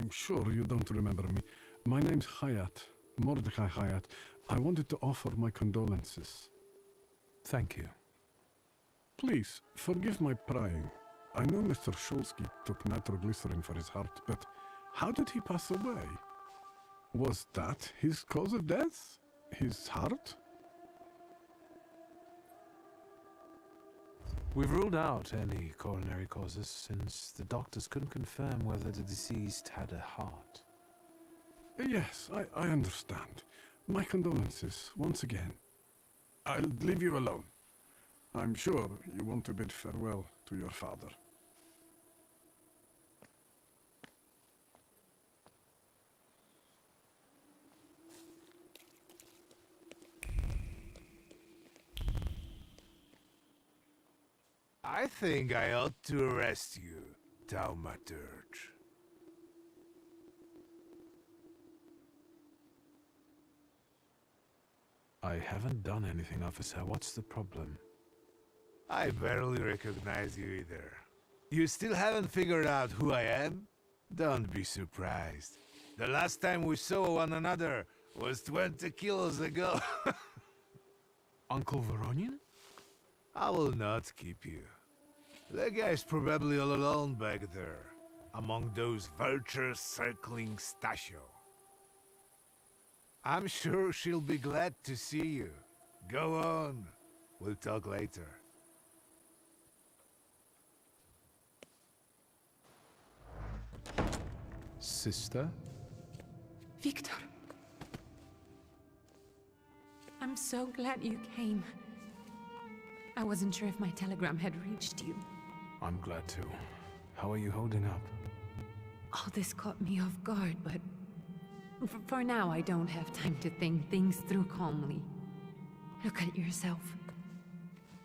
I'm sure you don't remember me. My name's Hayat, Mordecai Hayat. I wanted to offer my condolences. Thank you. Please, forgive my prying. I know Mr. Shulsky took nitroglycerin for his heart, but how did he pass away? Was that his cause of death? His heart? We've ruled out any coronary causes since the doctors couldn't confirm whether the deceased had a heart. Yes, I understand. My condolences, once again. I'll leave you alone. I'm sure you want to bid farewell to your father. I think I ought to arrest you, Thaumaturge. I haven't done anything, officer. What's the problem? I barely recognize you either. You still haven't figured out who I am? Don't be surprised. The last time we saw one another was 20 kilos ago. Uncle Voronian? I will not keep you. That guy's probably all alone back there, among those vultures circling Stasio. I'm sure she'll be glad to see you. Go on. We'll talk later. Sister? Victor. I'm so glad you came. I wasn't sure if my telegram had reached you. I'm glad too. How are you holding up? All this caught me off guard, but... For now, I don't have time to think things through calmly. Look at yourself.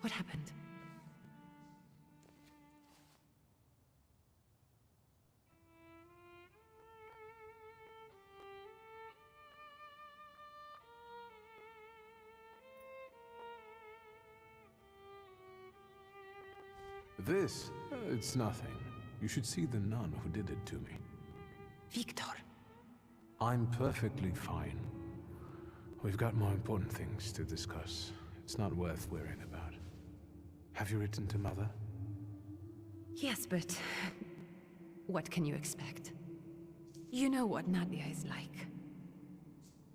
What happened? This? It's nothing. You should see the nun who did it to me. Victor. I'm perfectly fine. We've got more important things to discuss. It's not worth worrying about. Have you written to Mother? Yes, but... what can you expect? You know what Nadia is like.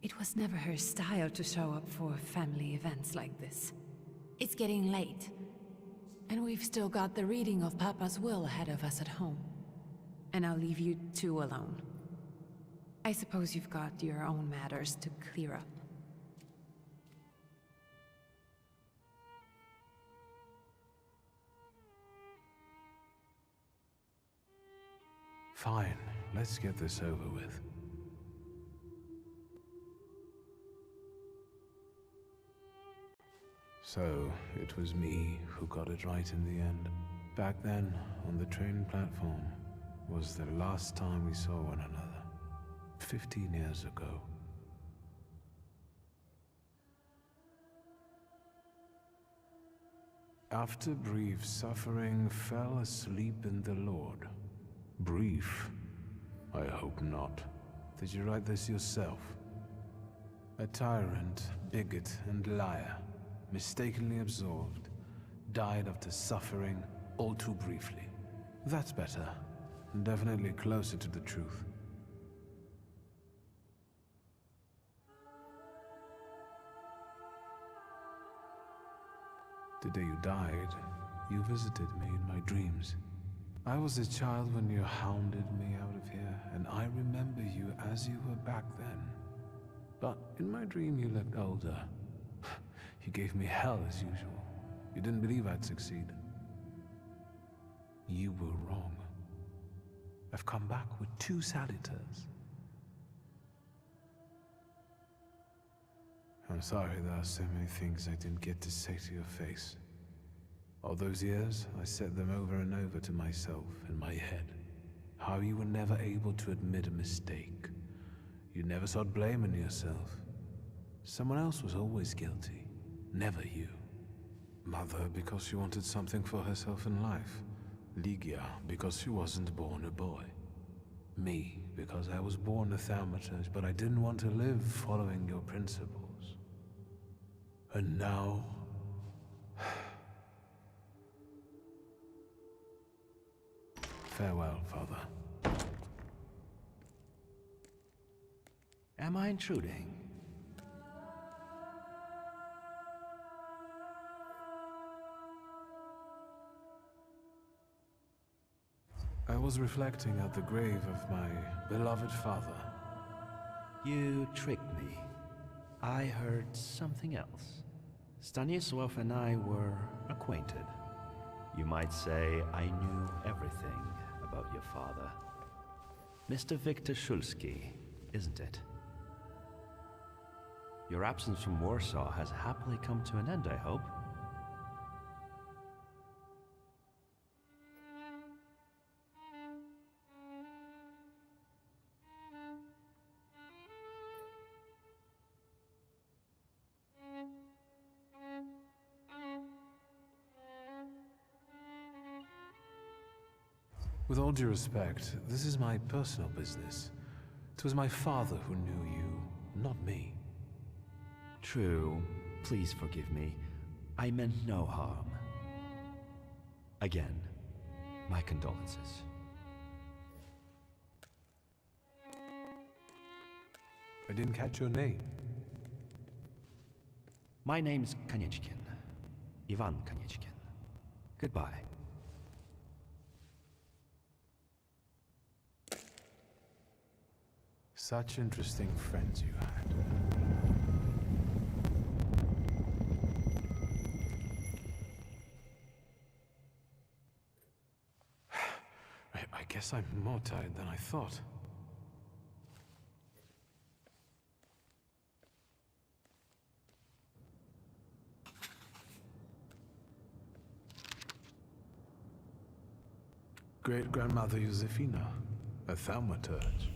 It was never her style to show up for family events like this. It's getting late. And we've still got the reading of Papa's will ahead of us at home. And I'll leave you two alone. I suppose you've got your own matters to clear up. Fine, let's get this over with. So, it was me who got it right in the end. Back then, on the train platform, was the last time we saw one another. 15 years ago. After brief suffering, fell asleep in the Lord. Brief? I hope not. Did you write this yourself? A tyrant, bigot, and liar, mistakenly absolved, died after suffering all too briefly. That's better. Definitely closer to the truth. The day you died, you visited me in my dreams. I was a child when you hounded me out of here, and I remember you as you were back then. But in my dream you looked older. You gave me hell as usual. You didn't believe I'd succeed. You were wrong. I've come back with 2 saluters. I'm sorry there are so many things I didn't get to say to your face. All those years, I said them over and over to myself in my head. How you were never able to admit a mistake. You never sought blame in yourself. Someone else was always guilty, never you. Mother because she wanted something for herself in life. Ligia because she wasn't born a boy. Me, because I was born a Thaumaturge, but I didn't want to live following your principles. And now... Farewell, Father. Am I intruding? I was reflecting at the grave of my beloved father. You tricked me. I heard something else. Stanisław and I were acquainted. You might say I knew everything about your father. Mr. Victor Szulski, isn't it? Your absence from Warsaw has happily come to an end, I hope. With all due respect, this is my personal business. It was my father who knew you, not me. True. Please forgive me. I meant no harm. Again, my condolences. I didn't catch your name. My name's Kanieczkin. Ivan Kanieczkin. Goodbye. Such interesting friends you had. I guess I'm more tired than I thought. Great-grandmother Josefina, a Thaumaturge.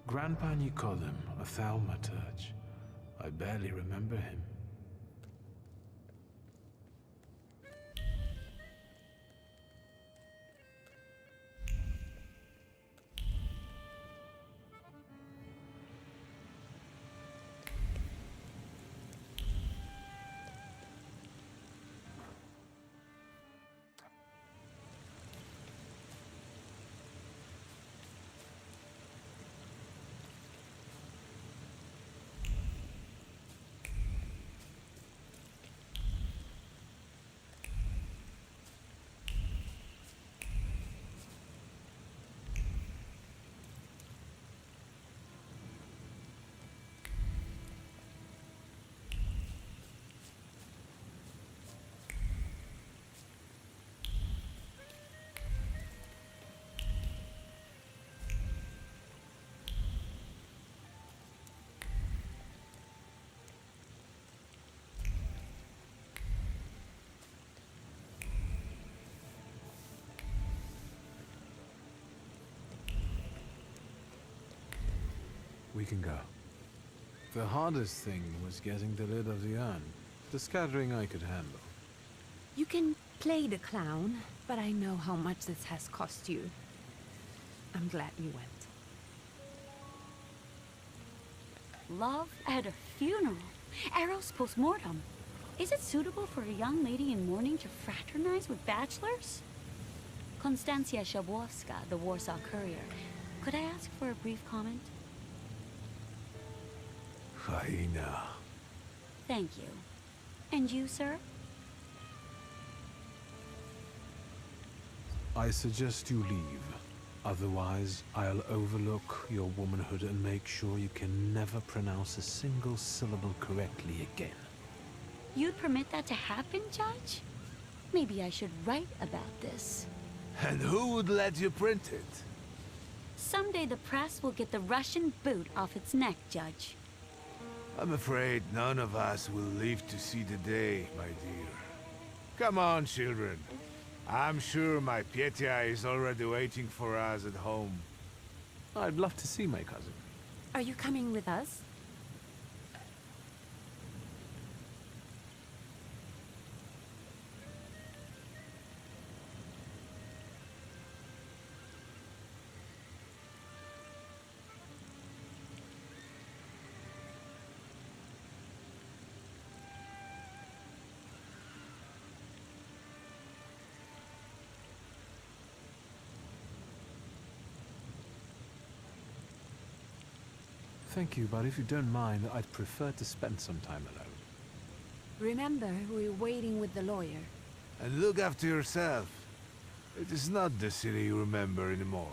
Grandpa Nikodem, a Thaumaturge. I barely remember him. we can go. The hardest thing was getting the lid of the urn. The scattering I could handle. You can play the clown, but I know how much this has cost you. I'm glad you went. Love at a funeral. Eros postmortem. Is it suitable for a young lady in mourning to fraternize with bachelors? Konstancja Szabłowska, the Warsaw Courier. Could I ask for a brief comment? Hyena. Thank you. And you, sir? I suggest you leave. Otherwise, I'll overlook your womanhood and make sure you can never pronounce a single syllable correctly again. You'd permit that to happen, Judge? Maybe I should write about this. And who would let you print it? Someday the press will get the Russian boot off its neck, Judge. I'm afraid none of us will live to see the day, my dear. Come on, children. I'm sure my Petya is already waiting for us at home. I'd love to see my cousin. Are you coming with us? Thank you, but if you don't mind, I'd prefer to spend some time alone. Remember, we're waiting with the lawyer. And look after yourself. It is not the city you remember anymore.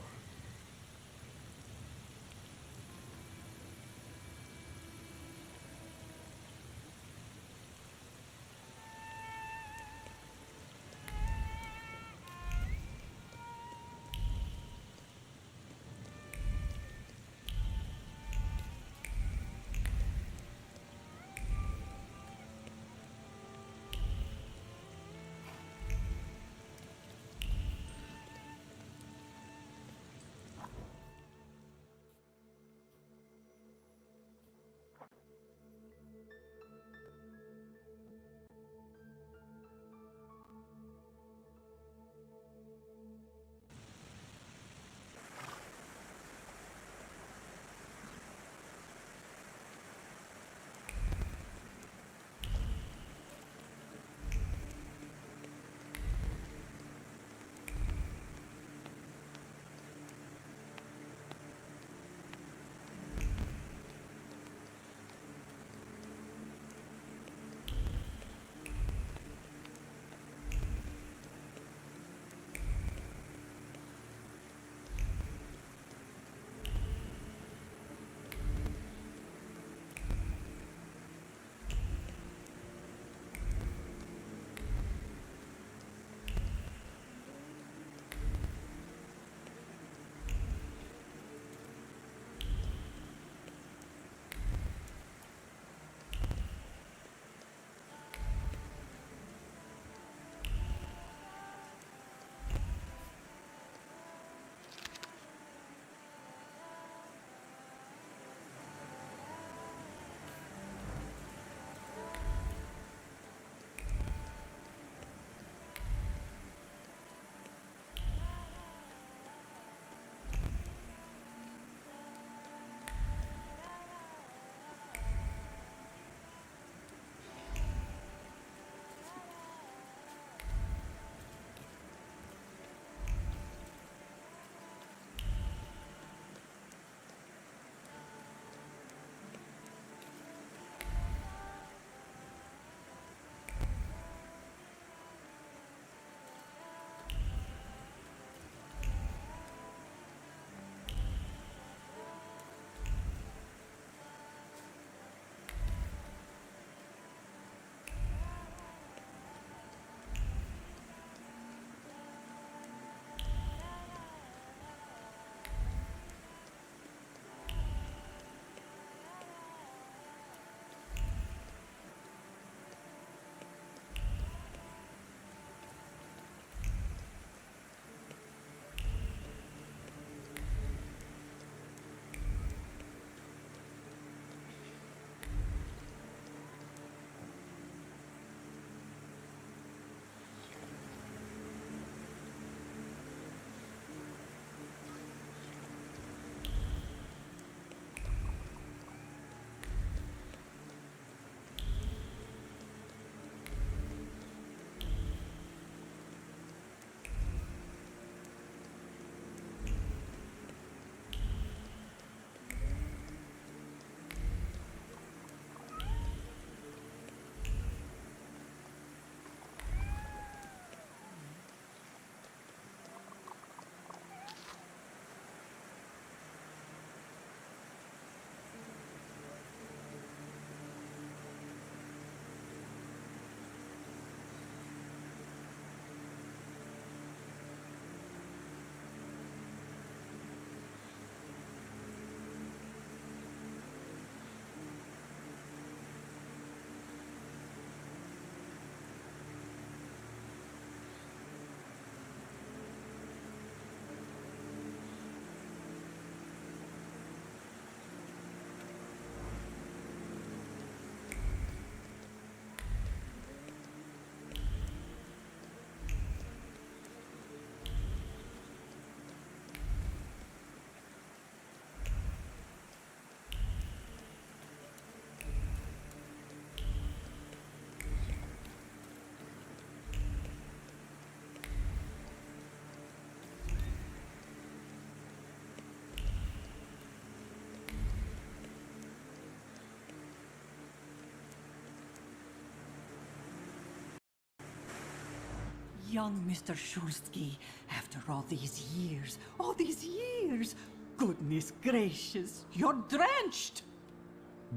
young Mr. Shulsky after all these years. All these years! Goodness gracious, you're drenched!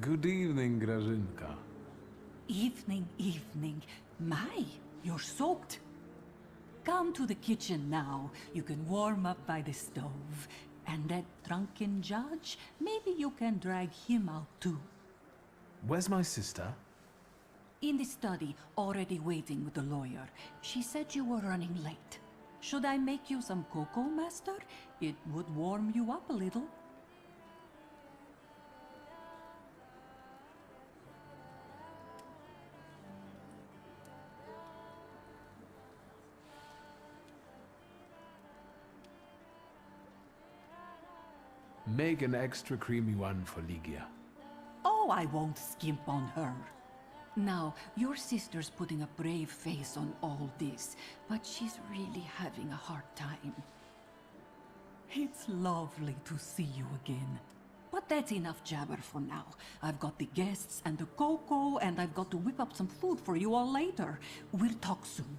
Good evening, Grażynka. Evening, evening. My, you're soaked. Come to the kitchen now. You can warm up by the stove. And that drunken judge, maybe you can drag him out too. Where's my sister? In the study, already waiting with the lawyer. She said you were running late. Should I make you some cocoa, master? It would warm you up a little. Make an extra creamy one for Ligia. Oh, I won't skimp on her. Now, your sister's putting a brave face on all this, but she's really having a hard time. It's lovely to see you again. But that's enough jabber for now. I've got the guests and the cocoa, and I've got to whip up some food for you all later. We'll talk soon.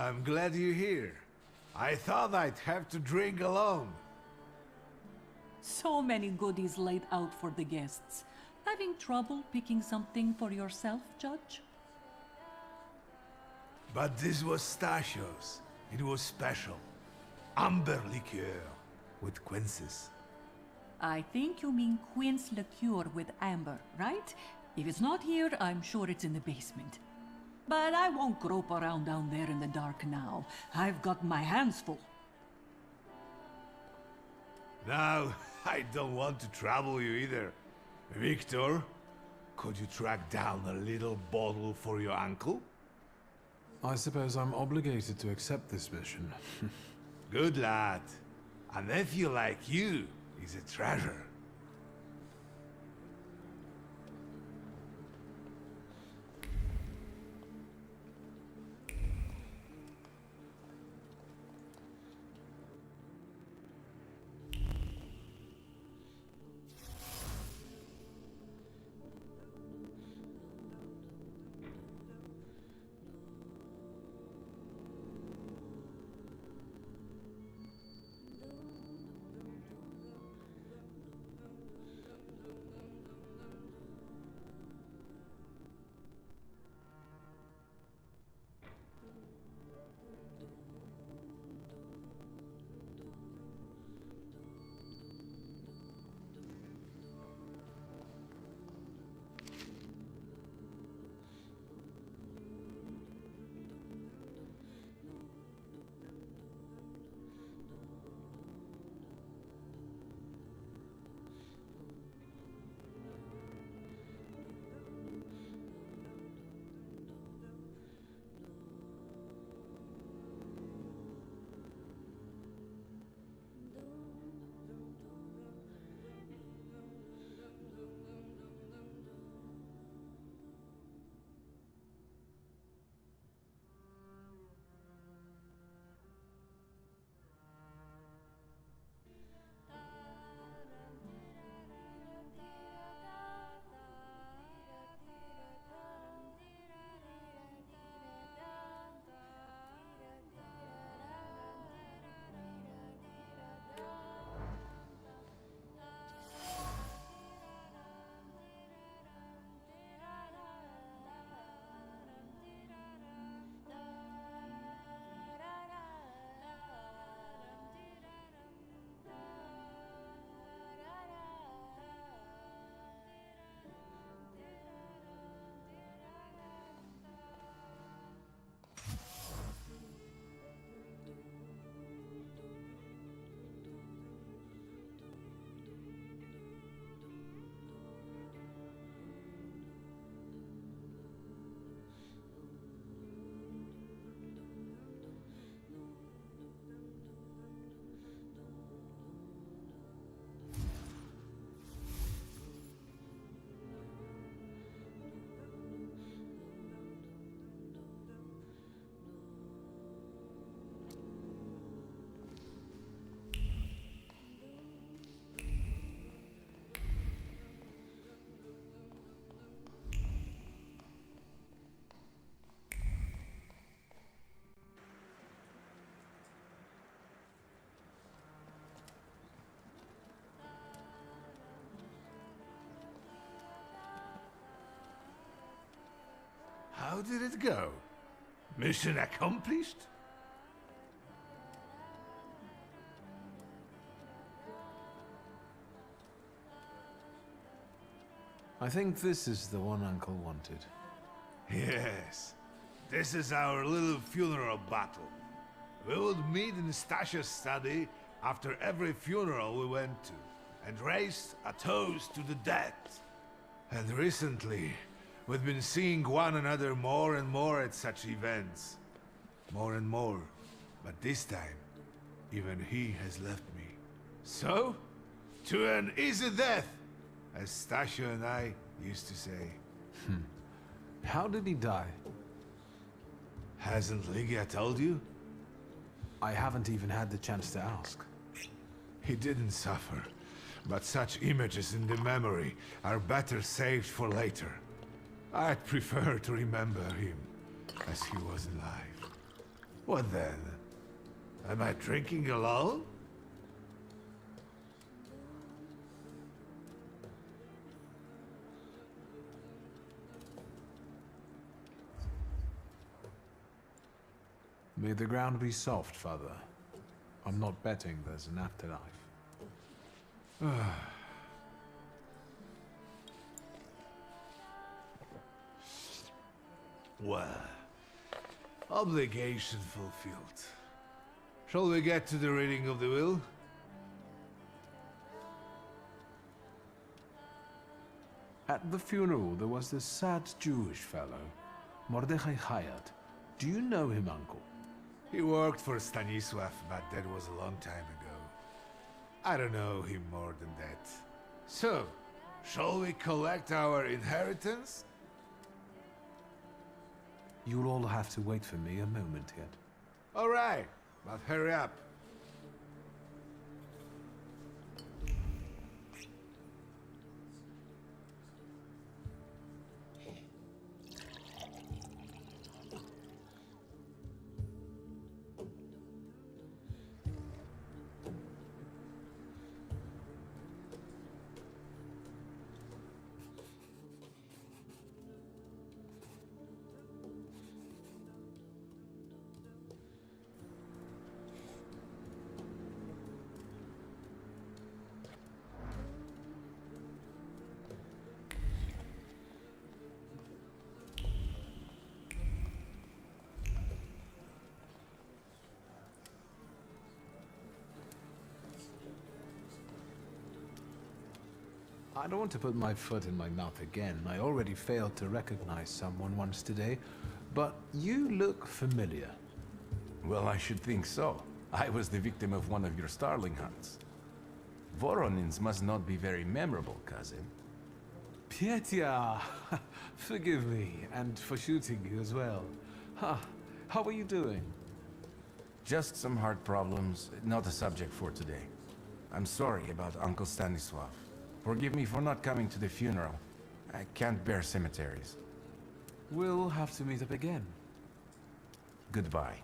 I'm glad you're here. I thought I'd have to drink alone. So many goodies laid out for the guests. Having trouble picking something for yourself, Judge? But this was Stashio's. It was special. Amber liqueur with quinces. I think you mean quince liqueur with amber, right? If it's not here, I'm sure it's in the basement. But I won't grope around down there in the dark now. I've got my hands full. Now, I don't want to trouble you either. Victor, could you track down a little bottle for your uncle? I suppose I'm obligated to accept this mission. Good lad. A nephew like you is a treasure. How did it go? Mission accomplished? I think this is the one Uncle wanted. Yes. This is our little funeral battle. We would meet in Stasha's study after every funeral we went to, and raise a toast to the dead. And recently, we've been seeing one another more and more at such events. More and more. But this time, even he has left me. So, to an easy death, as Stasha and I used to say. How did he die? Hasn't Lygia told you? I haven't even had the chance to ask. He didn't suffer, but such images in the memory are better saved for later. I'd prefer to remember him as he was alive. What then? Am I drinking alone? May the ground be soft, Father. I'm not betting there's an afterlife. Well, obligation fulfilled. Shall we get to the reading of the will? At the funeral, there was this sad Jewish fellow, Mordechai Hayat. Do you know him, Uncle? He worked for Stanisław, but that was a long time ago. I don't know him more than that. So, shall we collect our inheritance? You'll all have to wait for me a moment yet. All right, but hurry up. I don't want to put my foot in my mouth again. I already failed to recognize someone once today, but you look familiar. Well, I should think so. I was the victim of one of your starling hunts. Voronins must not be very memorable, cousin. Pietya! Forgive me, and for shooting you as well. How are you doing? Just some heart problems, not a subject for today. I'm sorry about Uncle Stanisław. Forgive me for not coming to the funeral. I can't bear cemeteries. We'll have to meet up again. Goodbye.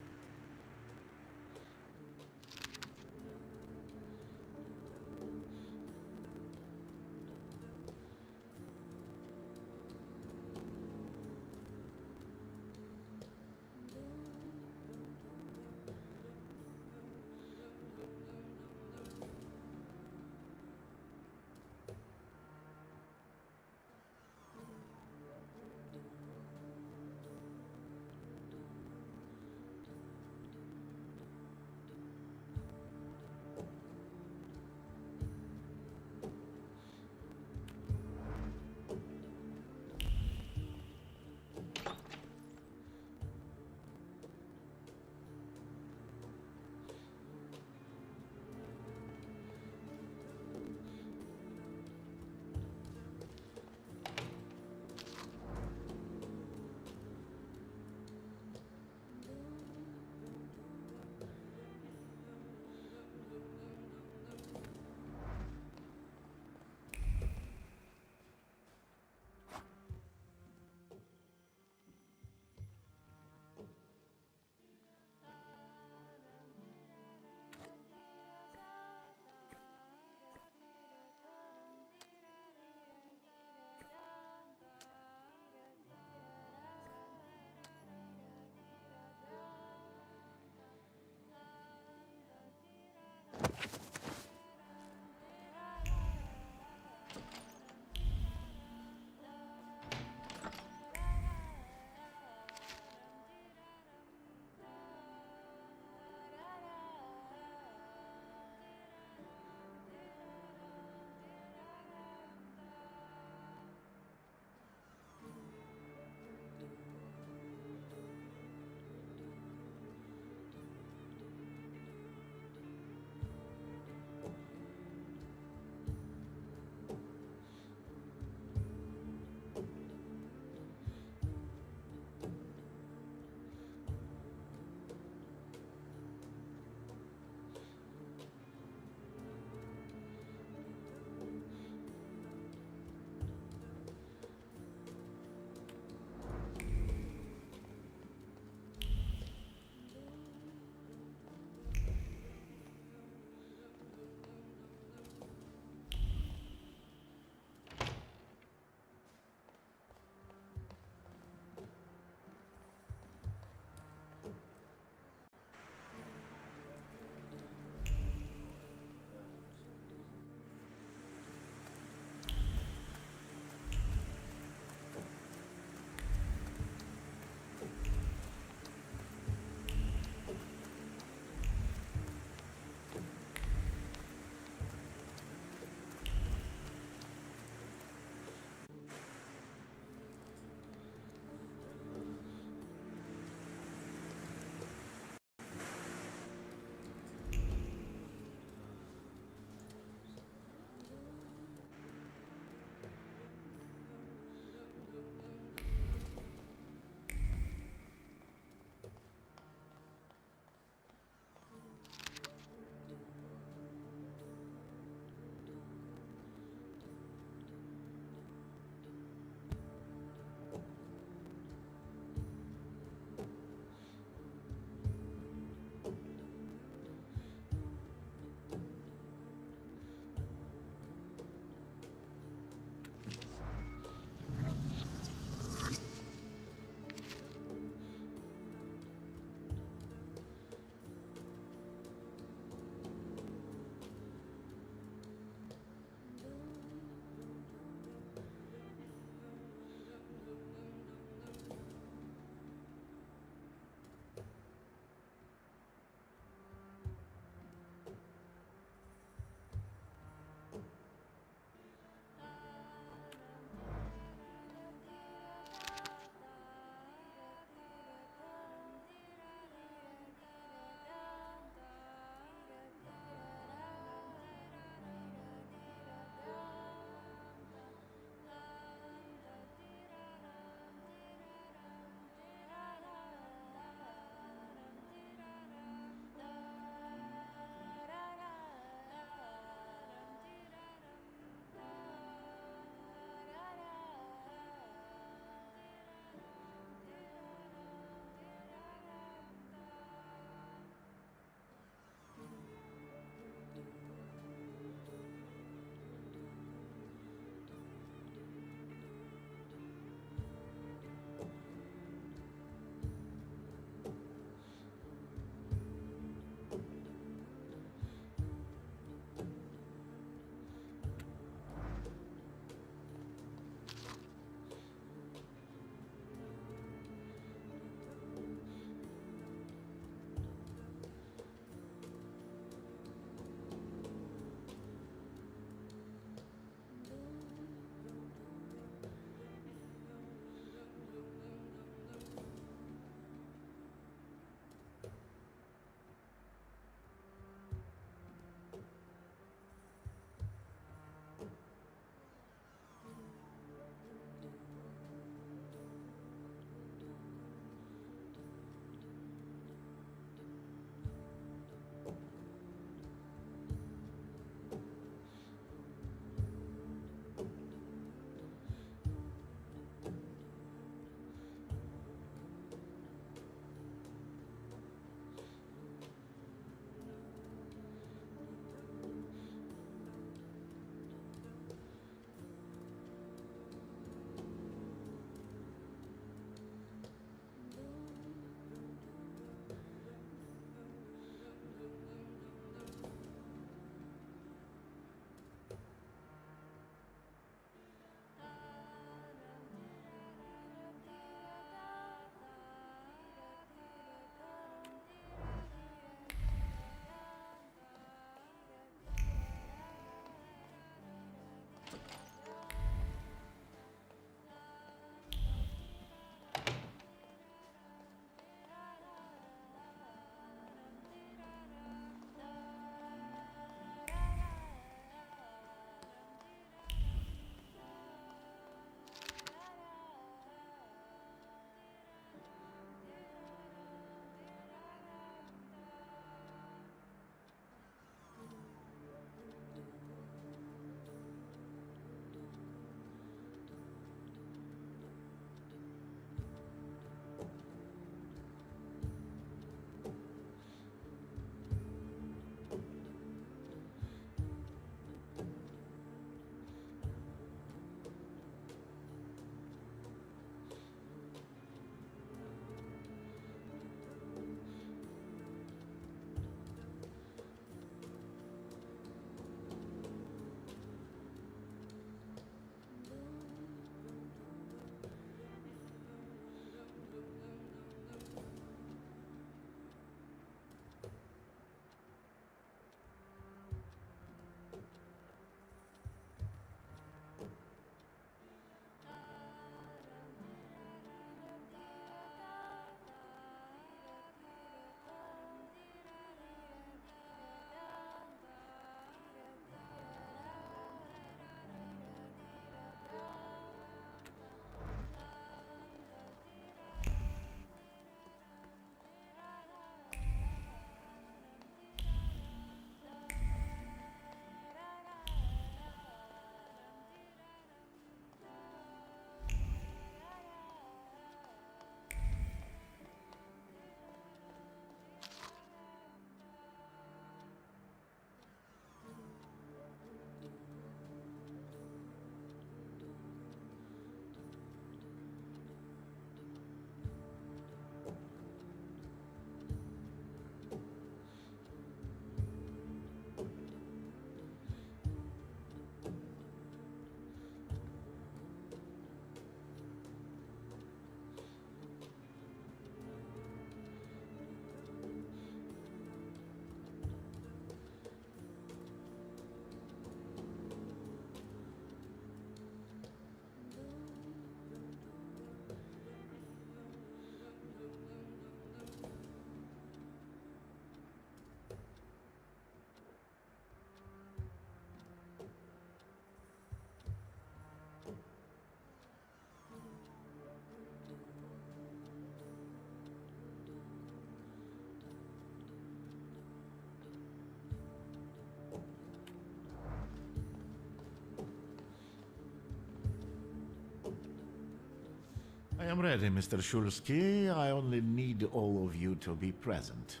am ready, Mr. Shulsky. I only need all of you to be present.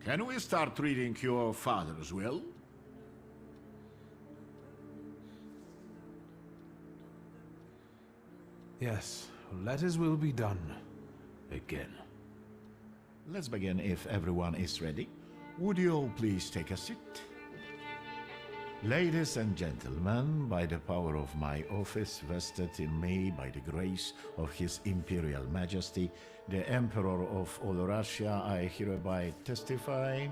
Can we start reading your father's will? Yes, let his will be done. Again. Let's begin if everyone is ready. Would you all please take a seat? Ladies and gentlemen, by the power of my office vested in me by the grace of His Imperial Majesty, the Emperor of all Russia, I hereby testify.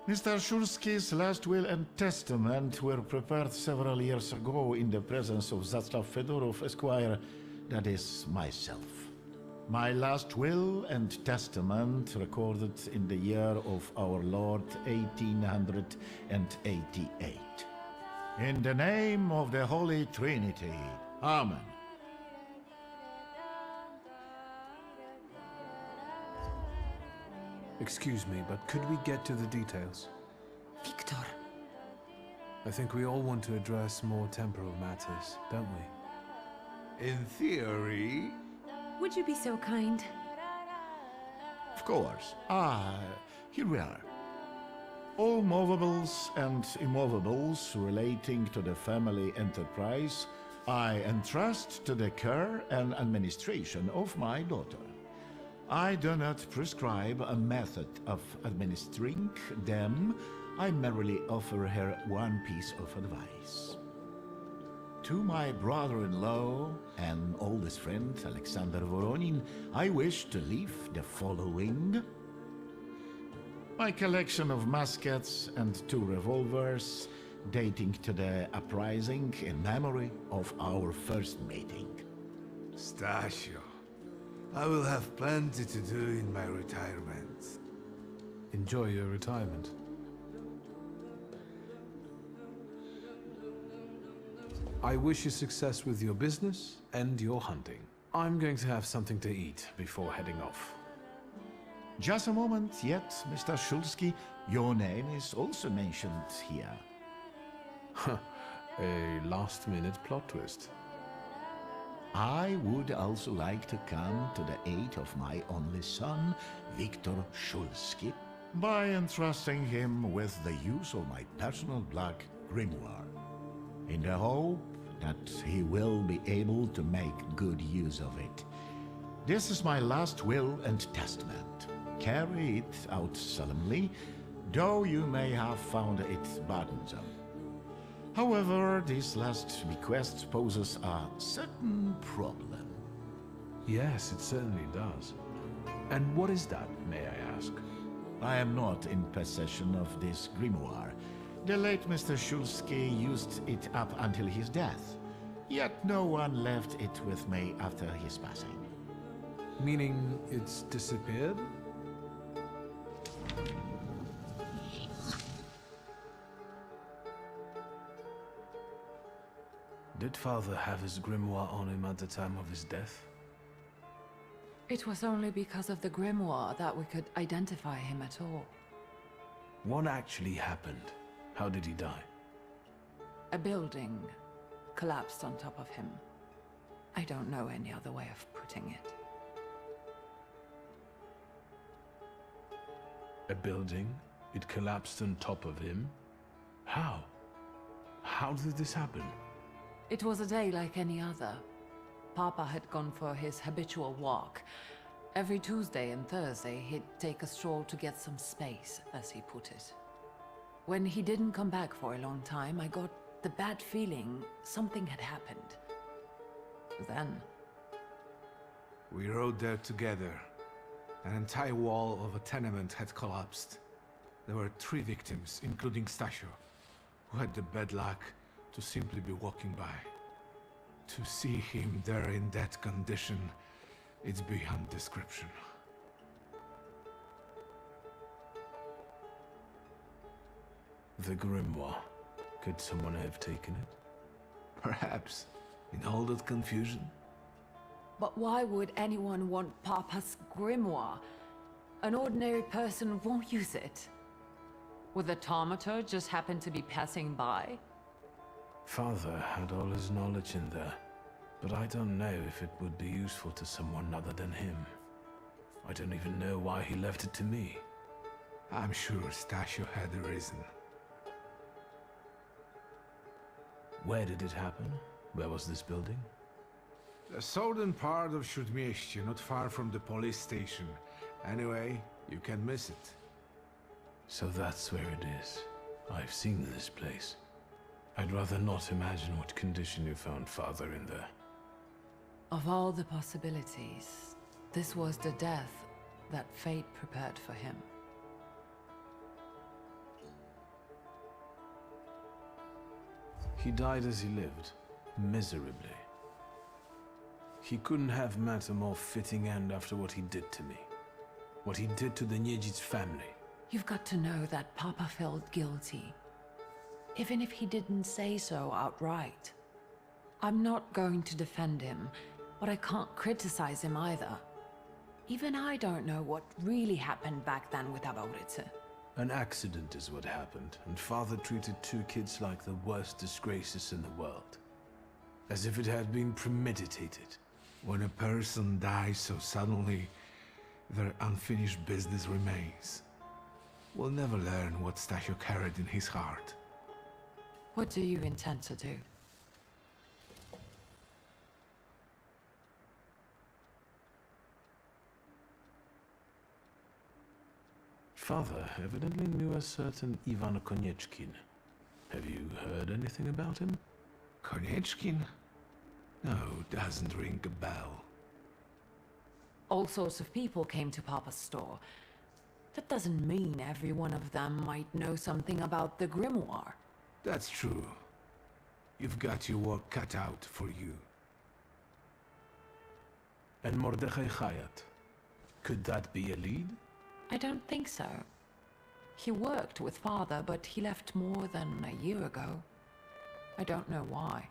Mr. Shulsky's last will and testament were prepared several years ago in the presence of Zaslav Fedorov, Esquire, that is, myself. My last will and testament recorded in the year of our Lord 1888. In the name of the Holy Trinity. Amen. Excuse me, but could we get to the details? Victor. I think we all want to address more temporal matters, don't we? In theory, Would you be so kind? Of course. Here we are. All movables and immovables relating to the family enterprise I entrust to the care and administration of my daughter. I do not prescribe a method of administering them. I merely offer her one piece of advice. To my brother-in-law and oldest friend, Alexander Voronin, I wish to leave the following. My collection of muskets and 2 revolvers, dating to the uprising in memory of our first meeting. Stasio, I will have plenty to do in my retirement. Enjoy your retirement. I wish you success with your business and your hunting. I'm going to have something to eat before heading off. Just a moment yet, Mr. Shulsky. Your name is also mentioned here. A last-minute plot twist. I would also like to come to the aid of my only son, Viktor Shulsky, by entrusting him with the use of my personal black grimoire, in the hope that he will be able to make good use of it. This is my last will and testament. Carry it out solemnly, though you may have found it burdensome. However, this last bequest poses a certain problem. Yes, it certainly does. And what is that, may I ask? I am not in possession of this grimoire. The late Mr. Shulsky used it up until his death, yet no one left it with me after his passing. Meaning it's disappeared? Did Father have his grimoire on him at the time of his death? It was only because of the grimoire that we could identify him at all. What actually happened? How did he die? A building collapsed on top of him. I don't know any other way of putting it. A building? It collapsed on top of him? How? How did this happen? It was a day like any other. Papa had gone for his habitual walk. Every Tuesday and Thursday, he'd take a stroll to get some space, as he put it. When he didn't come back for a long time, I got the bad feeling something had happened. Then... We rode there together. An entire wall of a tenement had collapsed. There were 3 victims, including Stasio, who had the bad luck to simply be walking by. To see him there in that condition, it's beyond description. The grimoire. Could someone have taken it? Perhaps, in all that confusion. But why would anyone want Papa's grimoire? An ordinary person won't use it. Would the Thaumaturge just happen to be passing by? Father had all his knowledge in there. But I don't know if it would be useful to someone other than him. I don't even know why he left it to me. I'm sure Stasio had a reason. Where did it happen? Where was this building? The southern part of Śródmieście, not far from the police station. Anyway, you can miss it. So that's where it is. I've seen this place. I'd rather not imagine what condition you found Father in there. Of all the possibilities, this was the death that fate prepared for him. He died as he lived, miserably. He couldn't have met a more fitting end after what he did to me. What he did to the Niedzic's family. You've got to know that Papa felt guilty, even if he didn't say so outright. I'm not going to defend him, but I can't criticize him either. Even I don't know what really happened back then with Abaurice. An accident is what happened, and Father treated two kids like the worst disgraces in the world. As if it had been premeditated. When a person dies so suddenly, their unfinished business remains. We'll never learn what Stasio carried in his heart. What do you intend to do? Father evidently knew a certain Ivan Konieczkin. Have you heard anything about him? Konieczkin? No, doesn't ring a bell. All sorts of people came to Papa's store. That doesn't mean every one of them might know something about the grimoire. That's true. You've got your work cut out for you. And Mordechai Chayat. Could that be a lead? I don't think so. He worked with Father, but he left more than a year ago. I don't know why.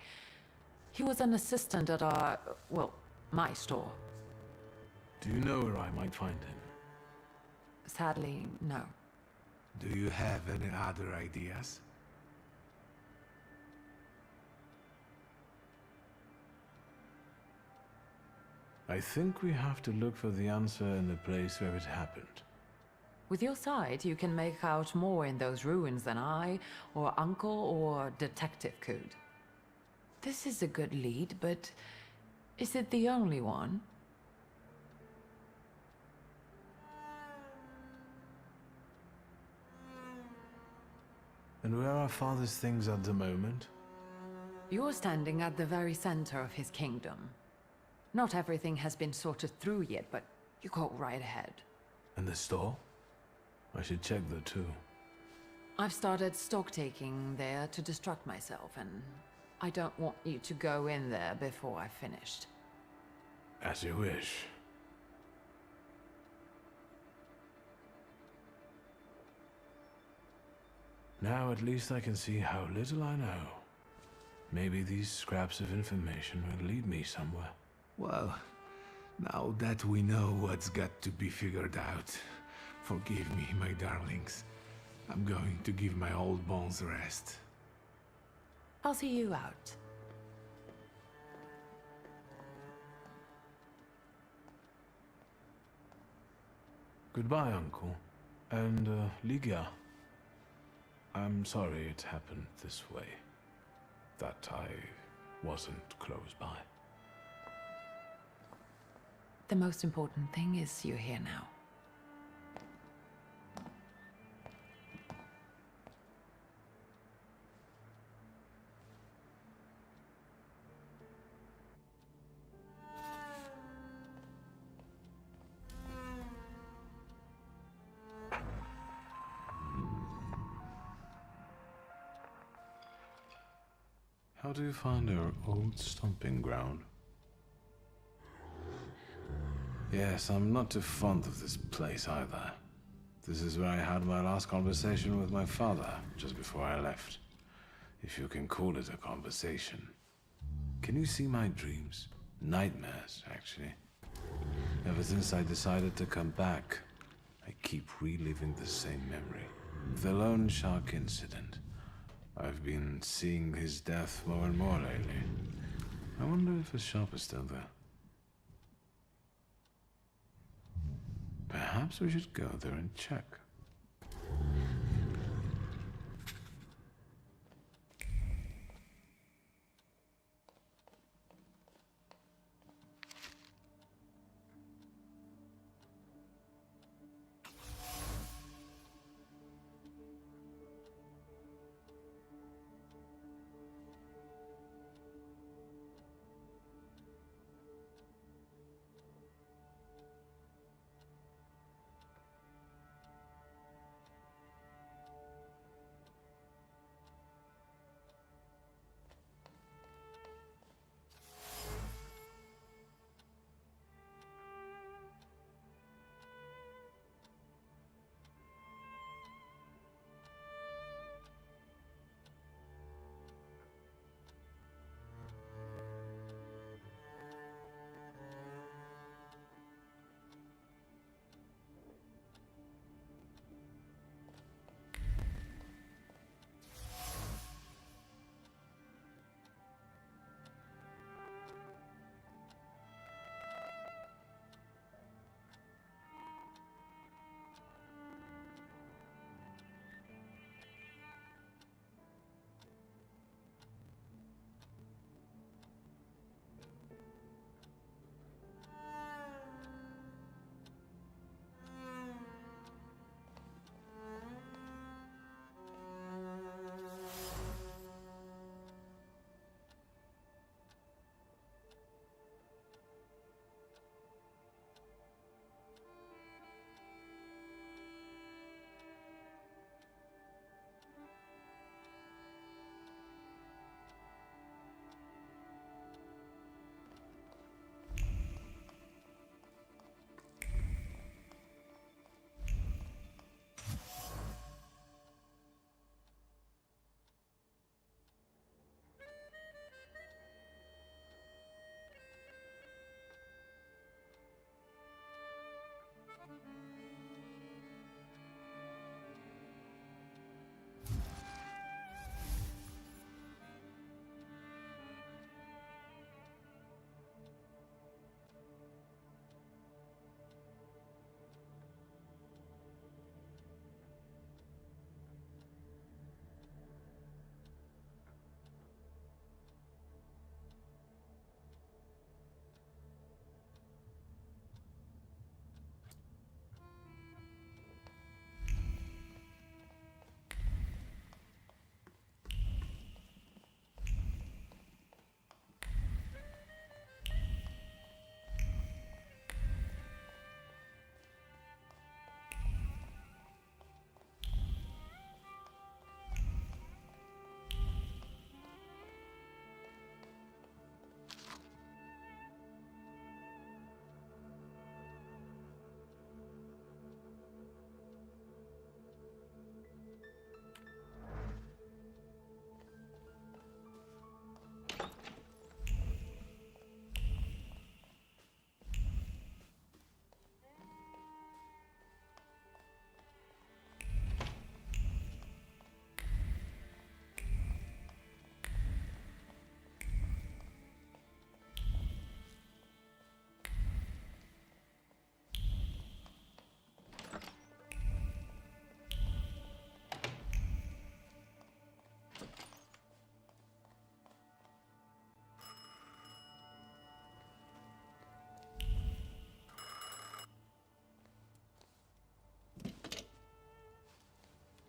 He was an assistant at our, well, my store. Do you know where I might find him? Sadly, no. Do you have any other ideas? I think we have to look for the answer in the place where it happened. With your sight, you can make out more in those ruins than I, or Uncle, or Detective could. This is a good lead, but is it the only one? And where are Father's things at the moment? You're standing at the very center of his kingdom. Not everything has been sorted through yet, but you go right ahead. And the store? I should check that too. I've started stock-taking there to distract myself, and I don't want you to go in there before I've finished. As you wish. Now at least I can see how little I know. Maybe these scraps of information will lead me somewhere. Well, now that we know what's got to be figured out, forgive me, my darlings. I'm going to give my old bones a rest. I'll see you out. Goodbye, Uncle. And, Ligia. I'm sorry it happened this way. That I wasn't close by. The most important thing is you're here now. How do you find our old stomping ground? Yes, I'm not too fond of this place either. This is where I had my last conversation with my father, just before I left. If you can call it a conversation. Can you see my dreams? Nightmares, actually. Ever since I decided to come back, I keep reliving the same memory. The loan shark incident. I've been seeing his death more and more lately. I wonder if the shop is still there. Perhaps we should go there and check.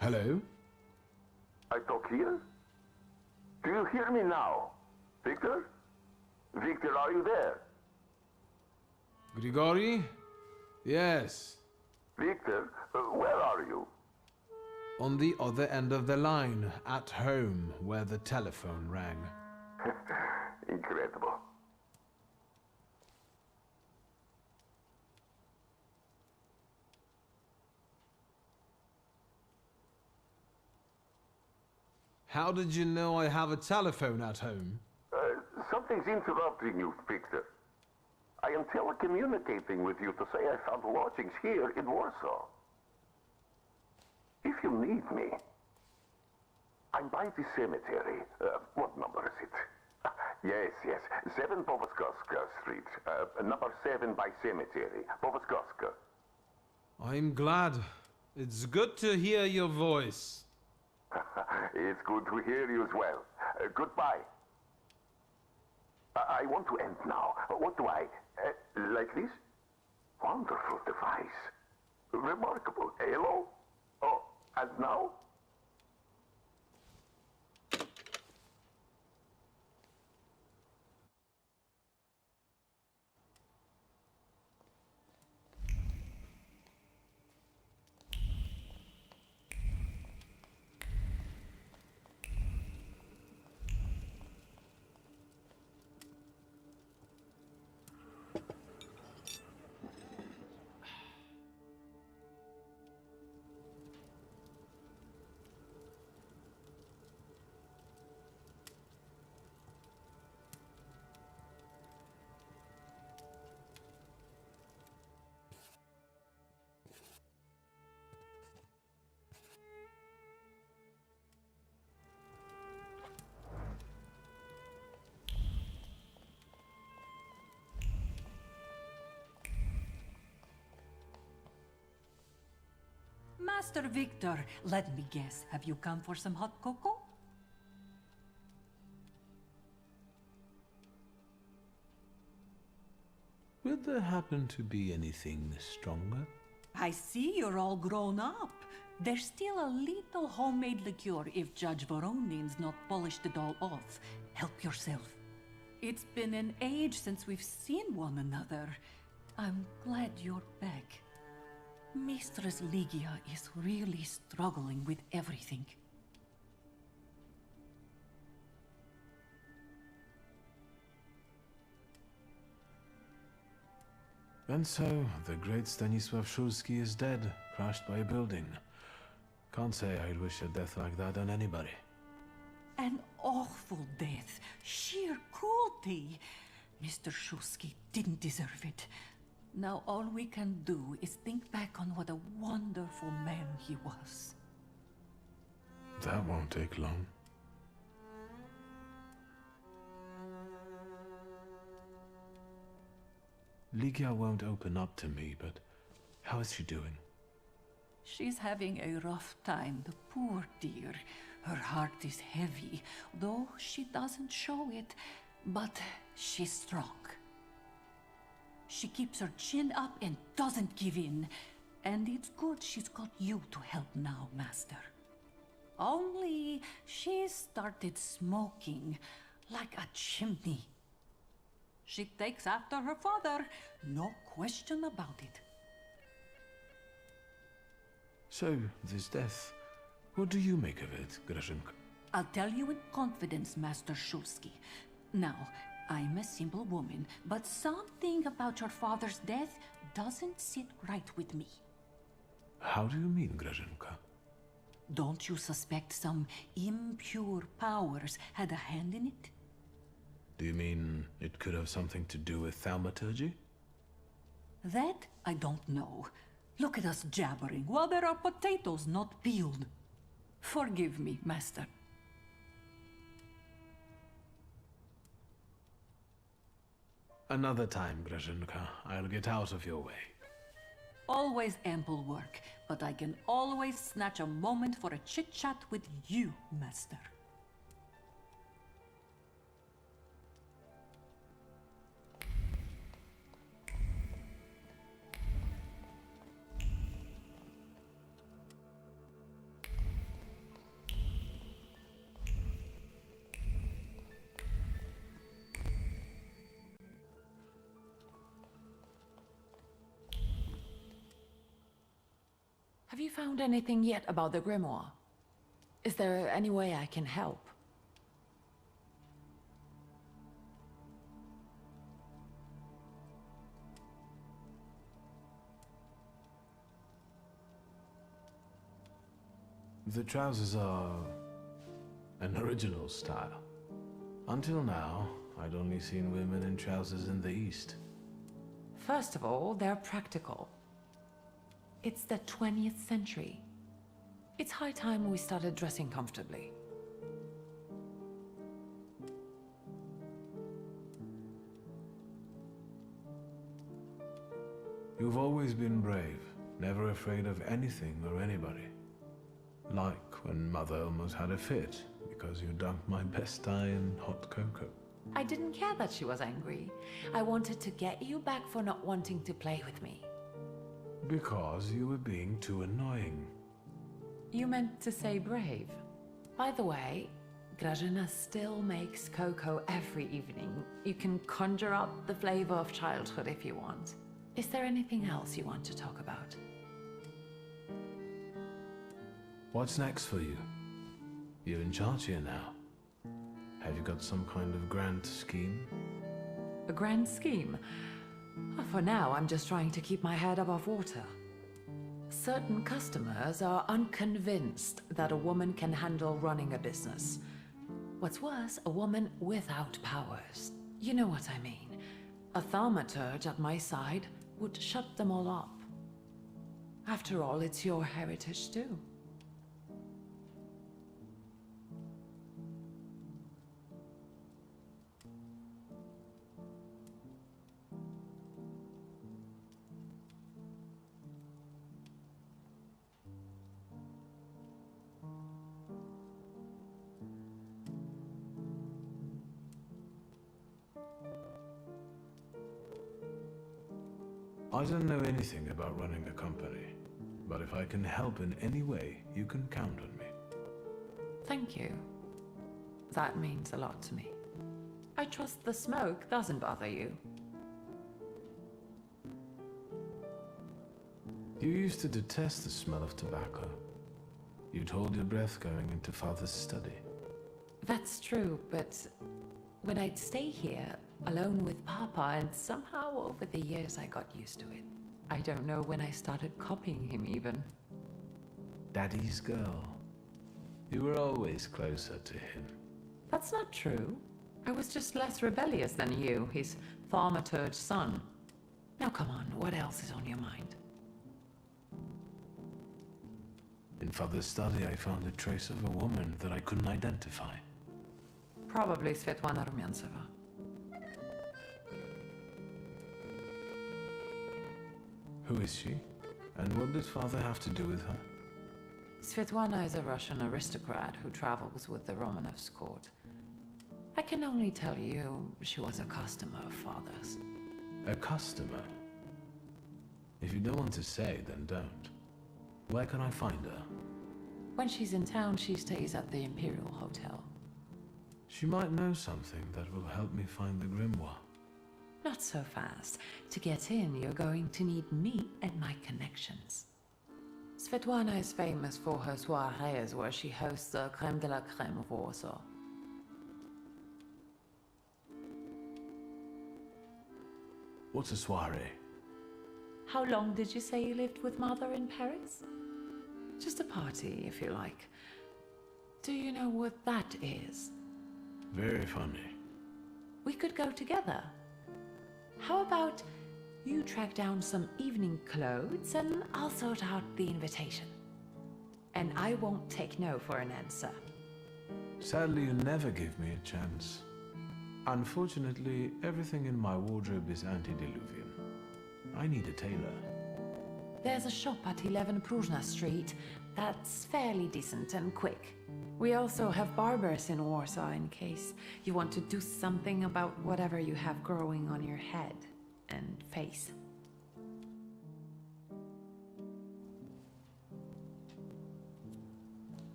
Hello? I talk here? Do you hear me now? Victor? Victor, are you there? Grigori? Yes. Victor, where are you? On the other end of the line, at home, where the telephone rang. Incredible. How did you know I have a telephone at home? Something's interrupting you, Victor. I am telecommunicating with you to say I found lodgings here in Warsaw. If you need me, I'm by the cemetery. What number is it? Yes. 7 Povoskoska Street. Number 7 by cemetery. Povoskoska. I'm glad. It's good to hear your voice. It's good to hear you as well. Goodbye. I want to end now. What do I... like this? Wonderful device. Remarkable. Hello? Oh, and now? Master Victor, let me guess. Have you come for some hot cocoa? Will there happen to be anything stronger? I see you're all grown up. There's still a little homemade liqueur if Judge Voronin's not polished it all off. Help yourself. It's been an age since we've seen one another. I'm glad you're back. Mistress Ligia is really struggling with everything. And so, the great Stanisław Szulski is dead, crushed by a building. Can't say I'd wish a death like that on anybody. An awful death. Sheer cruelty. Mr. Szulski didn't deserve it. Now all we can do is think back on what a wonderful man he was. That won't take long. Ligia won't open up to me, but how is she doing? She's having a rough time, the poor dear. Her heart is heavy, though she doesn't show it, but she's strong. She keeps her chin up and doesn't give in. And it's good she's got you to help now, Master. Only she's started smoking like a chimney. She takes after her father, no question about it. So, this death, what do you make of it, Grażynka? I'll tell you in confidence, Master Szulski. Now, I'm a simple woman, but something about your father's death doesn't sit right with me. How do you mean, Grażynka? Don't you suspect some impure powers had a hand in it? Do you mean it could have something to do with Thaumaturge? That I don't know. Look at us jabbering while there are potatoes not peeled. Forgive me, Master. Another time, Grażynka. I'll get out of your way. Always ample work, but I can always snatch a moment for a chit-chat with you, Master. Have you found anything yet about the grimoire? Is there any way I can help? The trousers are an original style. Until now, I'd only seen women in trousers in the East. First of all, they're practical. It's the 20th century. It's high time we started dressing comfortably. You've always been brave, never afraid of anything or anybody. Like when Mother almost had a fit because you dumped my best dye in hot cocoa. I didn't care that she was angry. I wanted to get you back for not wanting to play with me. Because you were being too annoying. You meant to say brave. By the way, Grażyna still makes cocoa every evening. You can conjure up the flavor of childhood if you want. Is there anything else you want to talk about? What's next for you? You're in charge here now. Have you got some kind of grand scheme? A grand scheme? For now, I'm just trying to keep my head above water. Certain customers are unconvinced that a woman can handle running a business. What's worse, a woman without powers. You know what I mean. A Thaumaturge at my side would shut them all up. After all, it's your heritage too. I don't know anything about running a company, but if I can help in any way, you can count on me. Thank you. That means a lot to me. I trust the smoke doesn't bother you. You used to detest the smell of tobacco. You'd hold your breath going into Father's study. That's true, but when I'd stay here, alone with Papa, and somehow over the years I got used to it. I don't know when I started copying him even. Daddy's girl. You were always closer to him. That's not true. I was just less rebellious than you, his Thaumaturge son. Now come on, what else is on your mind? In Father's study, I found a trace of a woman that I couldn't identify. Probably Svetlana Rumyantseva. Who is she? And what did Father have to do with her? Svetlana is a Russian aristocrat who travels with the Romanovs' court. I can only tell you she was a customer of Father's. A customer? If you don't want to say, then don't. Where can I find her? When she's in town, she stays at the Imperial Hotel. She might know something that will help me find the grimoire. Not so fast. To get in, you're going to need me and my connections. Svetlana is famous for her soirees where she hosts the crème de la crème of Warsaw. What's a soiree? How long did you say you lived with Mother in Paris? Just a party, if you like. Do you know what that is? Very funny. We could go together. How about you track down some evening clothes and I'll sort out the invitation. And I won't take no for an answer. Sadly, you never give me a chance. Unfortunately, everything in my wardrobe is antediluvian. I need a tailor. There's a shop at 11 Pruzhna Street that's fairly decent and quick. We also have barbers in Warsaw in case you want to do something about whatever you have growing on your head and face.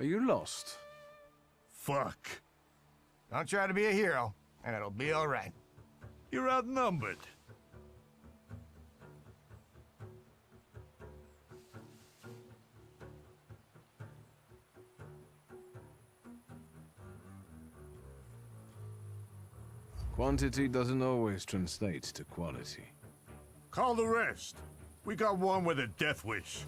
Are you lost? Fuck. Don't try to be a hero, and it'll be all right. You're outnumbered. Quantity doesn't always translate to quality. Call the rest. We got one with a death wish.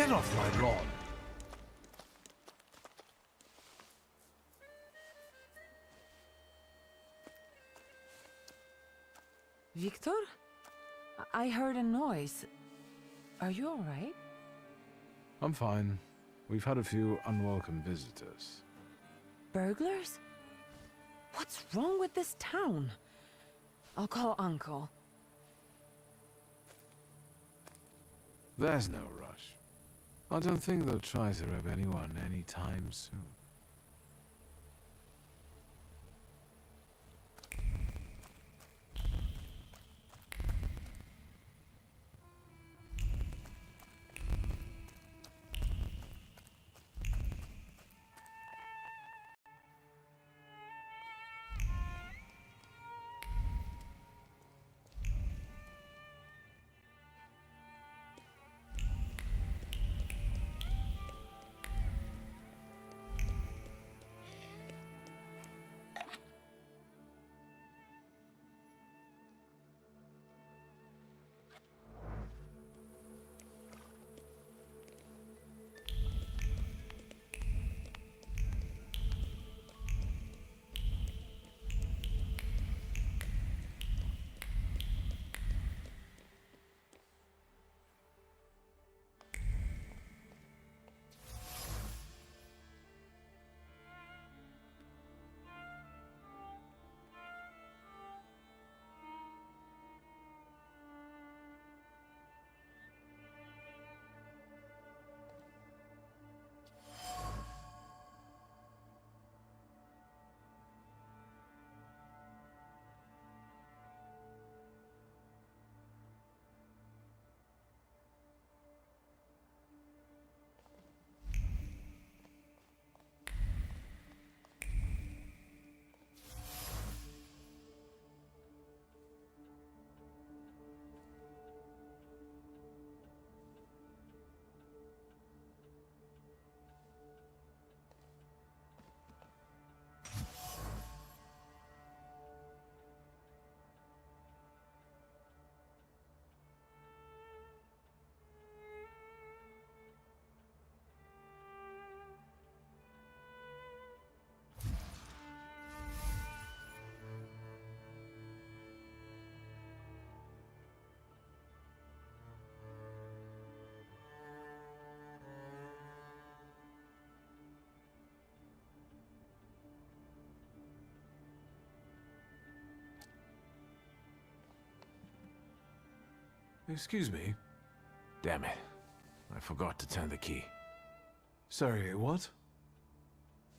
Get off my lawn! Victor? I heard a noise. Are you all right? I'm fine. We've had a few unwelcome visitors. Burglars? What's wrong with this town? I'll call Uncle. There's no rush. I don't think they'll try to rob anyone anytime soon. Excuse me? Damn it. I forgot to turn the key. Sorry, what?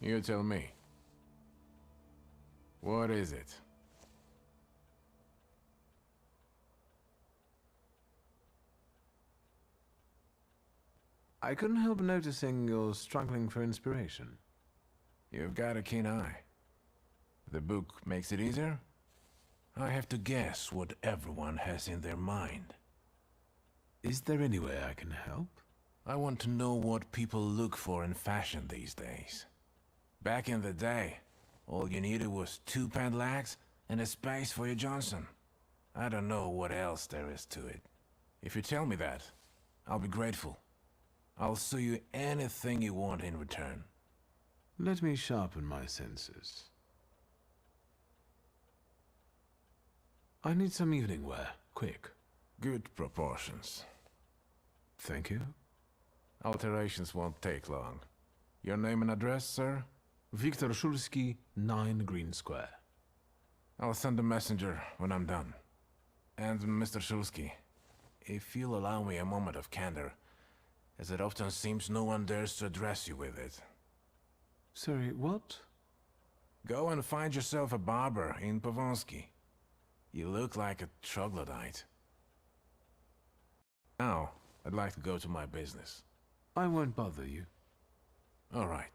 You tell me. What is it? I couldn't help noticing you're struggling for inspiration. You've got a keen eye. The book makes it easier? I have to guess what everyone has in their mind. Is there any way I can help? I want to know what people look for in fashion these days. Back in the day, all you needed was 2 pant legs and a space for your Johnson. I don't know what else there is to it. If you tell me that, I'll be grateful. I'll sew you anything you want in return. Let me sharpen my senses. I need some evening wear, quick. Good proportions. Thank you. Alterations won't take long. Your name and address, sir? Viktor Szulski, 9 Green Square. I'll send a messenger when I'm done. And Mr. Szulski, if you'll allow me a moment of candor, as it often seems no one dares to address you with it. Sorry, what? Go and find yourself a barber in Pavonsky. You look like a troglodyte. Now, I'd like to go to my business. I won't bother you. All right.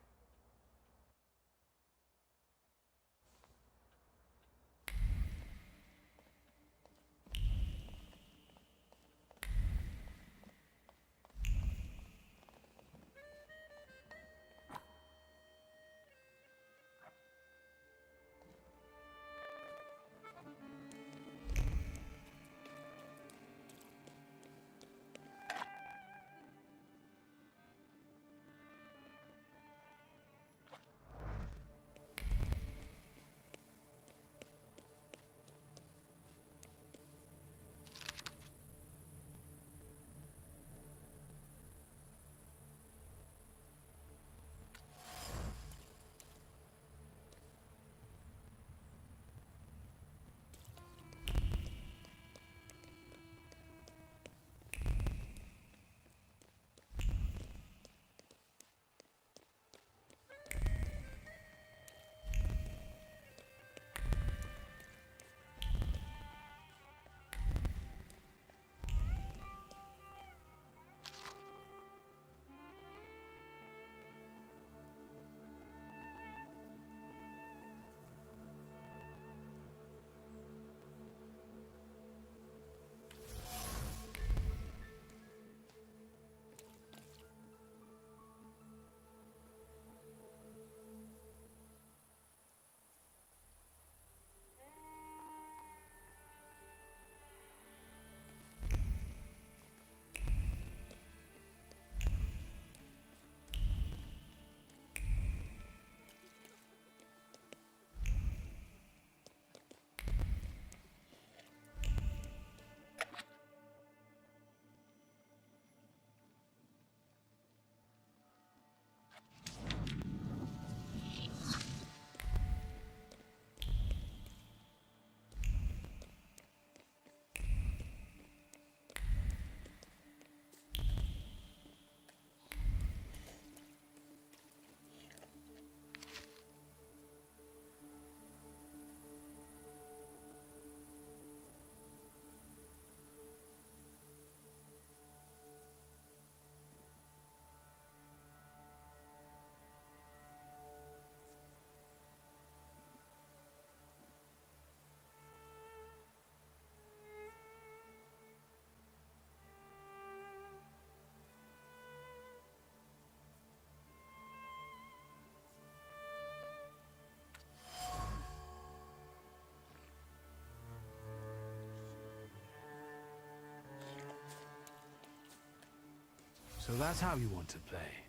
So that's how you want to play.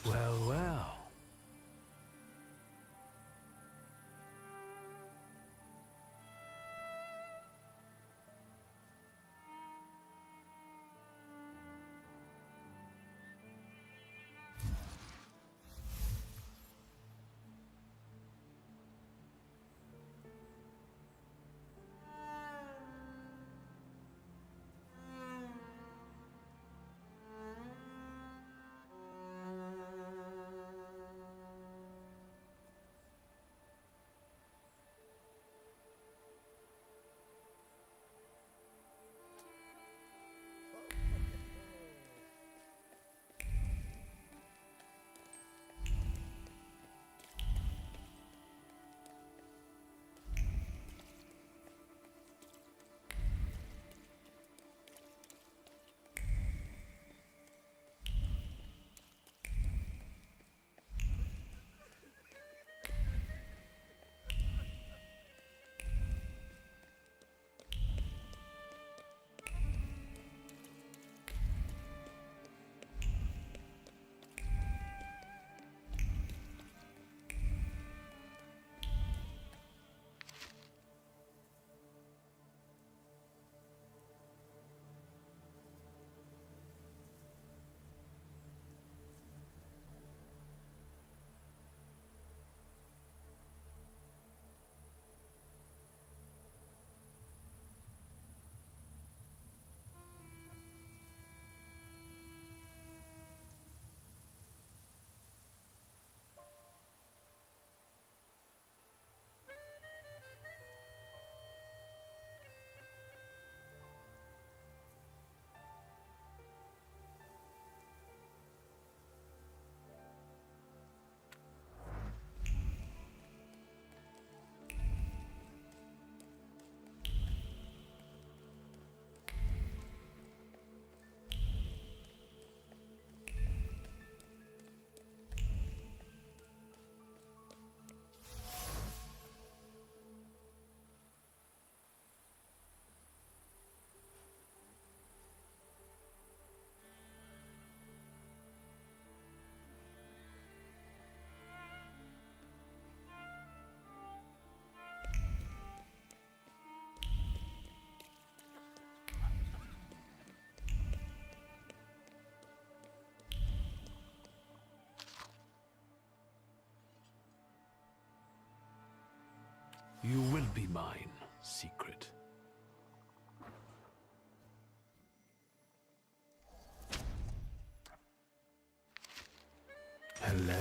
Well, well. You will be mine, secret. Hello,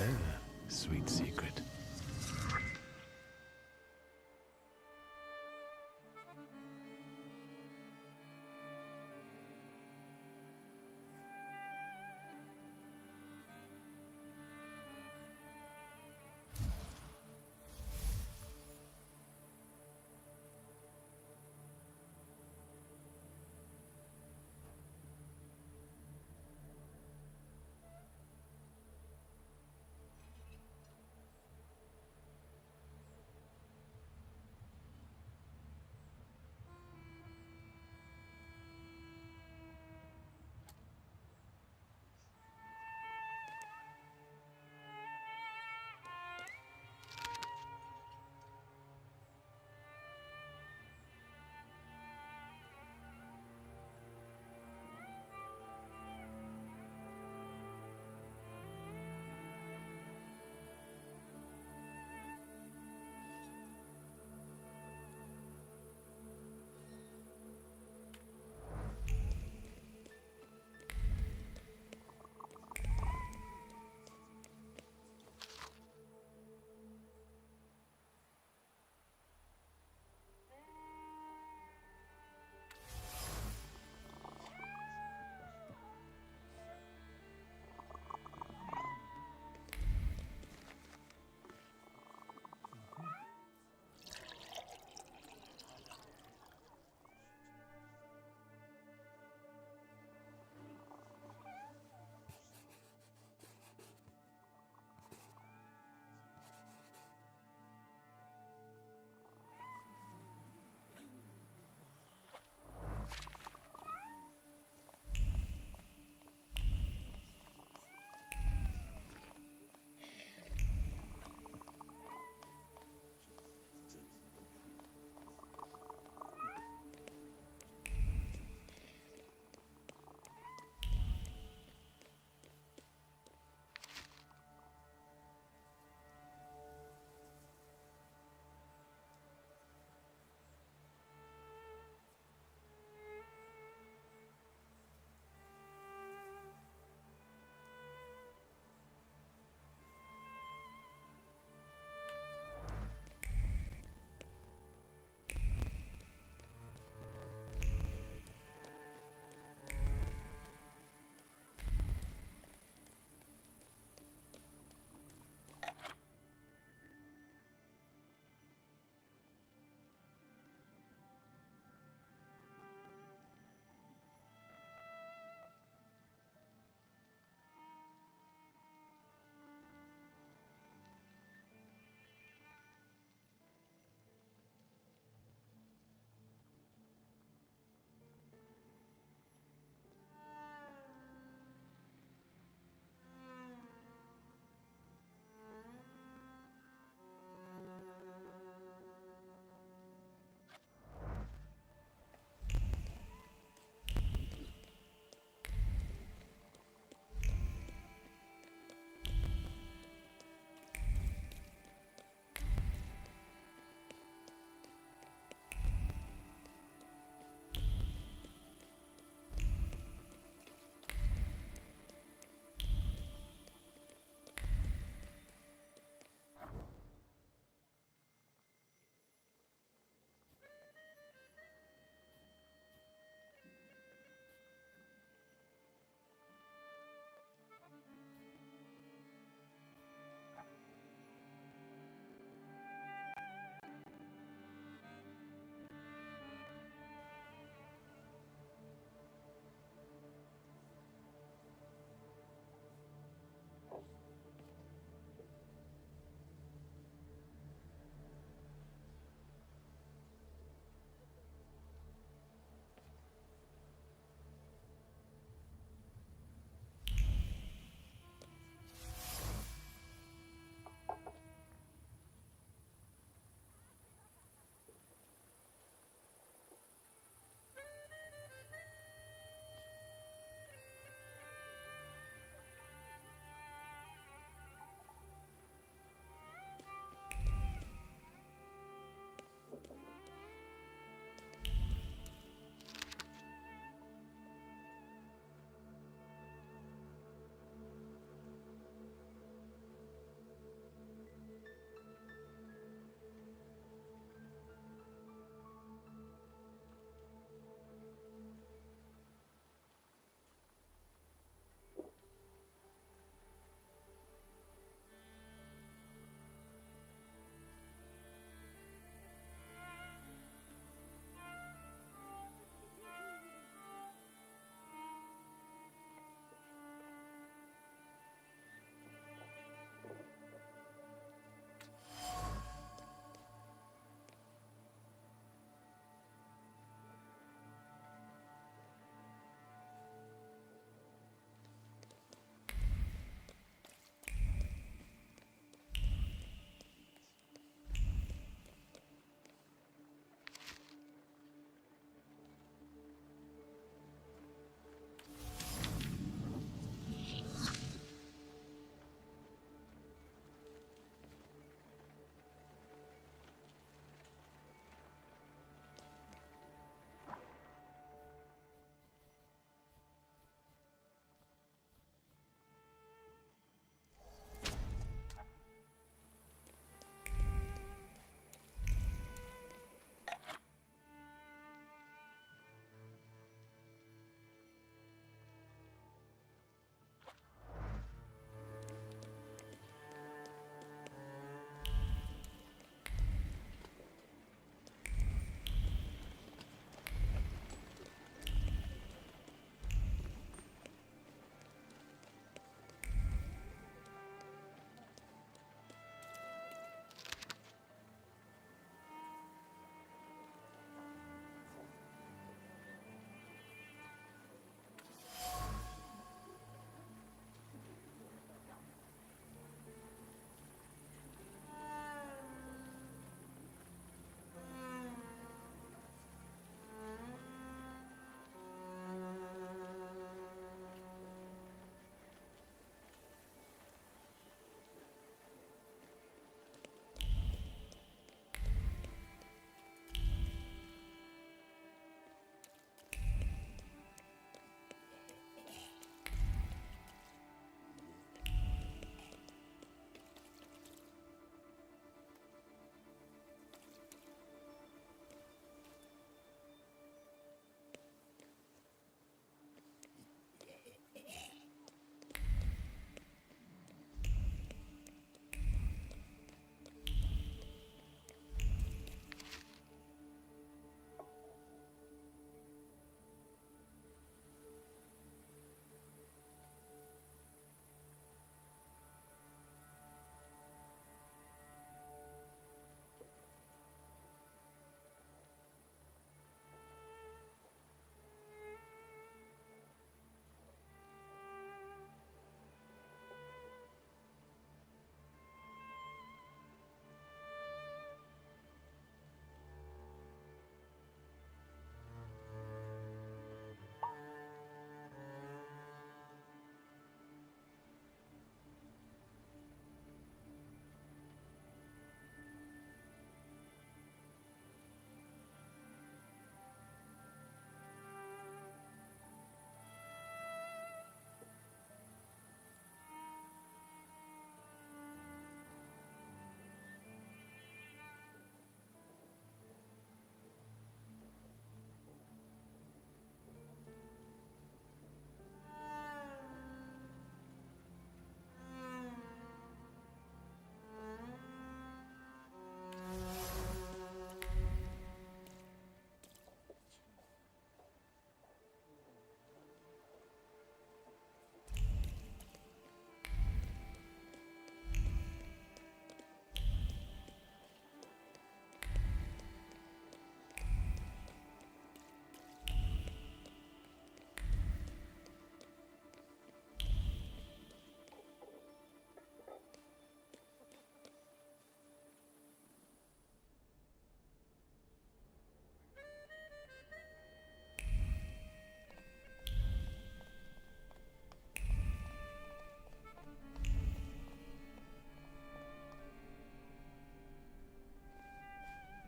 sweet secret.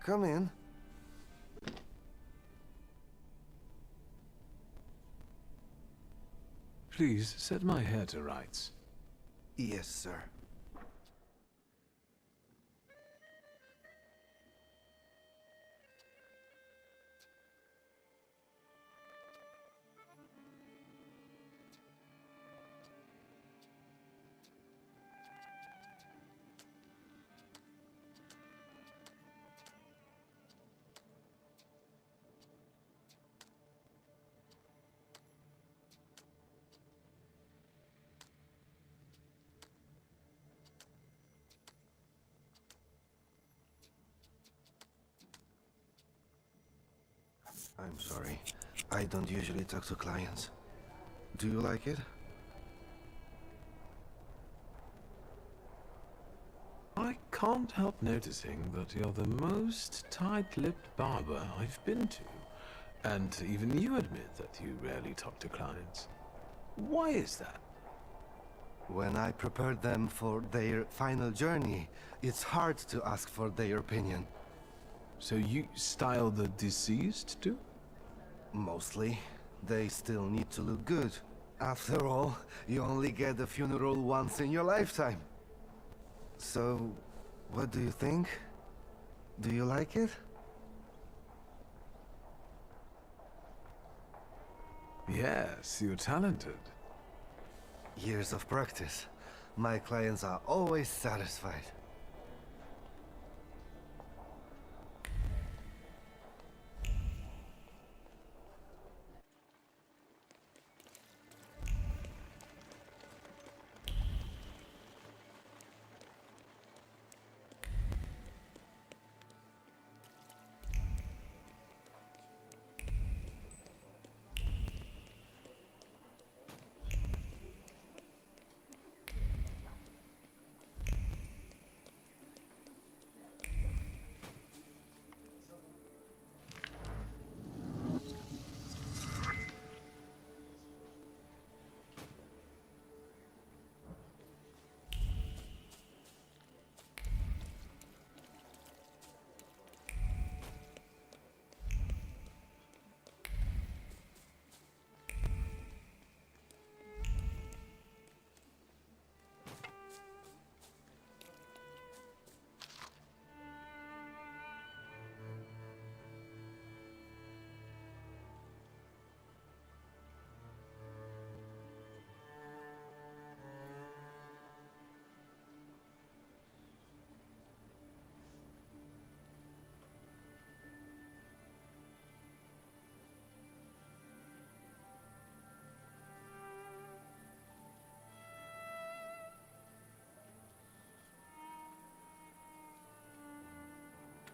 come in. Please set my hair to rights. Yes, sir. I'm sorry. I don't usually talk to clients. Do you like it? I can't help noticing that you're the most tight-lipped barber I've been to. And even you admit that you rarely talk to clients. Why is that? When I prepared them for their final journey, it's hard to ask for their opinion. So you style the deceased too? Mostly. They still need to look good. After all, you only get a funeral once in your lifetime. So, what do you think? Do you like it? Yes, you're talented. Years of practice. My clients are always satisfied.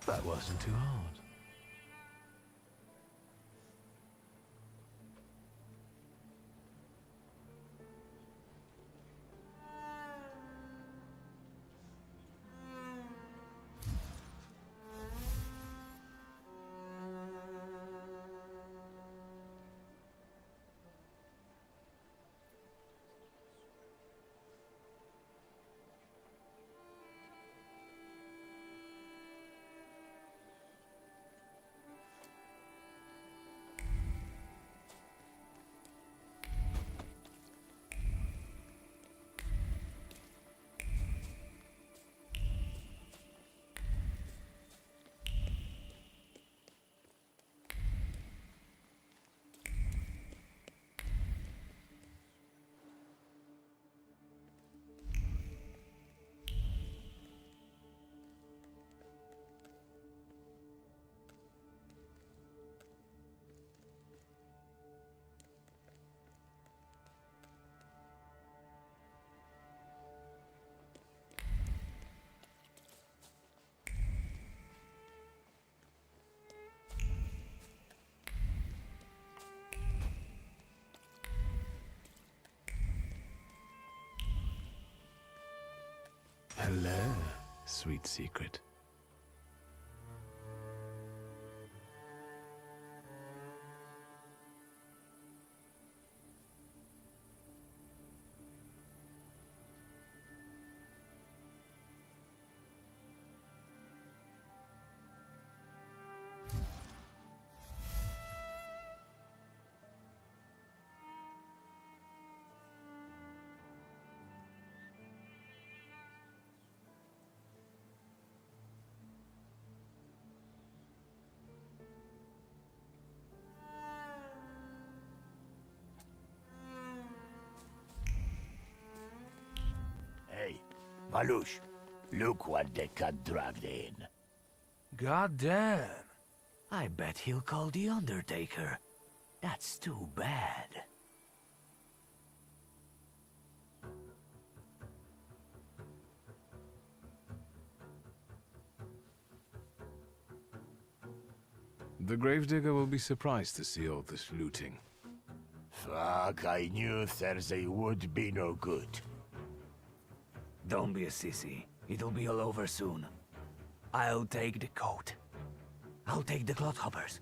That wasn't too hard. Hello, sweet secret. Palush, look what the cat dragged in. God damn. I bet he'll call the Undertaker. That's too bad. The gravedigger will be surprised to see all this looting. Fuck, I knew Thursday would be no good. Don't be a sissy. It'll be all over soon. I'll take the coat. I'll take the clodhoppers.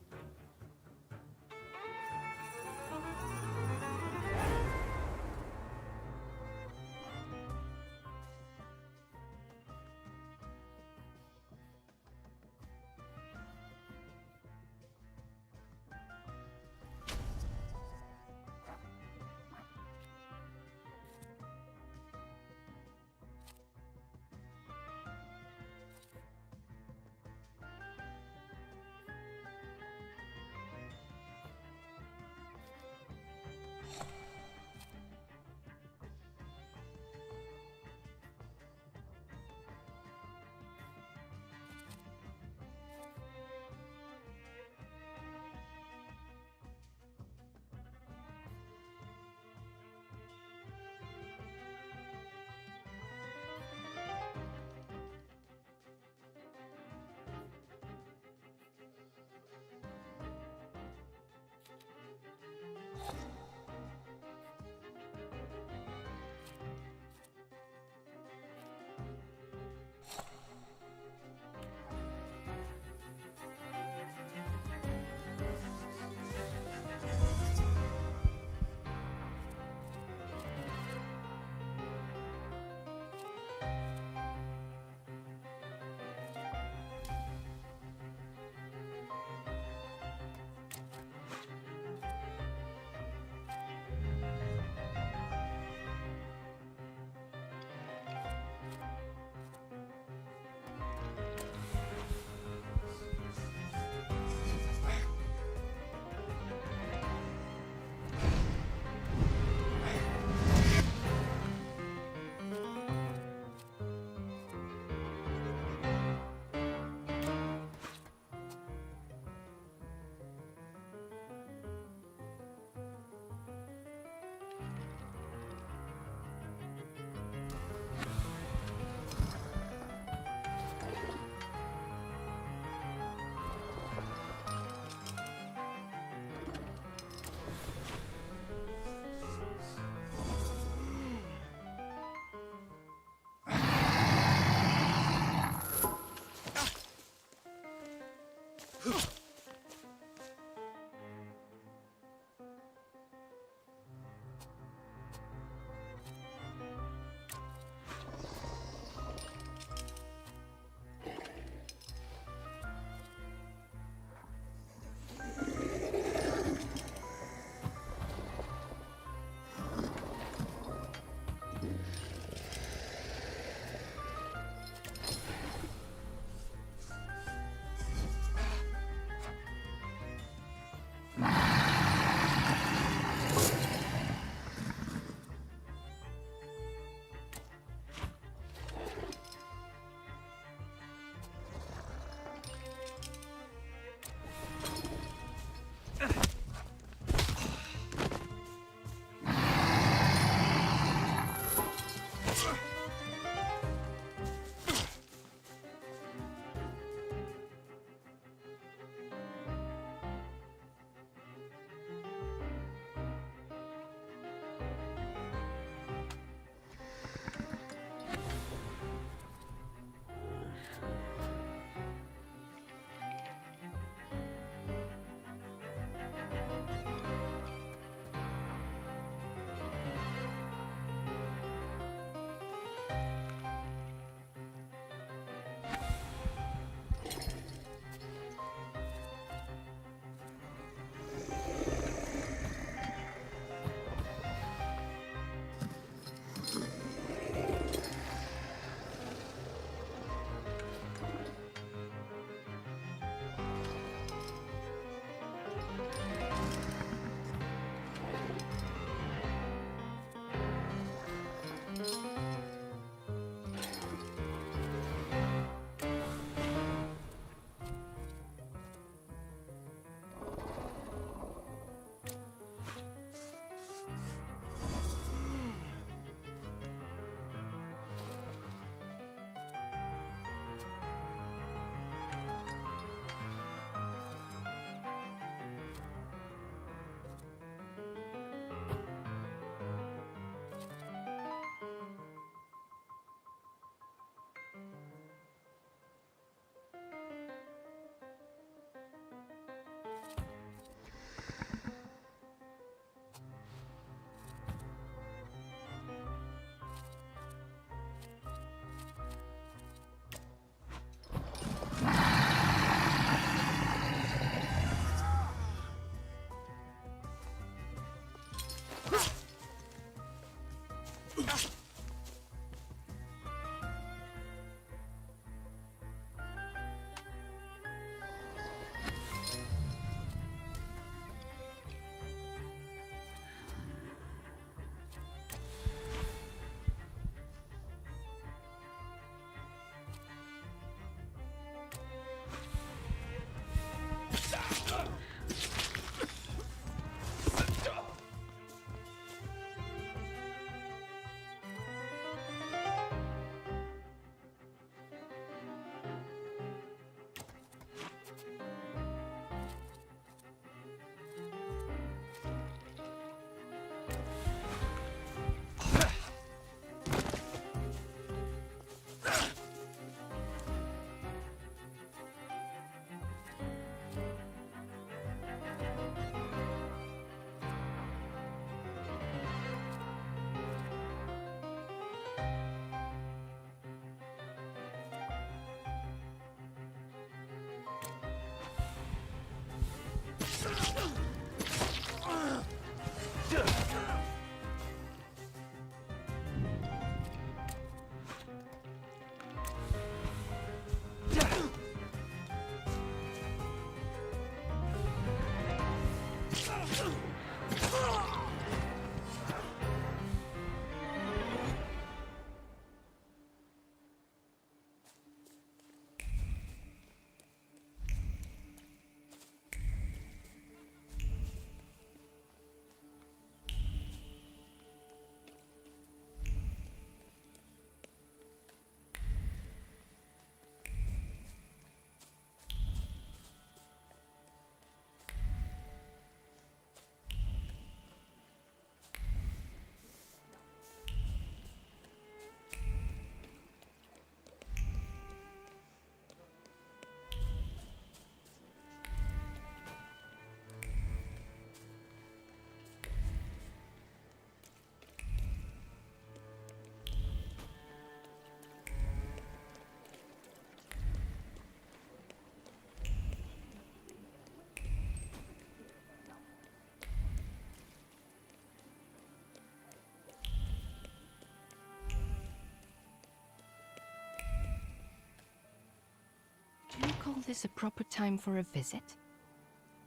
this a proper time for a visit?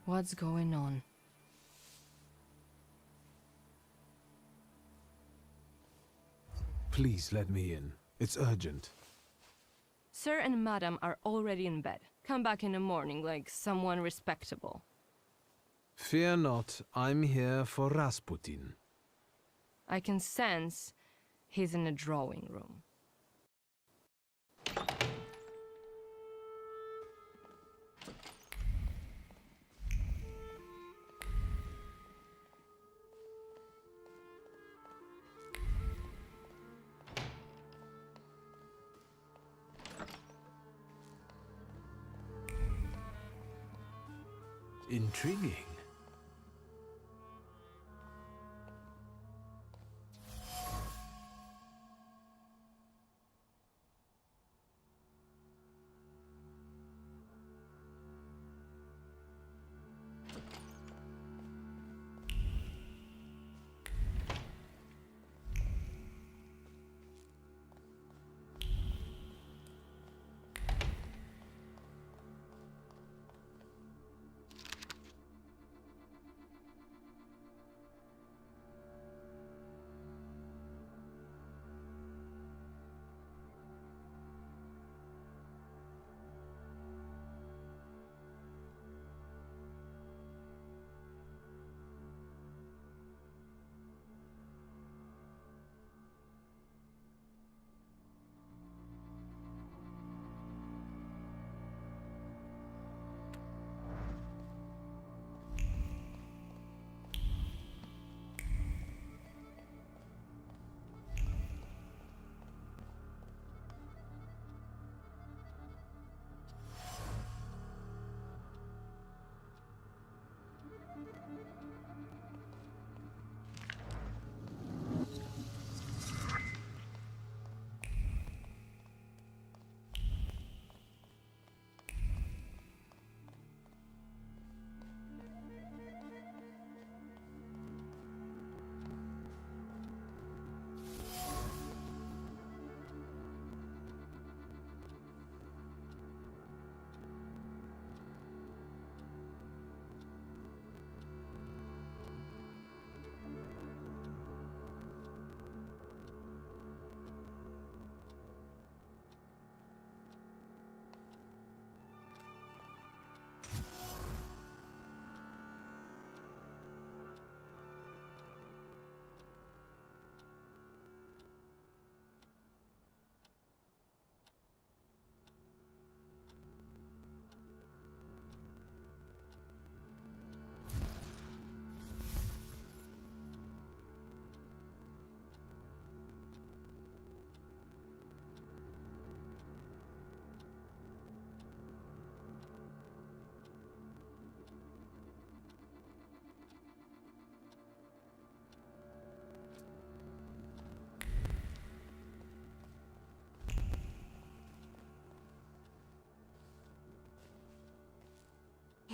What's going on? Please let me in. It's urgent. Sir and Madam are already in bed. Come back in the morning like someone respectable. Fear not, I'm here for Rasputin. I can sense he's in the drawing room. Intriguing.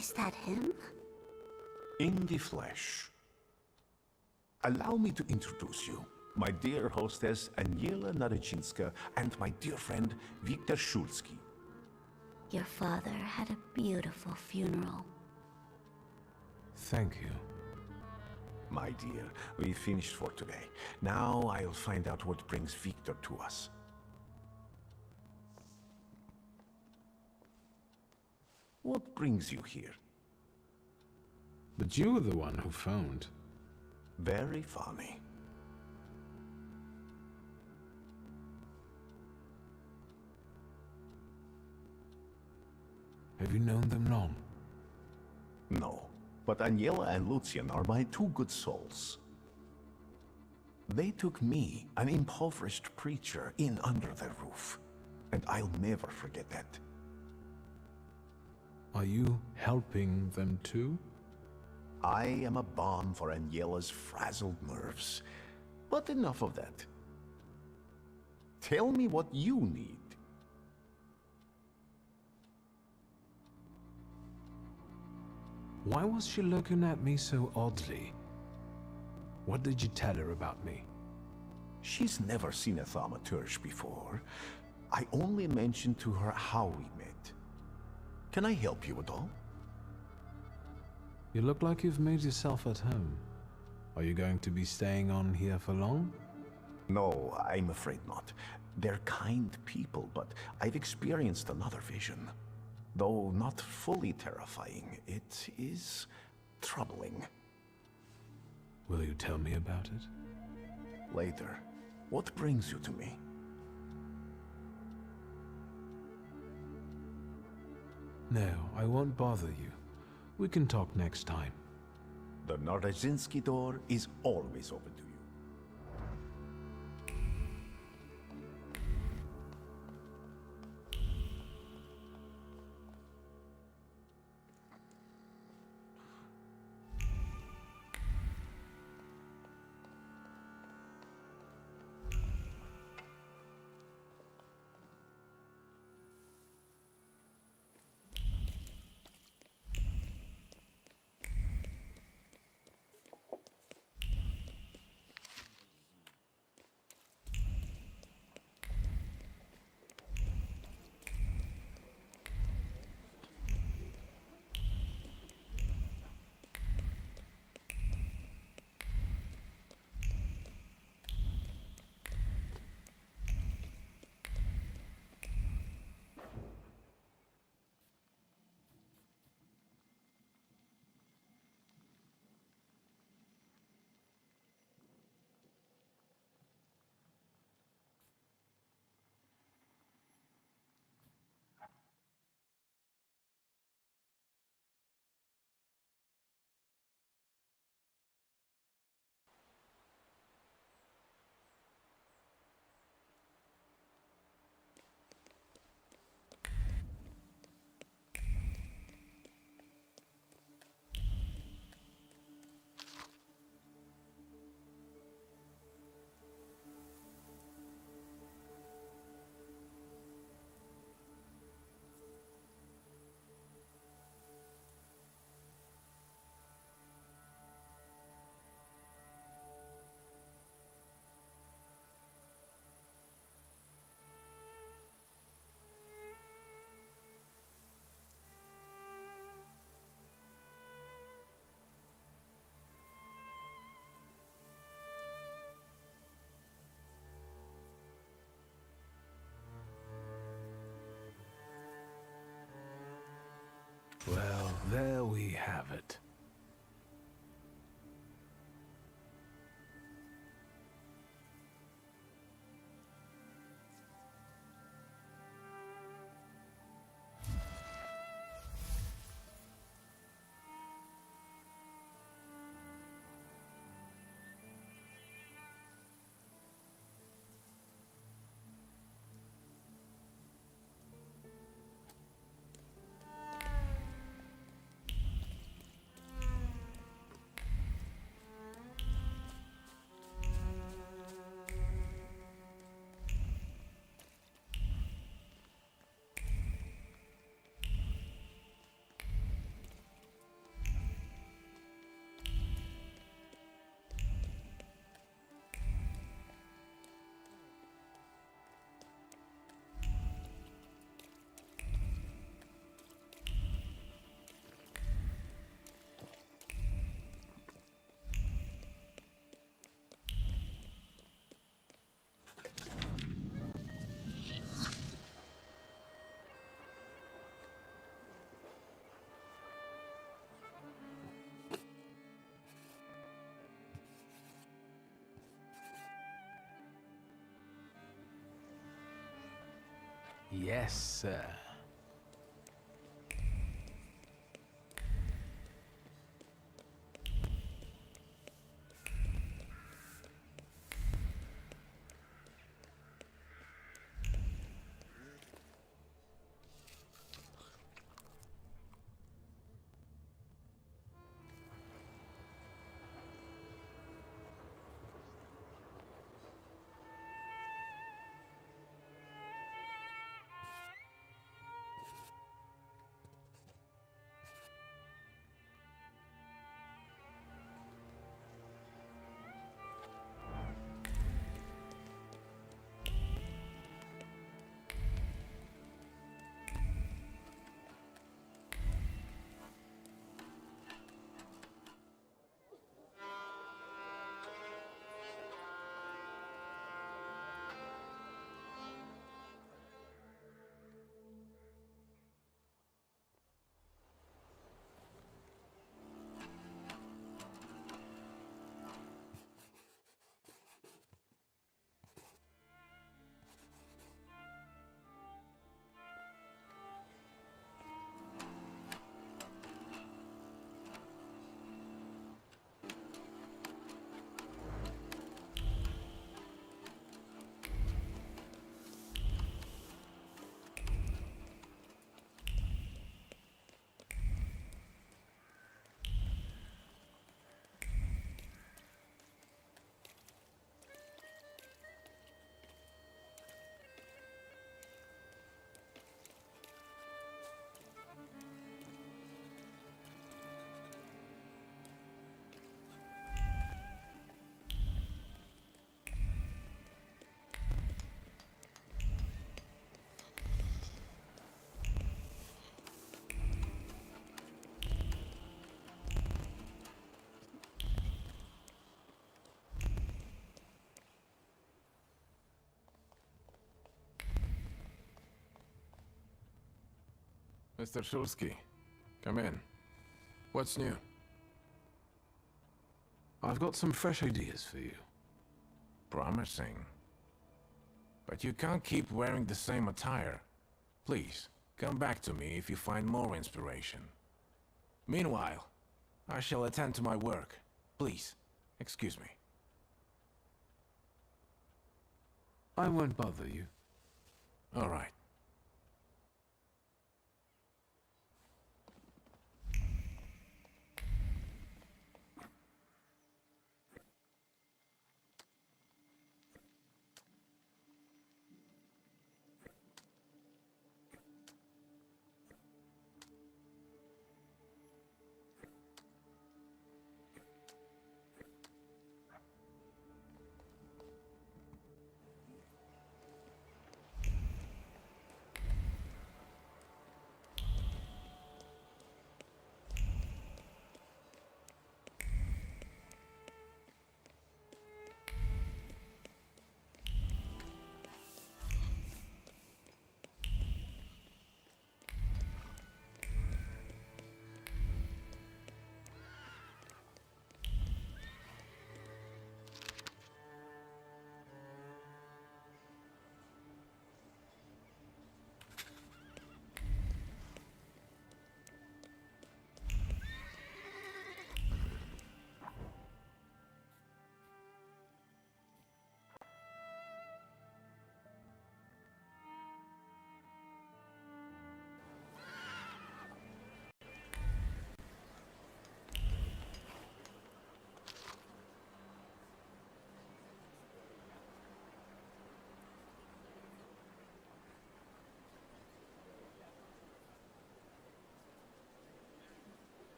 Is that him? In the flesh. Allow me to introduce you. My dear hostess, Aniela Narycinska, and my dear friend, Viktor Szulski. Your father had a beautiful funeral. Thank you. My dear, we finished for today. Now I'll find out what brings Viktor to us. What brings you here? But you were the one who phoned. Very funny. Have you known them long? No, but Aniela and Lucian are my two good souls. They took me, an impoverished preacher, in under their roof, and I'll never forget that. Are you helping them too? I am a balm for Aniela's frazzled nerves. But enough of that. Tell me what you need. Why was she looking at me so oddly? What did you tell her about me? She's never seen a Thaumaturge before. I only mentioned to her how we met. Can I help you at all? You look like you've made yourself at home. Are you going to be staying on here for long? No, I'm afraid not. They're kind people, but I've experienced another vision. Though not fully terrifying, it is troubling. Will you tell me about it? Later. What brings you to me? No, I won't bother you. We can talk next time. The Narazinski door is always open to you. Well, there we have it. Yes, sir. Mr. Shulsky, come in. What's new? I've got some fresh ideas for you. Promising. But you can't keep wearing the same attire. Please, come back to me if you find more inspiration. Meanwhile, I shall attend to my work. Please, excuse me. I won't bother you. All right.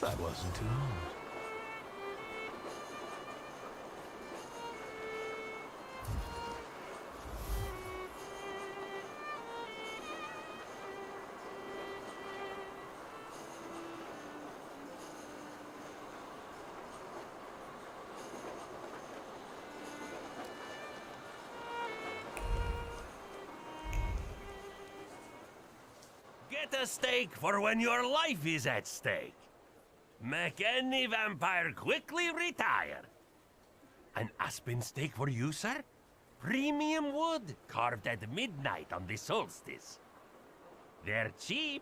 That wasn't too hard. Get a steak for when your life is at stake. Make any vampire quickly retire. An aspen steak for you, sir? Premium wood, carved at midnight on the solstice. They're cheap.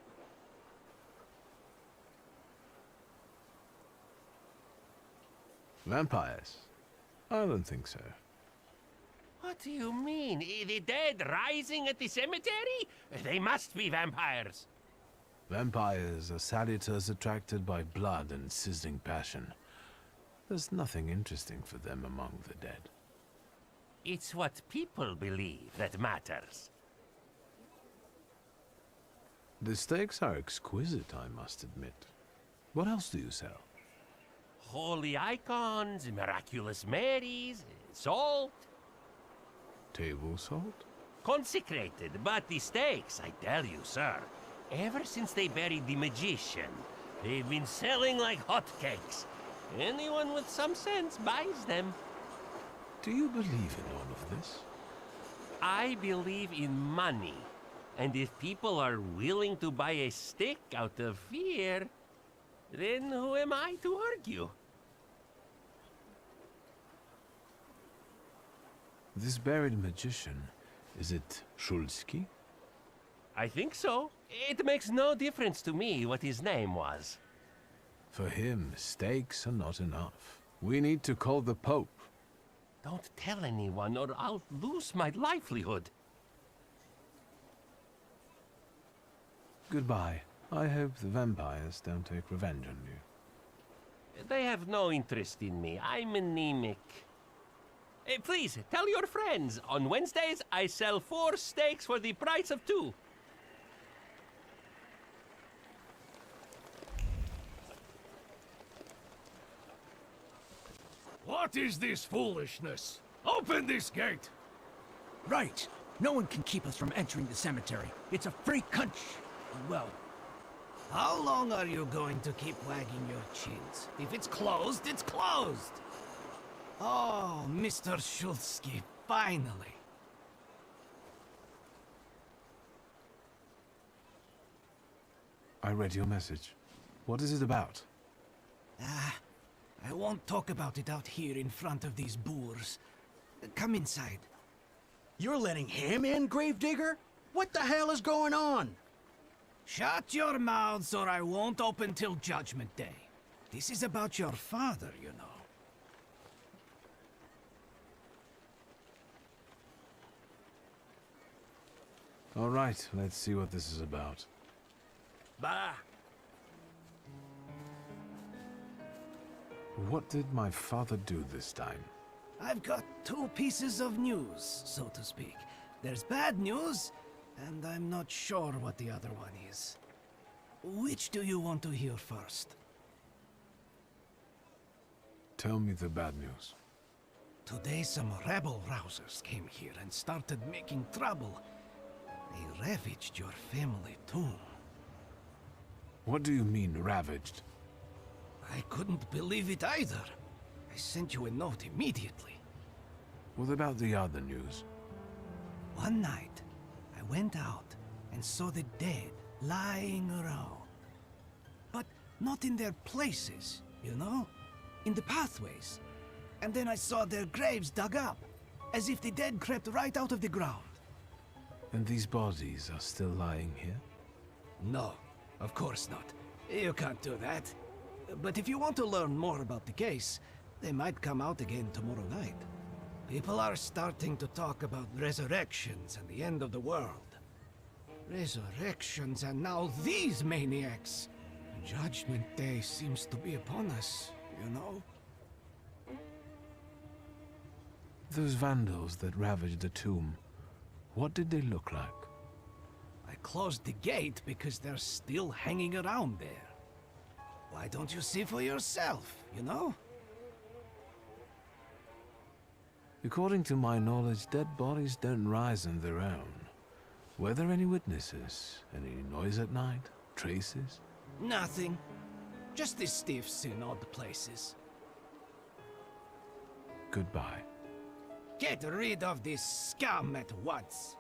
Vampires? I don't think so. What do you mean? The dead rising at the cemetery? They must be vampires. Vampires are salutors attracted by blood and sizzling passion. There's nothing interesting for them among the dead. It's what people believe that matters. The steaks are exquisite, I must admit. What else do you sell? Holy icons, miraculous Marys, salt. Table salt? Consecrated, but the steaks, I tell you, sir. Ever since they buried the magician, they've been selling like hotcakes. Anyone with some sense buys them. Do you believe in all of this? I believe in money. And if people are willing to buy a stick out of fear, then who am I to argue? This buried magician, is it Shulsky? I think so. It makes no difference to me what his name was. For him, steaks are not enough. We need to call the Pope. Don't tell anyone or I'll lose my livelihood. Goodbye. I hope the vampires don't take revenge on you. They have no interest in me. I'm anemic. Please, tell your friends. On Wednesdays, I sell 4 steaks for the price of 2. What is this foolishness? Open this gate! Right. No one can keep us from entering the cemetery. It's a free country. Well, how long are you going to keep wagging your chins? If it's closed, it's closed! Oh, Mr. Shulsky, finally. I read your message. What is it about? I won't talk about it out here in front of these boors. Come inside. You're letting him in, Gravedigger? What the hell is going on? Shut your mouths or I won't open till Judgment Day. This is about your father, you know. All right, let's see what this is about. Bah! What did my father do this time? I've got 2 pieces of news, so to speak. There's bad news, and I'm not sure what the other one is. Which do you want to hear first? Tell me the bad news. Today some rebel-rousers came here and started making trouble. They ravaged your family tomb. What do you mean, ravaged? I couldn't believe it either. I sent you a note immediately. What about the other news? One night, I went out and saw the dead lying around. But not in their places, you know? In the pathways. And then I saw their graves dug up, as if the dead crept right out of the ground. And these bodies are still lying here? No, of course not. You can't do that. But if you want to learn more about the case, they might come out again tomorrow night. People are starting to talk about resurrections and the end of the world. Resurrections and now these maniacs. Judgment Day seems to be upon us, you know? Those vandals that ravaged the tomb, what did they look like? I closed the gate because they're still hanging around there. Why don't you see for yourself, you know? According to my knowledge, dead bodies don't rise on their own. Were there any witnesses? Any noise at night? Traces? Nothing. Just the stiffs in odd places. Goodbye. Get rid of this scum at once.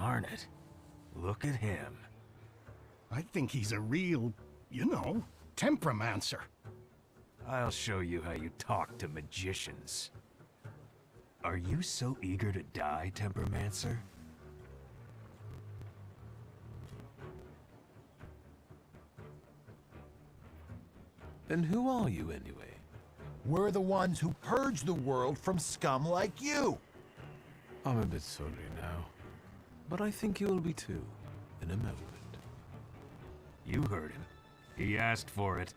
Darn it. Look at him. I think he's a real, temperamencer. I'll show you how you talk to magicians. Are you so eager to die, Tempermancer? And who are you, anyway? We're the ones who purge the world from scum like you. I'm a bit sorry now, but I think you'll be too, in a moment. You heard him. He asked for it.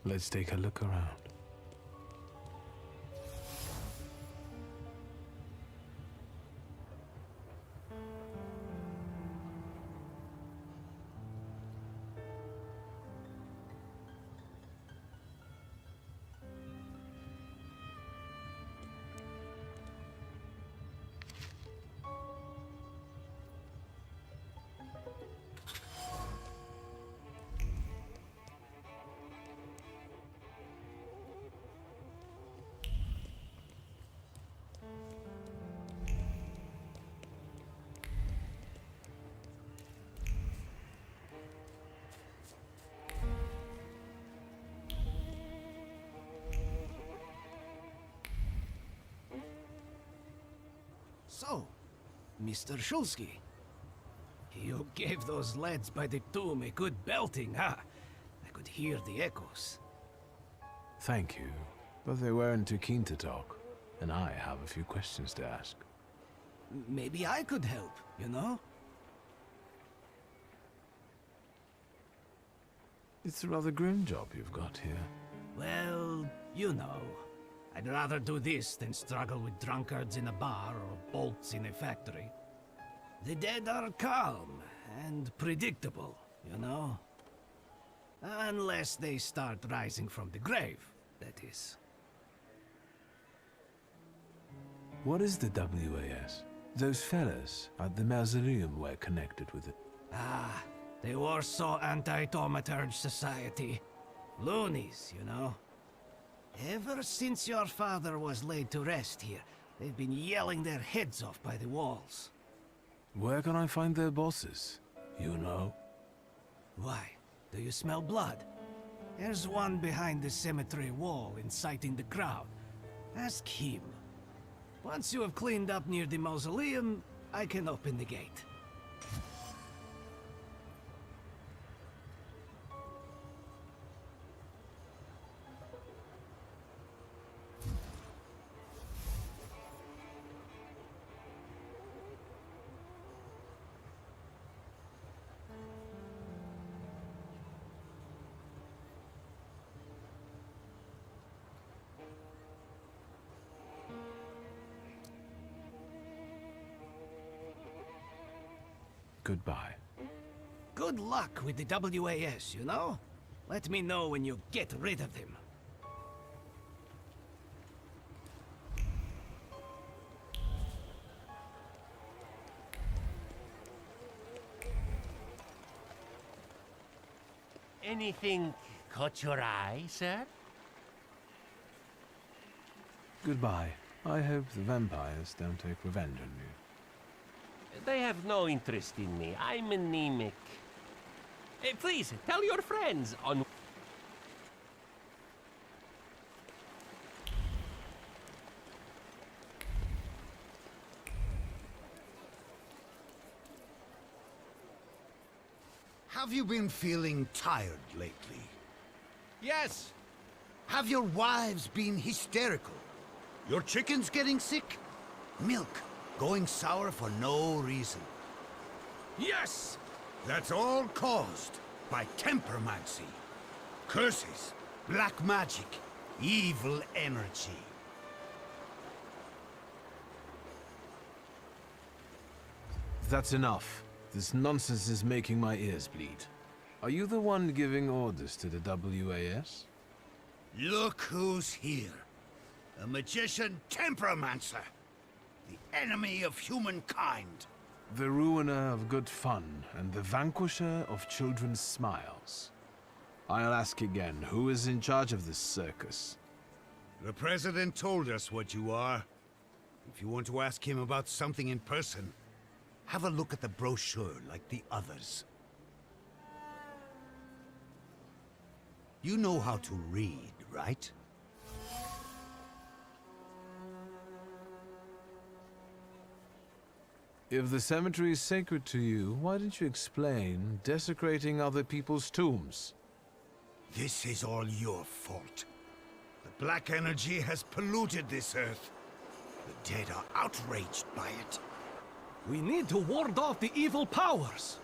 Let's take a look around. So, Mr. Shulsky, you gave those lads by the tomb a good belting, huh? I could hear the echoes. Thank you, but they weren't too keen to talk, and I have a few questions to ask. Maybe I could help, you know? It's a rather grim job you've got here. Well, you know. I'd rather do this than struggle with drunkards in a bar or bolts in a factory. The dead are calm and predictable, you know? Unless they start rising from the grave, that is. What is the WAS? Those fellas at the mausoleum were connected with it. Ah, the Warsaw Anti-Thaumaturge Society. Loonies, you know? Ever since your father was laid to rest here, they've been yelling their heads off by the walls. Where can I find their bosses? You know? Why? Do you smell blood? There's one behind the cemetery wall inciting the crowd. Ask him. Once you have cleaned up near the mausoleum, I can open the gate. Goodbye. Good luck with the WAS, you know? Let me know when you get rid of them. Anything caught your eye, sir? Goodbye. I hope the vampires don't take revenge on you. They have no interest in me. I'm anemic. Please, tell your friends on... Have you been feeling tired lately? Yes! Have your wives been hysterical? Your chickens getting sick? Milk going sour for no reason? Yes! That's all caused by tempermancy. Curses, black magic, evil energy. That's enough. This nonsense is making my ears bleed. Are you the one giving orders to the WAS? Look who's here. A magician temperomancer. The enemy of humankind. The ruiner of good fun and the vanquisher of children's smiles. I'll ask again, who is in charge of this circus? The President told us what you are. If you want to ask him about something in person, have a look at the brochure like the others. You know how to read, right? If the cemetery is sacred to you, why didn't you explain desecrating other people's tombs? This is all your fault. The black energy has polluted this earth. The dead are outraged by it. We need to ward off the evil powers!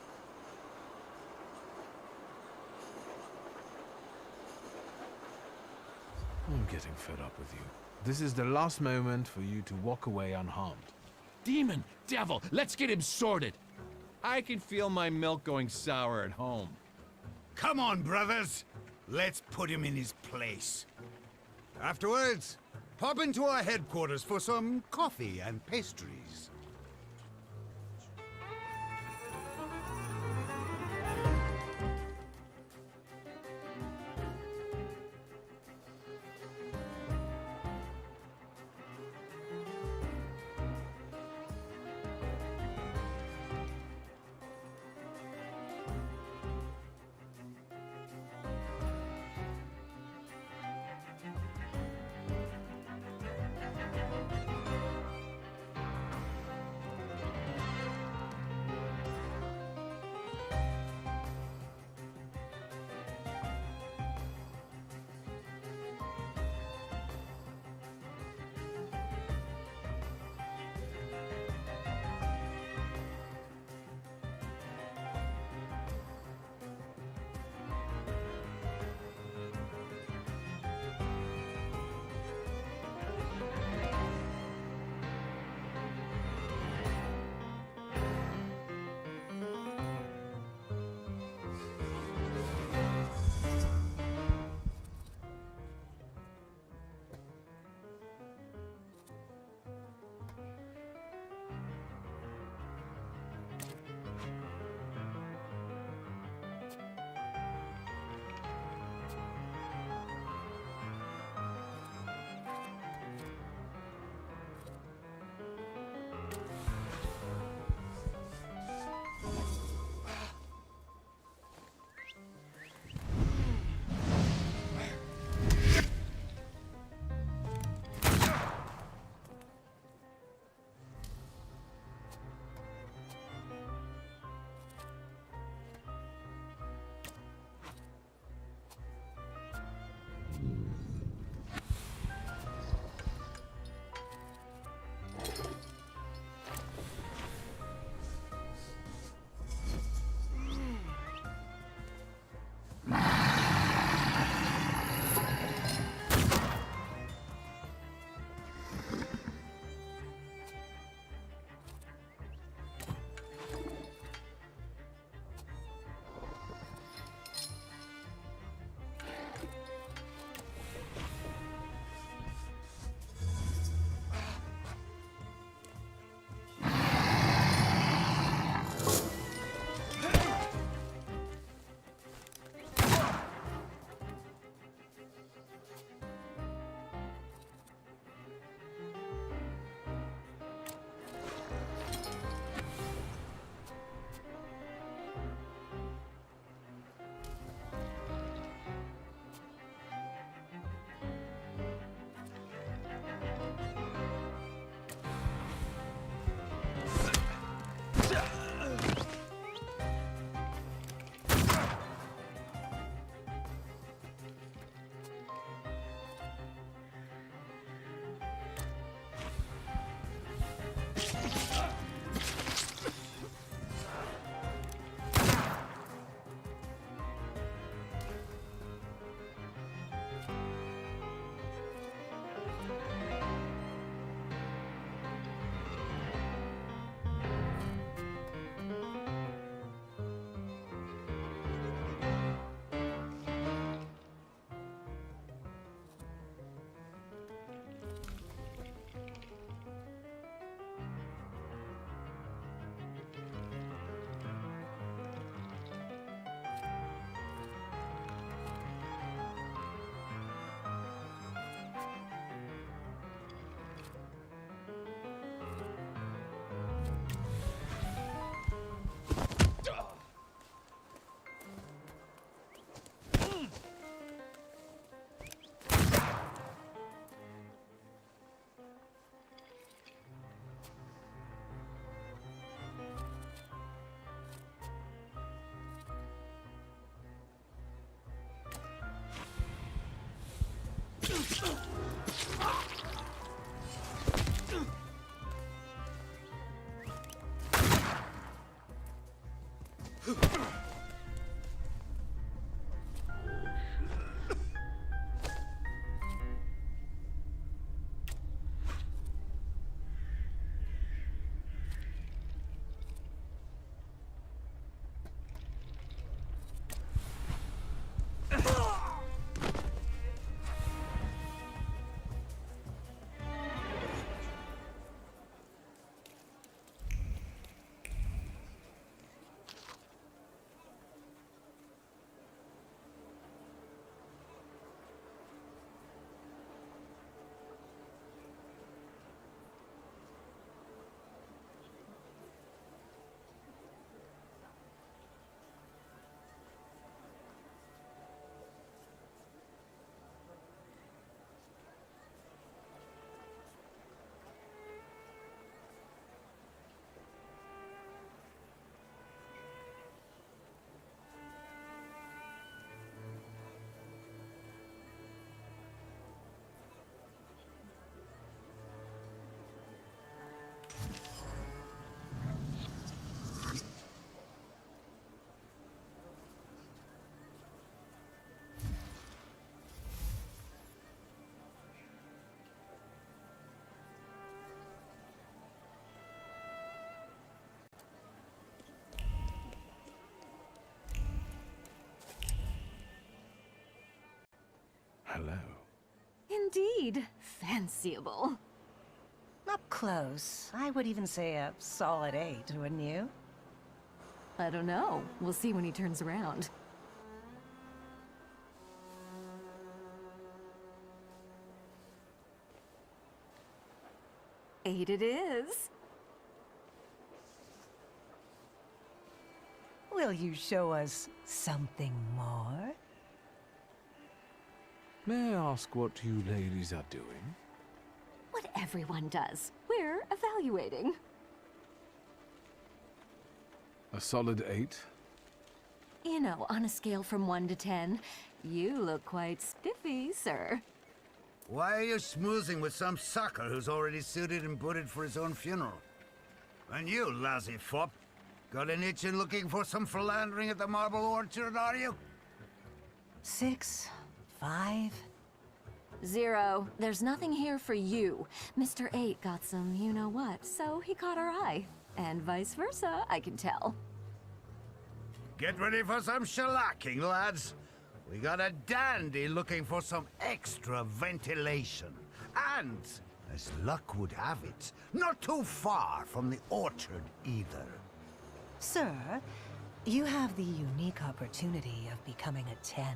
I'm getting fed up with you. This is the last moment for you to walk away unharmed. Demon! Devil! Let's get him sorted! I can feel my milk going sour at home. Come on, brothers! Let's put him in his place. Afterwards, pop into our headquarters for some coffee and pastries. Hello. Indeed. Fanciable. Up close, I would even say a solid 8, wouldn't you? I don't know. We'll see when he turns around. Eight it is. Will you show us something more? May I ask what you ladies are doing? What everyone does. We're evaluating. A solid 8? You know, on a scale from 1 to 10, you look quite spiffy, sir. Why are you schmoozing with some sucker who's already suited and booted for his own funeral? And you, lousy fop, got an itch in looking for some philandering at the Marble Orchard, are you? 6, 5... 0. There's nothing here for you. Mr. 8 got some you-know-what, so he caught our eye. And vice versa, I can tell. Get ready for some shellacking, lads. We got a dandy looking for some extra ventilation. And, as luck would have it, not too far from the orchard either. Sir, you have the unique opportunity of becoming a 10.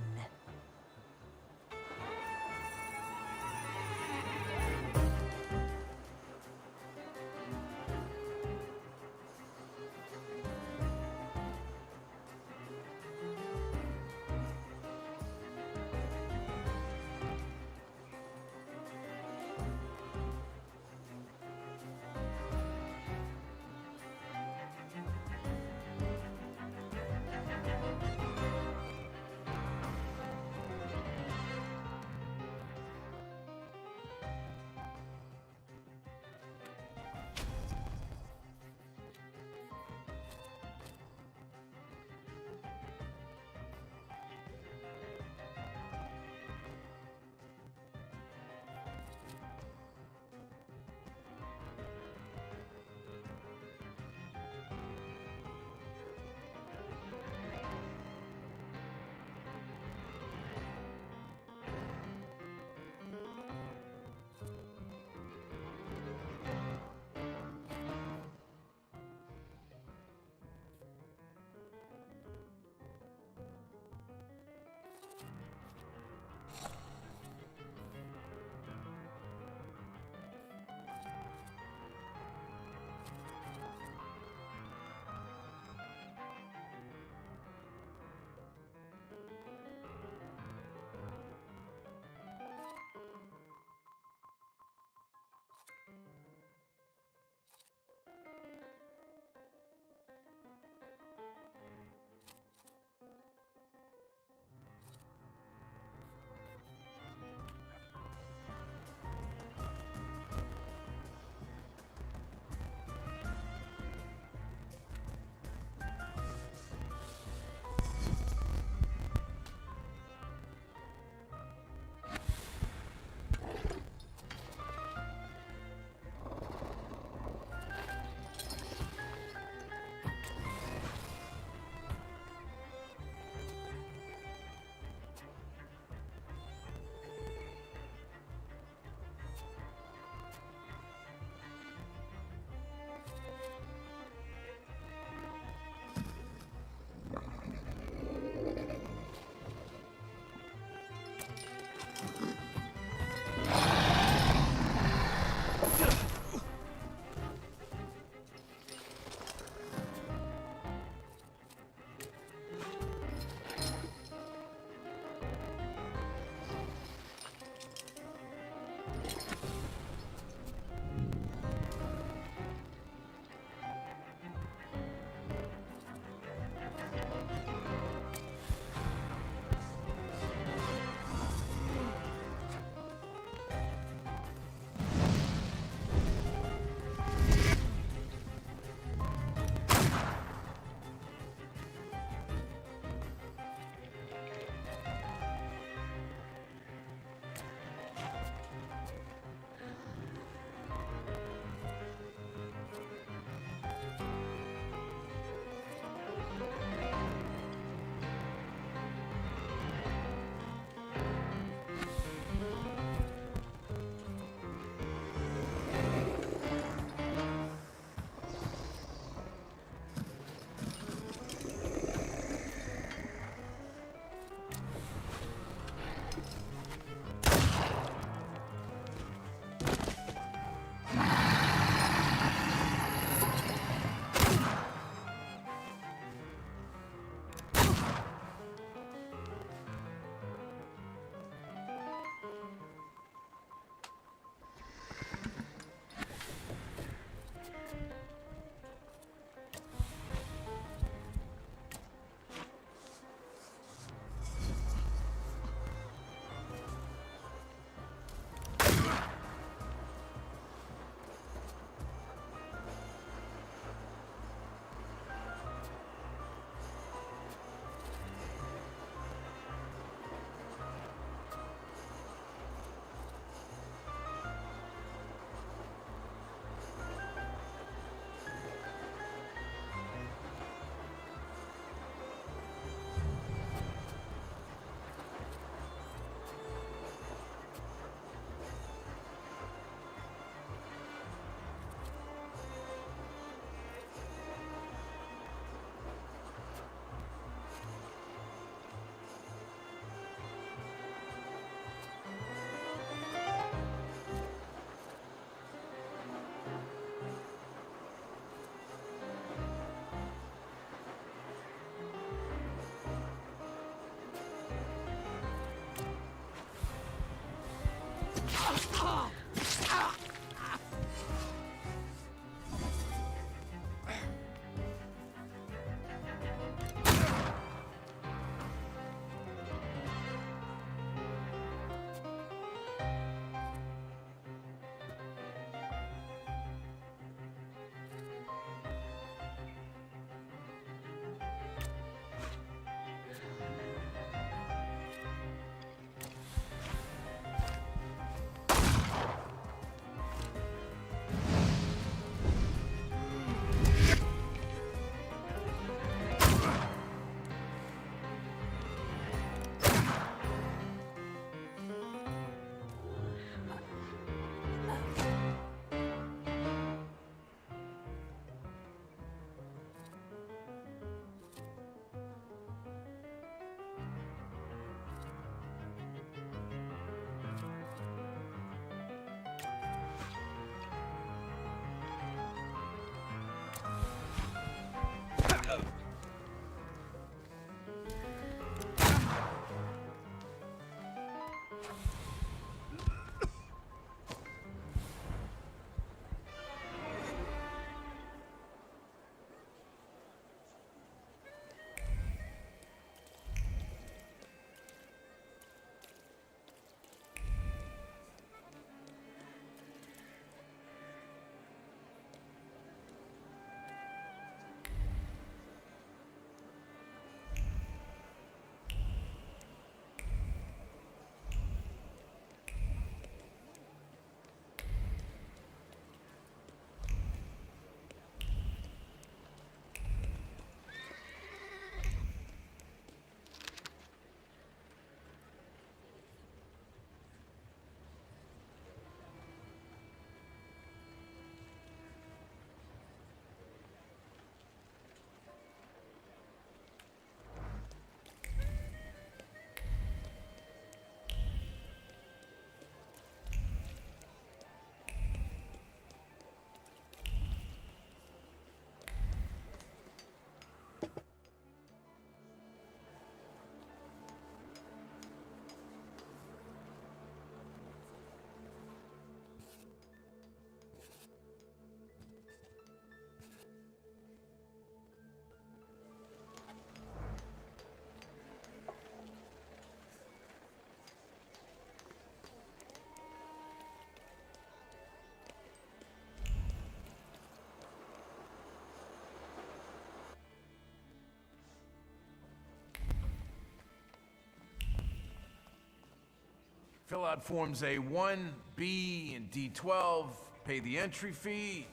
Fill out forms A1, B, and D12, pay the entry fee.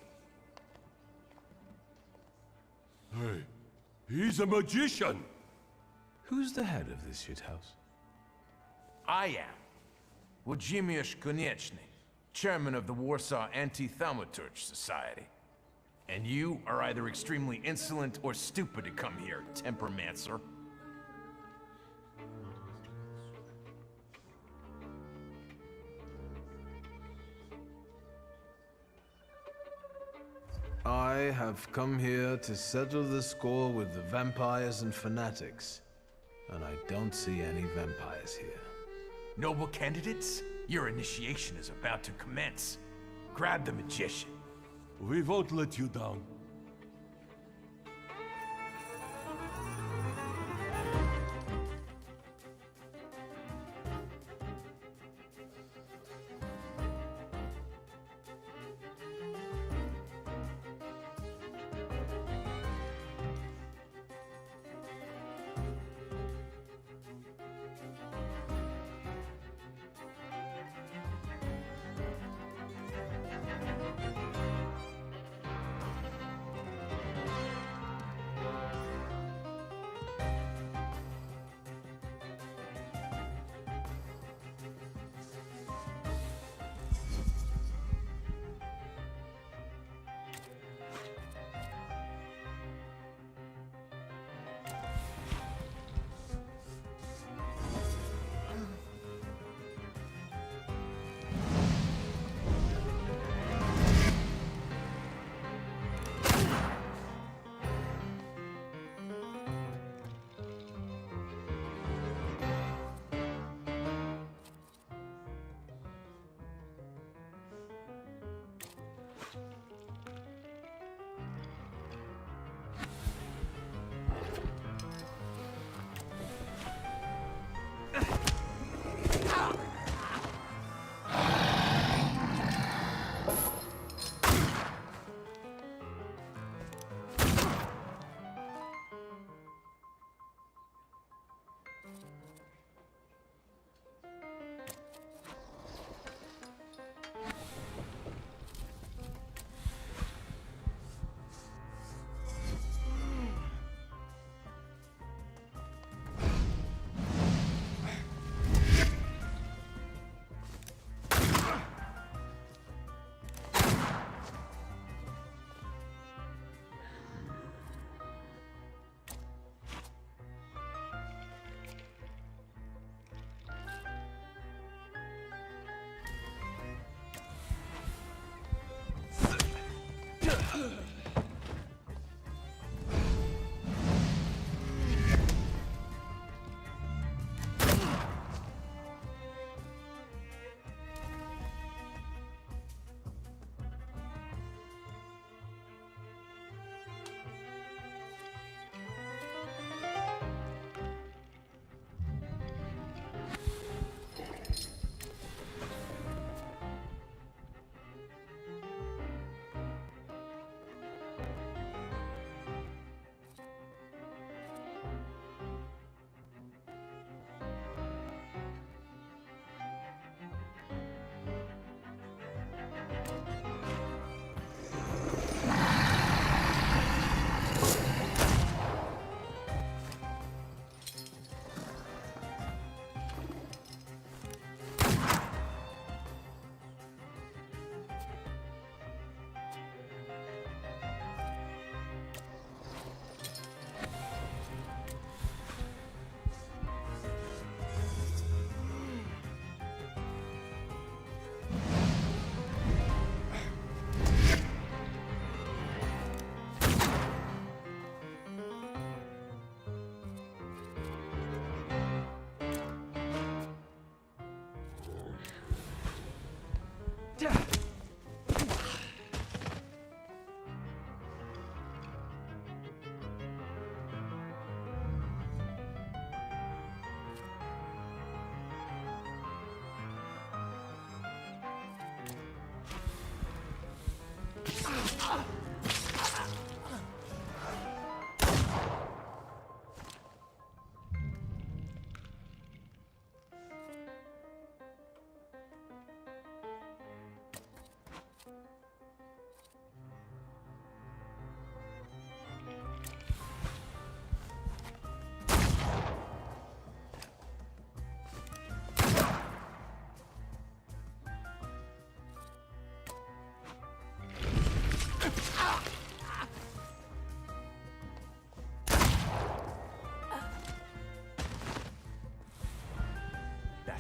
Hey, he's a magician! Who's the head of this shithouse? I am. Włodzimierz Konieczny, chairman of the Warsaw Anti-Thaumaturge Society. And you are either extremely insolent or stupid to come here, Tempermancer. I have come here to settle the score with the vampires and fanatics. And I don't see any vampires here. Noble candidates, your initiation is about to commence. Grab the magician. We won't let you down.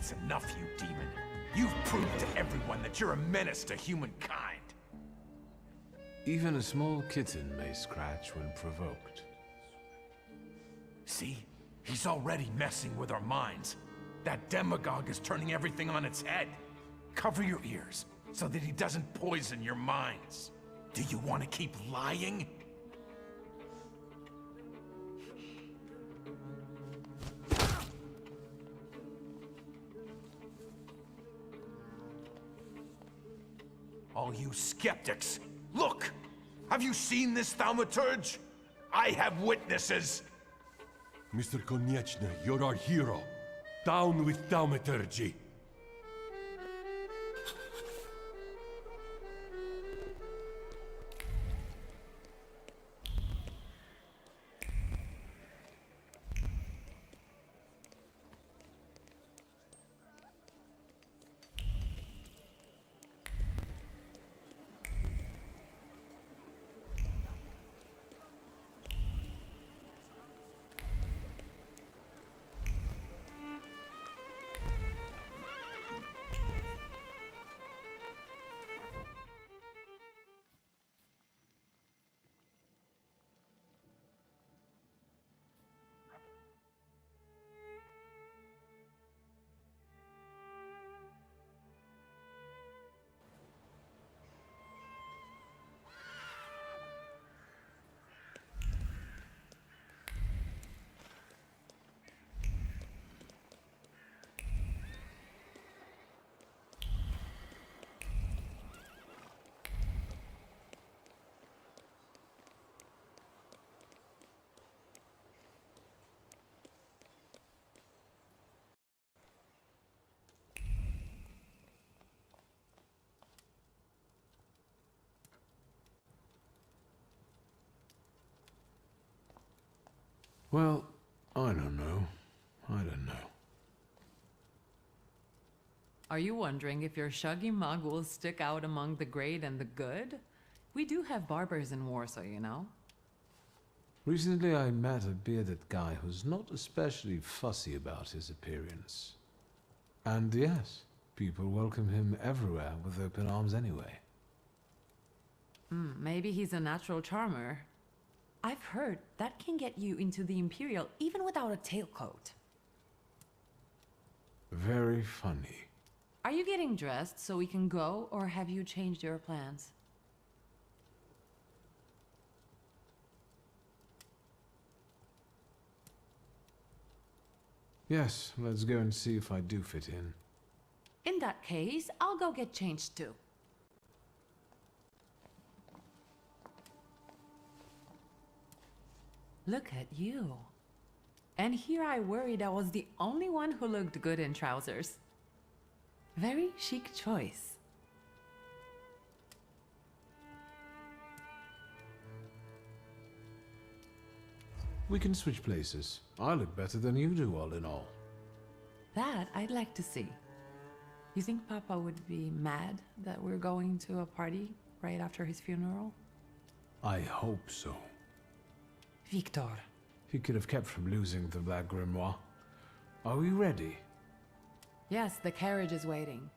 That's enough, you demon. You've proved to everyone that you're a menace to humankind. Even a small kitten may scratch when provoked. See? He's already messing with our minds. That demagogue is turning everything on its head. Cover your ears, so that he doesn't poison your minds. Do you want to keep lying? All you skeptics, look! Have you seen this Thaumaturge? I have witnesses! Mr. Konieczny, you're our hero. Down with Thaumaturge. Well, I don't know. I don't know. Are you wondering if your shuggy mug will stick out among the great and the good? We do have barbers in Warsaw, you know. Recently I met a bearded guy who's not especially fussy about his appearance. And yes, people welcome him everywhere with open arms anyway. Maybe he's a natural charmer. I've heard that can get you into the Imperial even without a tailcoat. Very funny. Are you getting dressed so we can go, or have you changed your plans? Yes, let's go and see if I do fit in. In that case, I'll go get changed too. Look at you. And here I worried I was the only one who looked good in trousers. Very chic choice. We can switch places. I look better than you do, all in all. That I'd like to see. You think Papa would be mad that we're going to a party right after his funeral? I hope so. Victor. He could have kept from losing the Black Grimoire. Are we ready? Yes, the carriage is waiting.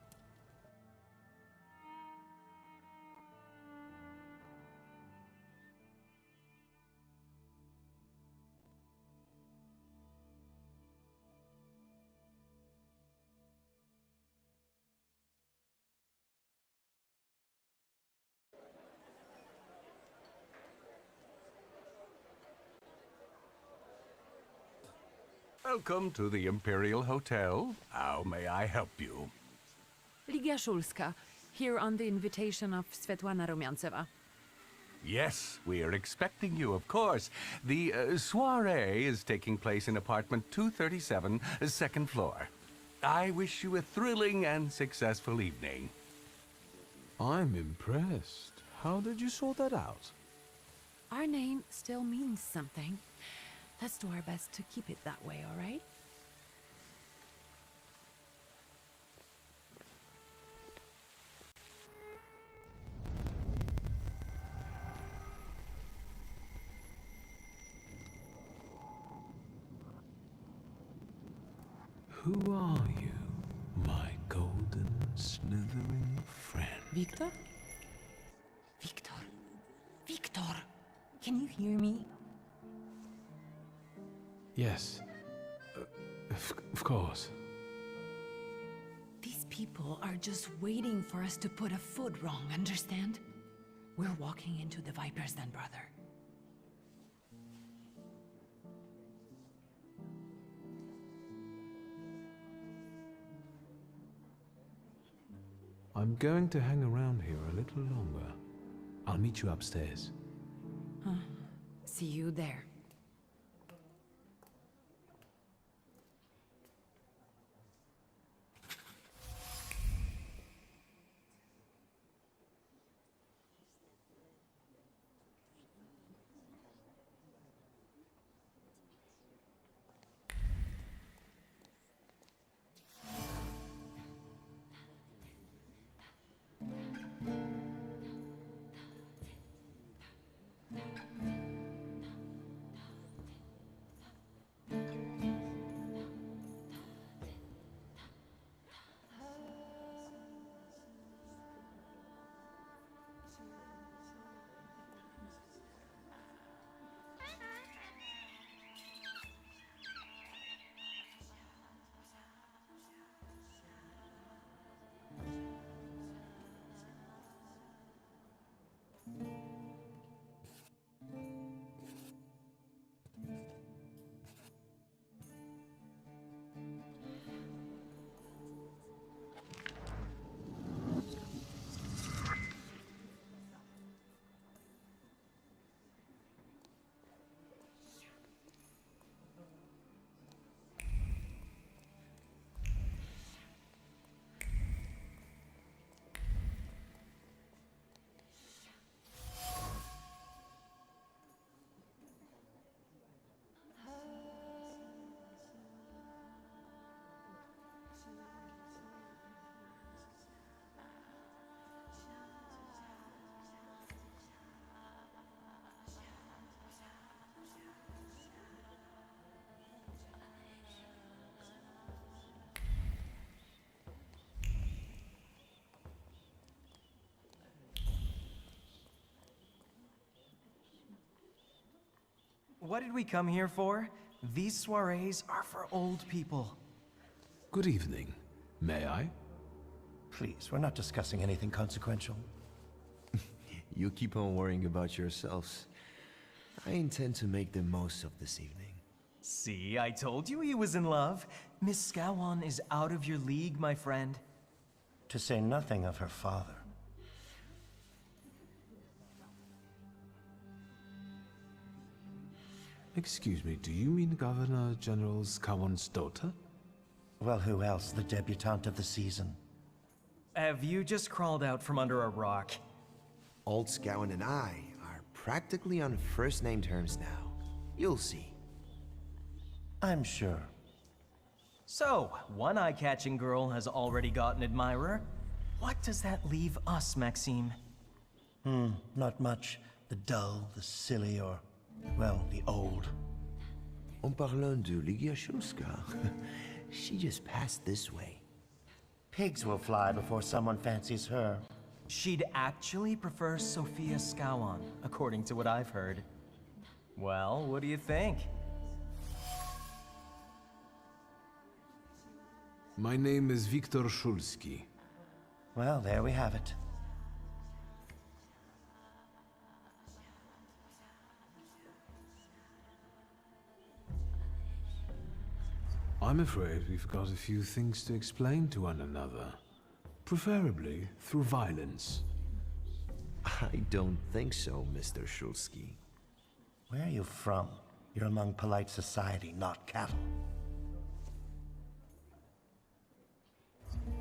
Welcome to the Imperial Hotel. How may I help you? Ligia Szulska, here on the invitation of Svetlana Rumiantseva. Yes, we are expecting you, of course. The soiree is taking place in apartment 237, second floor. I wish you a thrilling and successful evening. I'm impressed. How did you sort that out? Our name still means something. Let's do our best to keep it that way, all right? Who are you? slithering friend. Victor? Victor? Victor! Can you hear me? Yes. Of course. These people are just waiting for us to put a foot wrong, understand? We're walking into the Viper's Den, brother. I'm going to hang around here a little longer. I'll meet you upstairs. See you there. What did we come here for? These soirees are for old people. Good evening. May I? Please, we're not discussing anything consequential. You keep on worrying about yourselves. I intend to make the most of this evening. See, I told you he was in love. Miss Scowan is out of your league, my friend. To say nothing of her father. Excuse me, do you mean Governor General Scowan's daughter? Well, who else? The debutante of the season. Have you just crawled out from under a rock? Old Scowan and I are practically on first-name terms now. You'll see. I'm sure. So, one eye-catching girl has already got an admirer. What does that leave us, Maxime? Not much. The dull, the silly, or, well, the old. En parlant de Ligia Shulska, she just passed this way. Pigs will fly before someone fancies her. She'd actually prefer Sophia Scowan, according to what I've heard. Well, what do you think? My name is Viktor Shulski. Well, there we have it. I'm afraid we've got a few things to explain to one another. Preferably through violence. I don't think so, Mr. Shulski. Where are you from? You're among polite society, not cattle.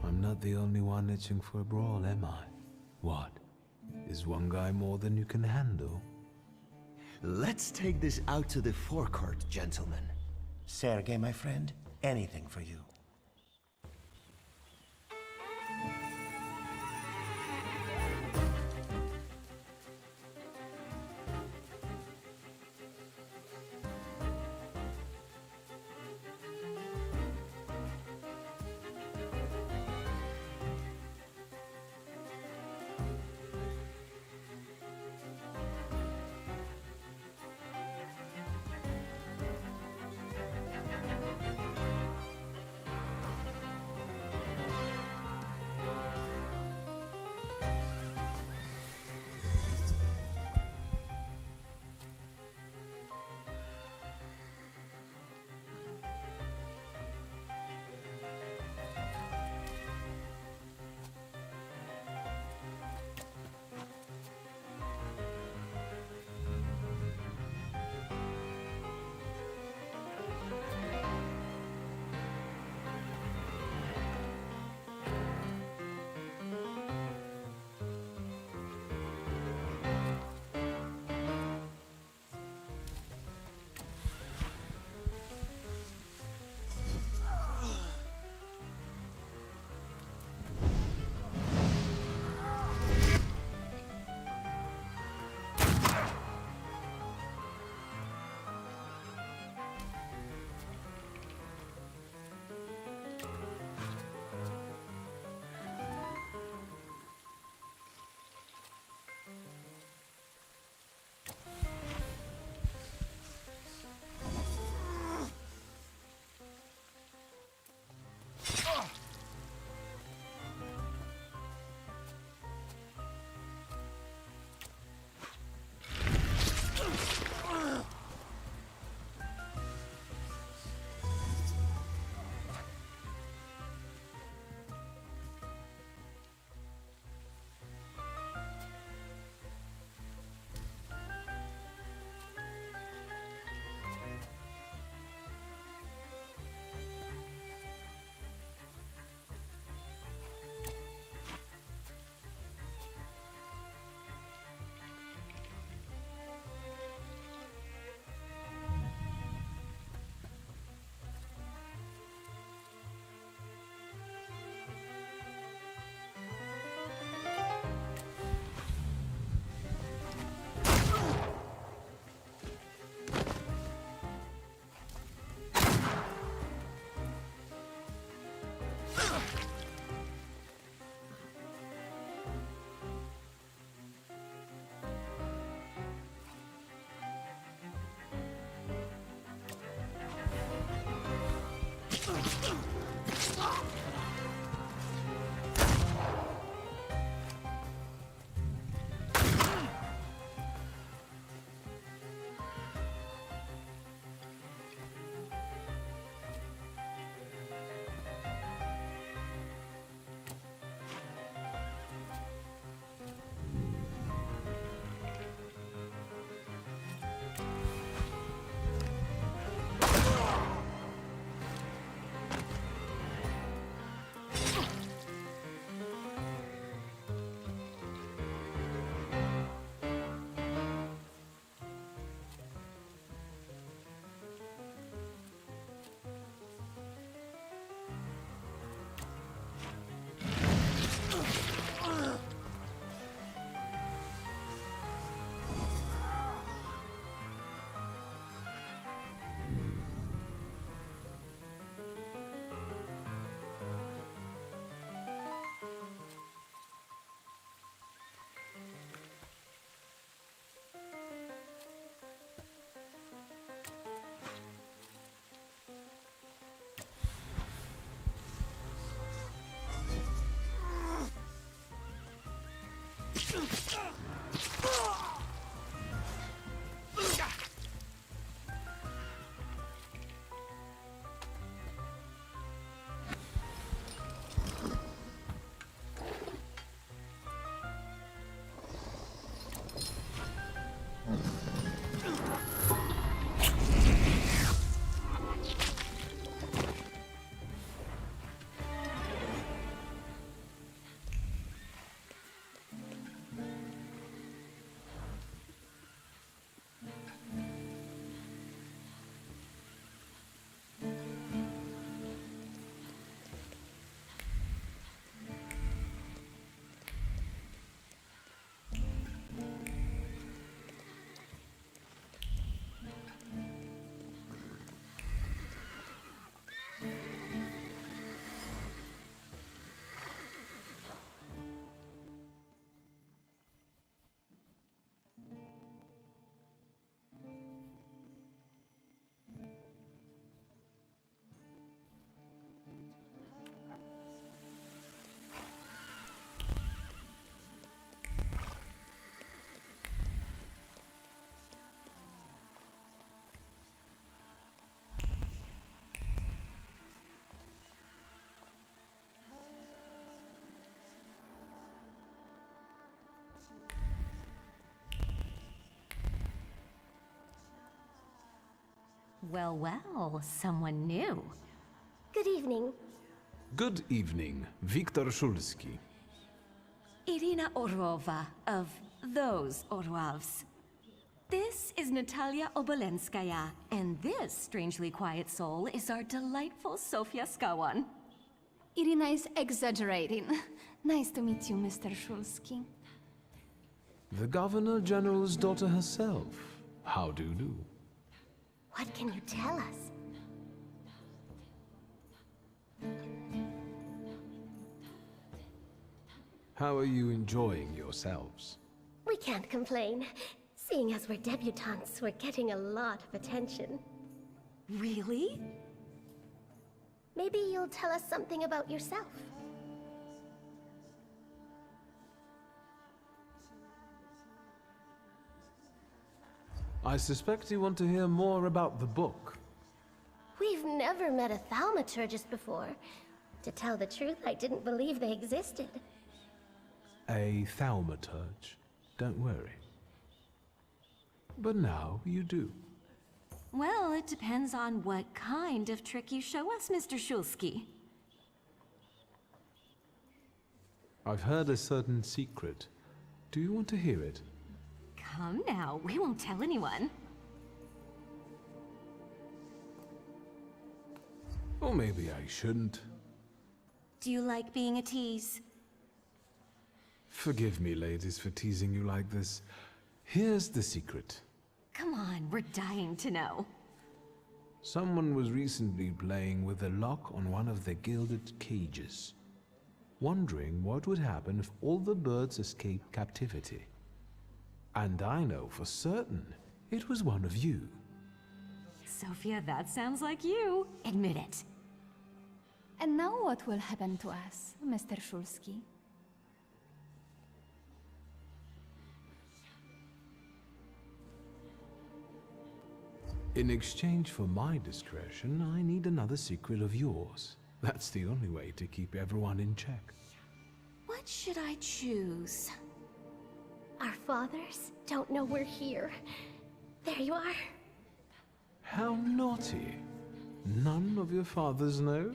I'm not the only one itching for a brawl, am I? What? Is one guy more than you can handle? Let's take this out to the forecourt, gentlemen. Sergei, my friend, anything for you. Well, well, someone new. Good evening. Good evening, Viktor Szulski. Irina Orlova of those Orlovs. This is Natalia Obolenskaya, and this strangely quiet soul is our delightful Sofia Skawan. Irina is exaggerating. Nice to meet you, Mr. Szulski. The Governor General's daughter herself. How do you do? What can you tell us? How are you enjoying yourselves? We can't complain. Seeing as we're debutantes, we're getting a lot of attention. Really? Maybe you'll tell us something about yourself. I suspect you want to hear more about the book. We've never met a Thaumaturgist before. To tell the truth, I didn't believe they existed. A Thaumaturge. Don't worry. But now you do. Well, it depends on what kind of trick you show us, Mr. Szulski. I've heard a certain secret. Do you want to hear it? Come now, we won't tell anyone. Or maybe I shouldn't. Do you like being a tease? Forgive me, ladies, for teasing you like this. Here's the secret. Come on, we're dying to know. Someone was recently playing with a lock on one of the gilded cages, wondering what would happen if all the birds escaped captivity. And I know for certain it was one of you. Sophia, that sounds like you. Admit it. And now what will happen to us, Mr. Szulski? In exchange for my discretion, I need another secret of yours. That's the only way to keep everyone in check. What should I choose? Our fathers don't know we're here. There you are. How naughty. None of your fathers know?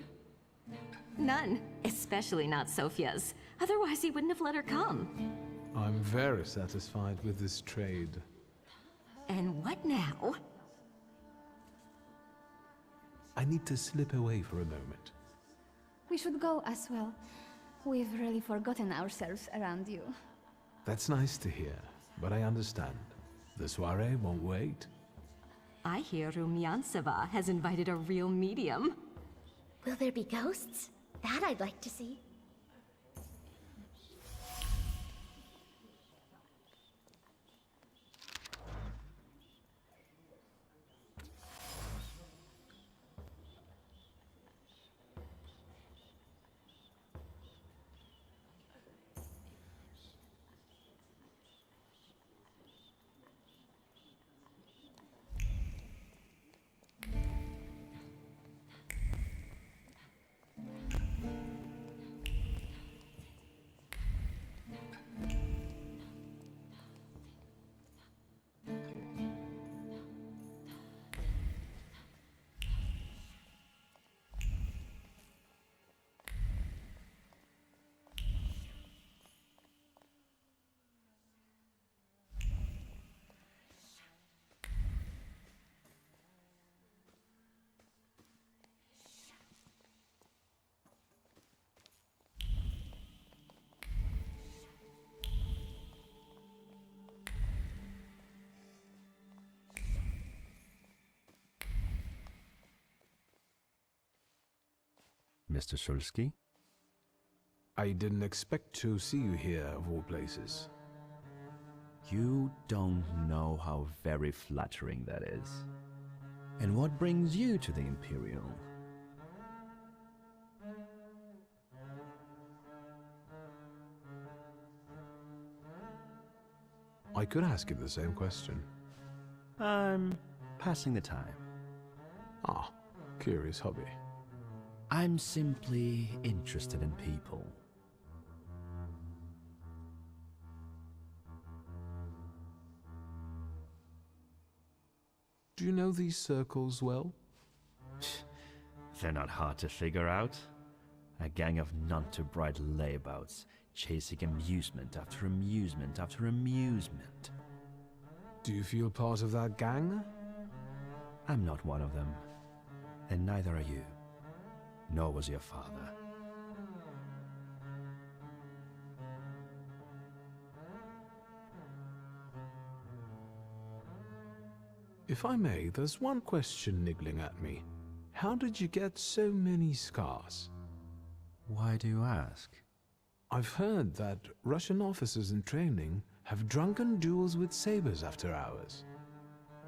None. Especially not Sophia's. Otherwise he wouldn't have let her come. I'm very satisfied with this trade. And what now? I need to slip away for a moment. We should go as well. We've really forgotten ourselves around you. That's nice to hear, but I understand. The soiree won't wait. I hear Rumyantseva has invited a real medium. Will there be ghosts? That I'd like to see. Mr. Szulski? I didn't expect to see you here, of all places. You don't know how very flattering that is. And what brings you to the Imperial? I could ask you the same question. I'm passing the time. Ah, curious hobby. I'm simply interested in people. Do Do you know these circles well? They're not hard to figure out. A gang of none-too-bright layabouts, chasing amusement after amusement after amusement. Do you feel part of that gang? I'm not one of them. And neither are you. Nor was your father. If I may, there's one question niggling at me. How did you get so many scars? Why do you ask? I've heard that Russian officers in training have drunken duels with sabers after hours.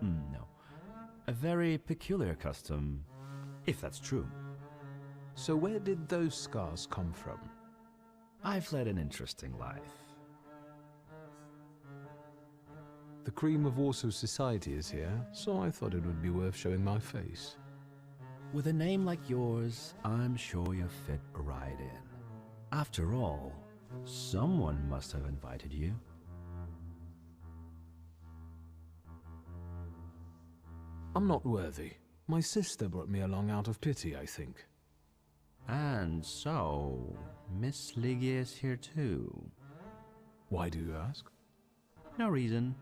No. A very peculiar custom, if that's true. So where did those scars come from? I've led an interesting life. The cream of Warsaw society is here, so I thought it would be worth showing my face. With a name like yours, I'm sure you fit right in. After all, someone must have invited you. I'm not worthy. My sister brought me along out of pity, I think. And so, Miss Lygia is here too. Why do you ask? No reason.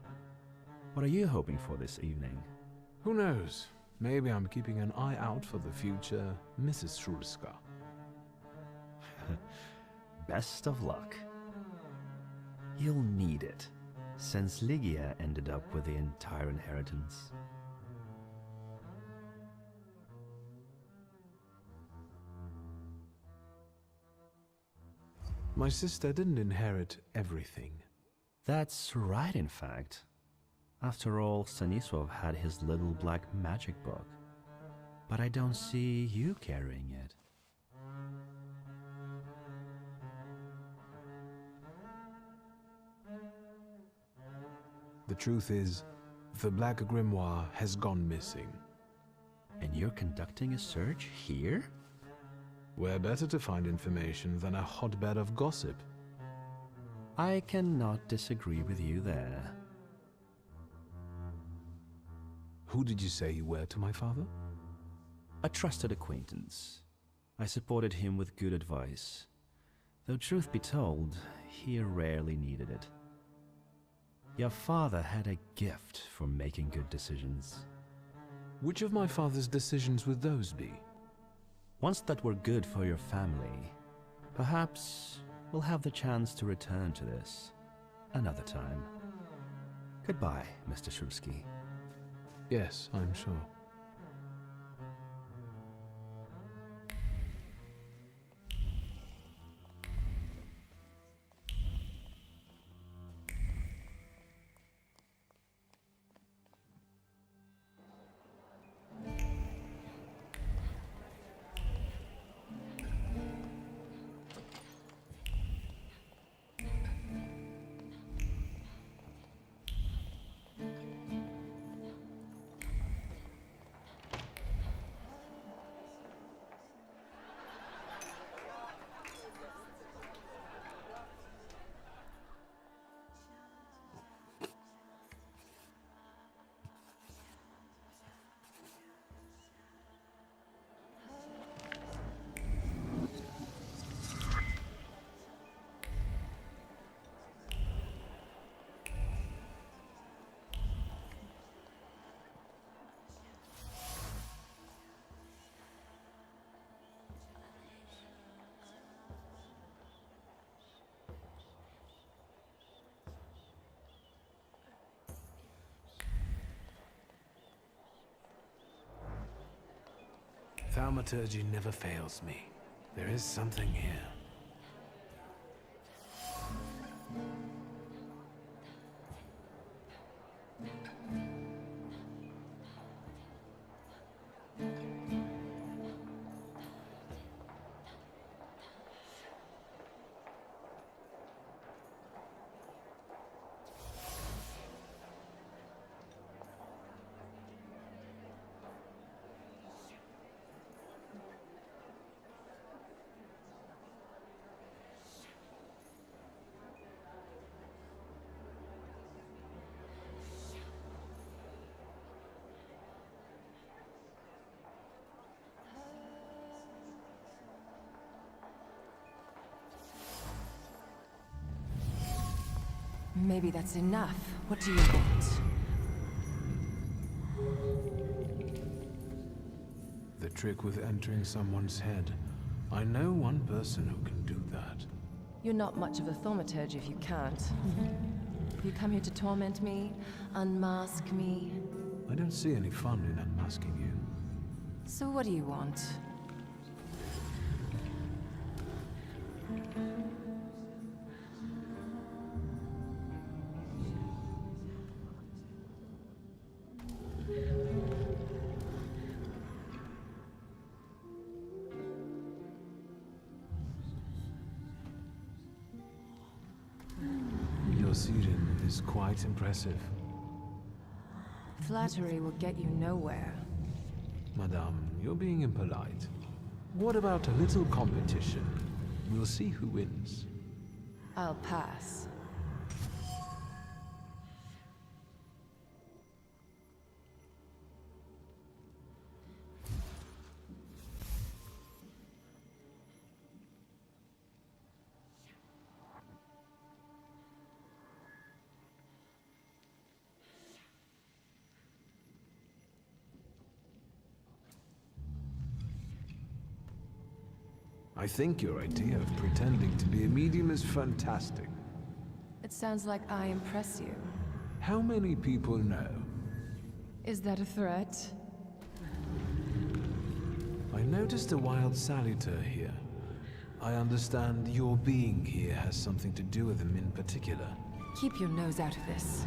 What are you hoping for this evening? Who knows? Maybe I'm keeping an eye out for the future Mrs. Shulska. Best of luck. You'll need it, since Lygia ended up with the entire inheritance. My sister didn't inherit everything. That's right, in fact. After all, Stanisław had his little black magic book. But I don't see you carrying it. The truth is, the Black Grimoire has gone missing. And you're conducting a search here? Where better to find information than a hotbed of gossip? I cannot disagree with you there. Who did you say you were to my father? A trusted acquaintance. I supported him with good advice. Though truth be told, he rarely needed it. Your father had a gift for making good decisions. Which of my father's decisions would those be? Ones that were good for your family. Perhaps we'll have the chance to return to this another time. Goodbye, Mr. Shulski. Yes, I'm sure. Thaumaturge never fails me. There is something here. Maybe that's enough. What do you want? The trick with entering someone's head. I know one person who can do that. You're not much of a thaumaturge if you can't. You come here to torment me, unmask me. I don't see any fun in unmasking you. So what do you want? Your seating is quite impressive. Flattery will get you nowhere. Madame, you're being impolite. What about a little competition? We'll see who wins. I'll pass. I think your idea of pretending to be a medium is fantastic. It sounds like I impress you. How many people know? Is that a threat? I noticed a wild saluter here. I understand your being here has something to do with him in particular. Keep your nose out of this.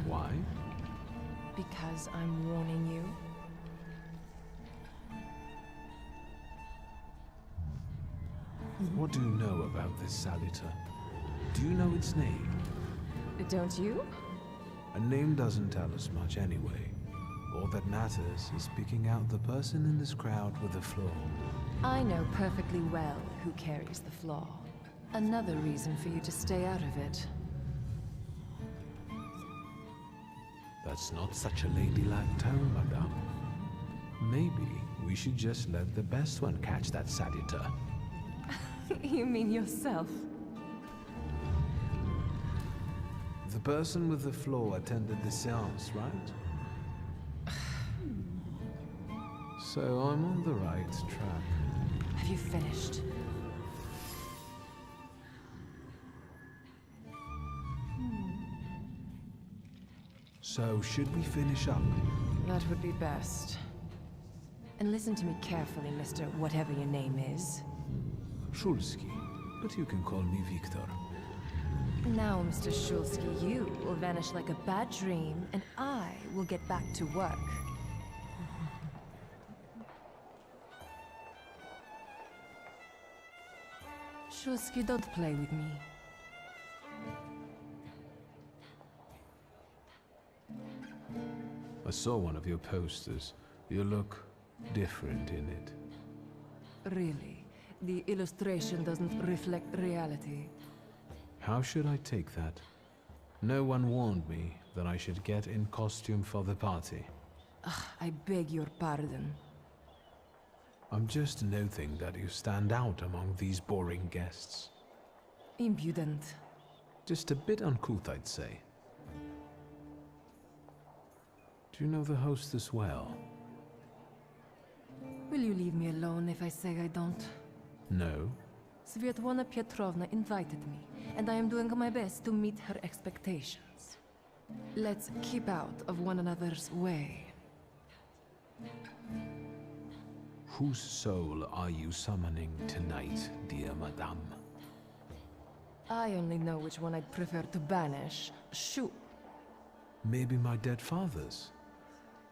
Why? Because I'm warning you. What do you know about this saluter? Do you know its name? Don't you? A name doesn't tell us much anyway. All that matters is picking out the person in this crowd with a flaw. I know perfectly well who carries the flaw. Another reason for you to stay out of it. That's not such a ladylike tone, madame. Maybe we should just let the best one catch that saluter. You mean yourself? The person with the flaw attended the seance, right? So I'm on the right track. Have you finished? So should we finish up? That would be best. And listen to me carefully, Mr. Whatever your name is. Szulski, but you can call me Victor. Now, Mr. Szulski, you will vanish like a bad dream, and I will get back to work. Szulski, don't play with me. I saw one of your posters. You look different in it. Really? The illustration doesn't reflect reality. How should I take that? No one warned me that I should get in costume for the party. I beg your pardon. I'm just noting that you stand out among these boring guests. Impudent. Just a bit uncouth, I'd say. Do you know the hostess well? Will you leave me alone if I say I don't? No. Svetlana Petrovna invited me, and I am doing my best to meet her expectations. Let's keep out of one another's way. Whose soul are you summoning tonight, dear madame? I only know which one I'd prefer to banish. Shoot. Maybe my dead father's.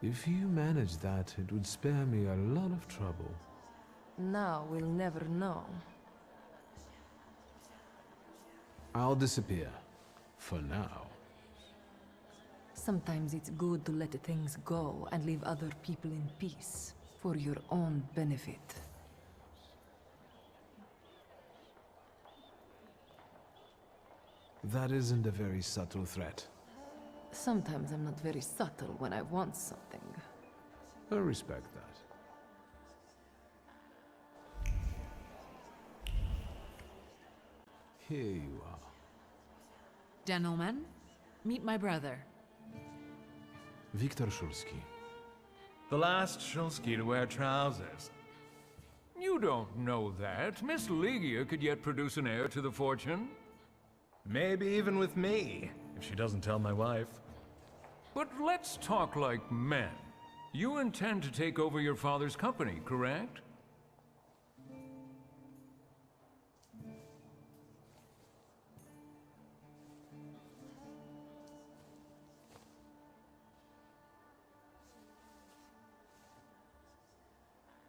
If you manage that, it would spare me a lot of trouble. Now we'll never know. I'll disappear. For now. Sometimes it's good to let things go and leave other people in peace. For your own benefit. That isn't a very subtle threat. Sometimes I'm not very subtle when I want something. I respect that. Here you are. Gentlemen, meet my brother. Viktor Shulsky. The last Shulsky to wear trousers. You don't know that. Miss Ligia could yet produce an heir to the fortune. Maybe even with me, if she doesn't tell my wife. But let's talk like men. You intend to take over your father's company, correct?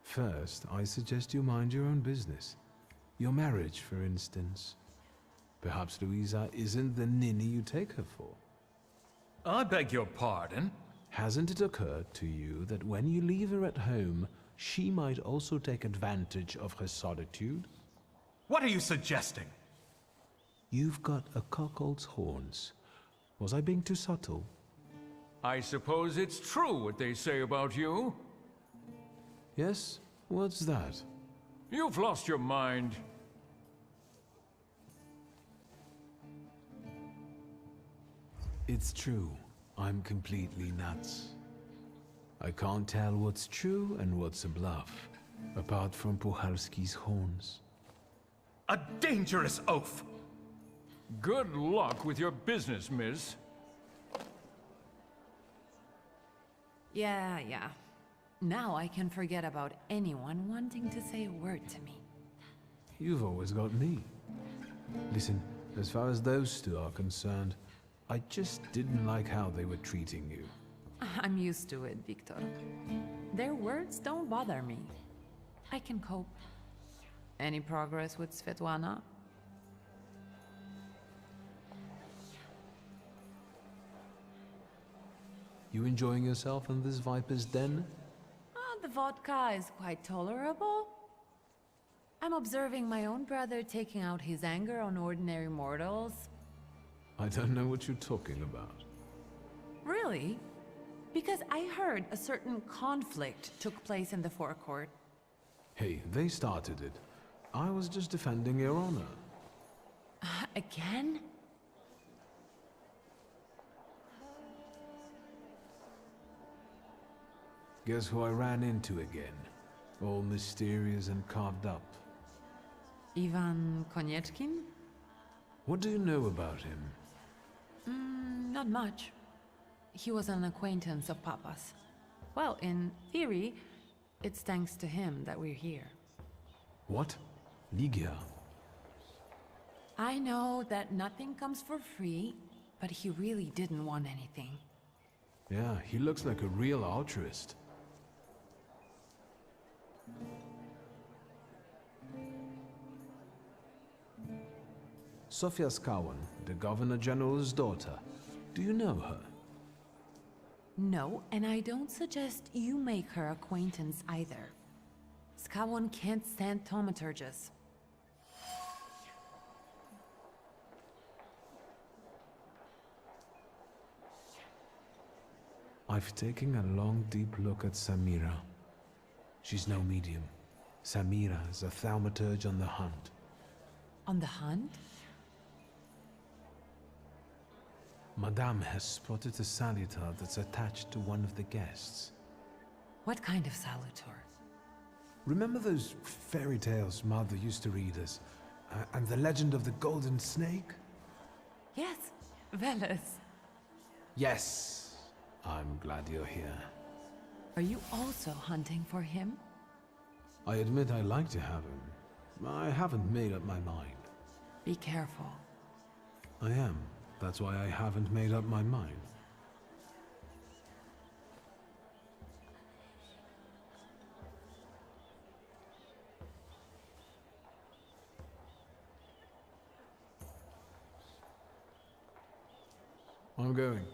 First, I suggest you mind your own business. Your marriage, for instance. Perhaps Louisa isn't the ninny you take her for. I beg your pardon? Hasn't it occurred to you that when you leave her at home, she might also take advantage of her solitude? What are you suggesting? You've got a cuckold's horns. Was I being too subtle? I suppose it's true what they say about you. Yes? What's that? You've lost your mind. It's true. I'm completely nuts. I can't tell what's true and what's a bluff, apart from Puchalski's horns. A dangerous oaf! Good luck with your business, miss. Yeah. Now I can forget about anyone wanting to say a word to me. You've always got me. Listen, as far as those two are concerned, I just didn't like how they were treating you. I'm used to it, Victor. Their words don't bother me. I can cope. Any progress with Svetlana? You enjoying yourself in this viper's den? The vodka is quite tolerable. I'm observing my own brother taking out his anger on ordinary mortals. I don't know what you're talking about. Really? Because I heard a certain conflict took place in the forecourt. Hey, they started it. I was just defending your honor. Again? Guess who I ran into again? All mysterious and carved up. Ivan Konieczkin? What do you know about him? Not much. He was an acquaintance of Papa's. Well, in theory, it's thanks to him that we're here. What? Ligia? I know that nothing comes for free, but he really didn't want anything. Yeah, he looks like a real altruist. Sofia Skawan, the Governor General's daughter. Do you know her? No, and I don't suggest you make her acquaintance either. Skawon can't stand thaumaturges. I've taken a long, deep look at Samira. She's no medium. Samira is a thaumaturge on the hunt. On the hunt? Madame has spotted a salutar that's attached to one of the guests. What kind of salutar? Remember those fairy tales Mother used to read us? And the legend of the golden snake? Yes, Veles. Yes. I'm glad you're here. Are you also hunting for him? I admit I like to have him. I haven't made up my mind. Be careful. I am. That's why I haven't made up my mind. I'm going.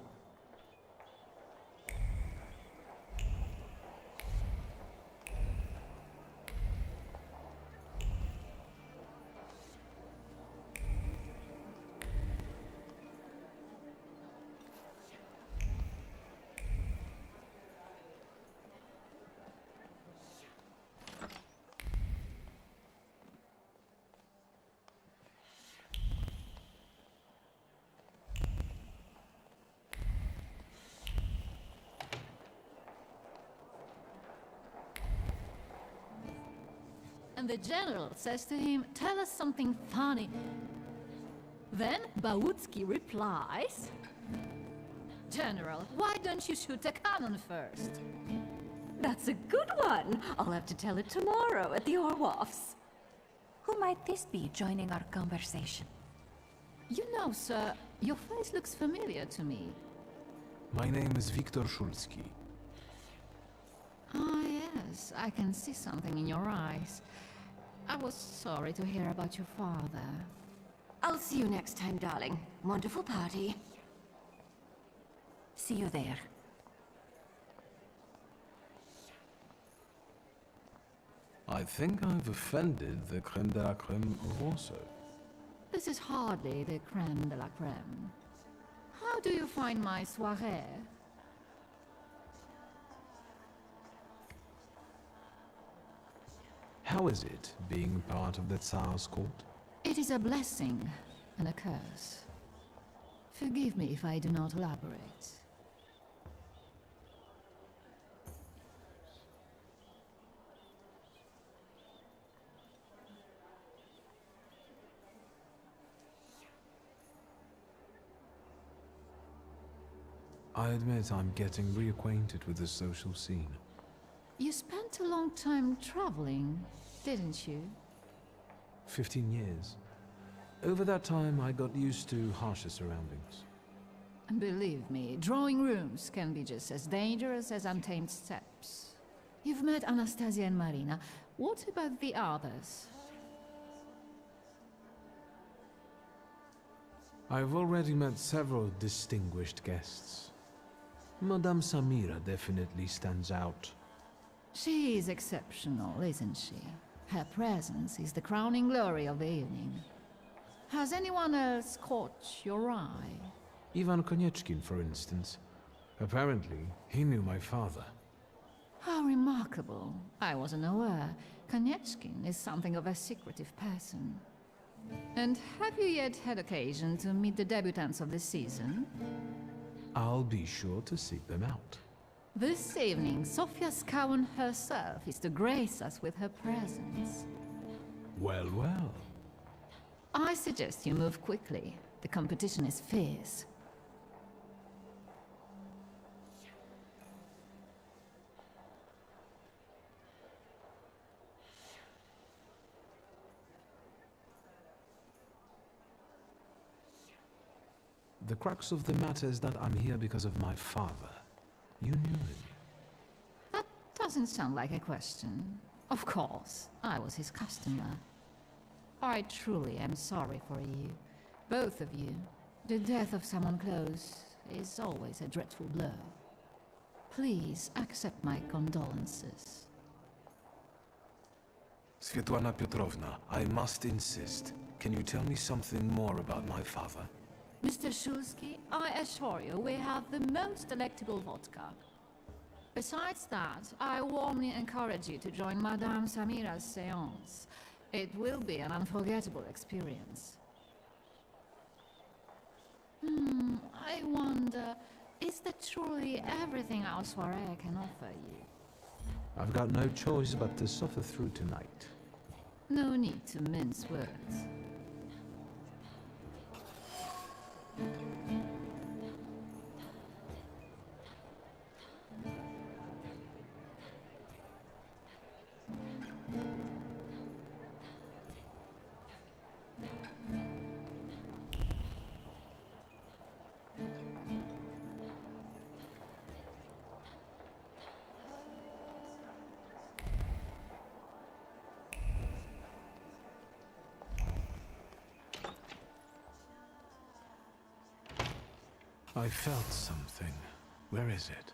and the general says to him, "Tell us something funny." Then Bautski replies, "General, why don't you shoot a cannon first?" That's a good one. I'll have to tell it tomorrow at the Orwolf's. Who might this be joining our conversation? You know, sir, your face looks familiar to me. My name is Viktor Szulski. Ah, yes, I can see something in your eyes. I was sorry to hear about your father. I'll see you next time, darling. Wonderful party. See you there. I think I've offended the creme de la creme of Warsaw. This is hardly the creme de la creme. How do you find my soirée? How is it being part of the Tsar's court? It is a blessing and a curse. Forgive me if I do not elaborate. I admit I'm getting reacquainted with the social scene. You spent a long time traveling, didn't you? 15 years. Over that time, I got used to harsher surroundings. And believe me, drawing rooms can be just as dangerous as untamed steppes. You've met Anastasia and Marina. What about the others? I've already met several distinguished guests. Madame Samira definitely stands out. She is exceptional, isn't she? Her presence is the crowning glory of the evening. Has anyone else caught your eye? Ivan Konieczkin, for instance. Apparently, he knew my father. How remarkable. I wasn't aware. Konieczkin is something of a secretive person. And have you yet had occasion to meet the debutants of the season? I'll be sure to seek them out. This evening, Sofia Skowan herself is to grace us with her presence. Well, well. I suggest you move quickly. The competition is fierce. The crux of the matter is that I'm here because of my father. You knew him. That doesn't sound like a question. Of course, I was his customer. I truly am sorry for you, both of you. The death of someone close is always a dreadful blow. Please accept my condolences. Svetlana Petrovna, I must insist. Can you tell me something more about my father? Mr. Szulski, I assure you we have the most delectable vodka. Besides that, I warmly encourage you to join Madame Samira's séance. It will be an unforgettable experience. I wonder, is that truly everything our soirée can offer you? I've got no choice but to suffer through tonight. No need to mince words. I felt something. Where is it?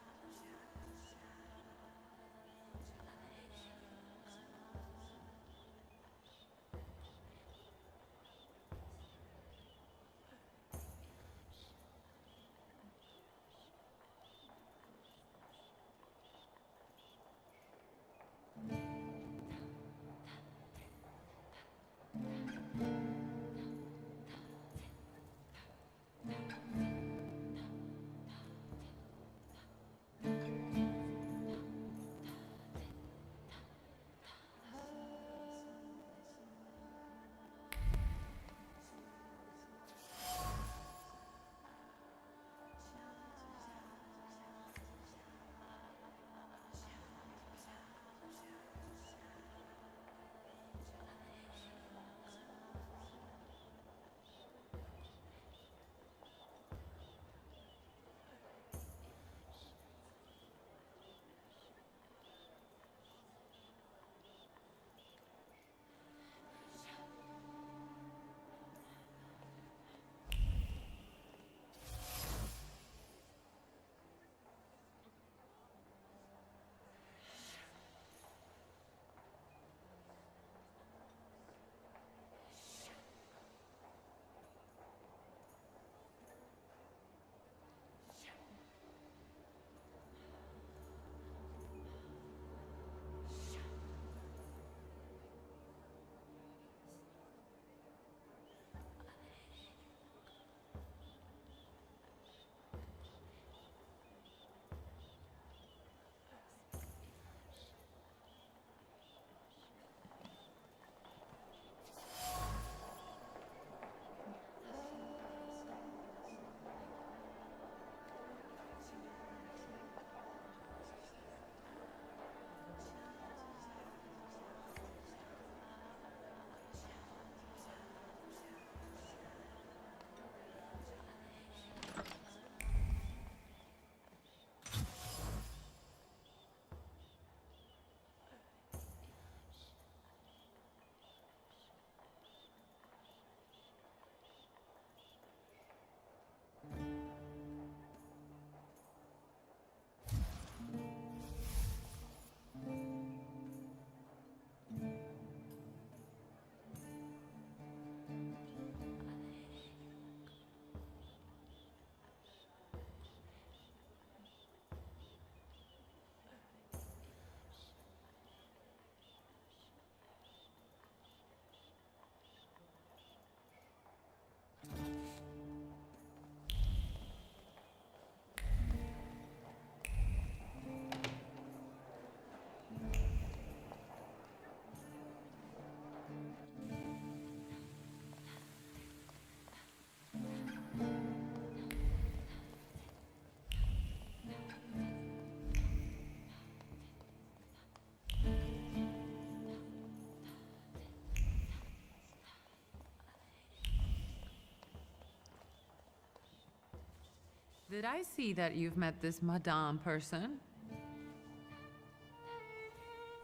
Did I see that you've met this Madame person?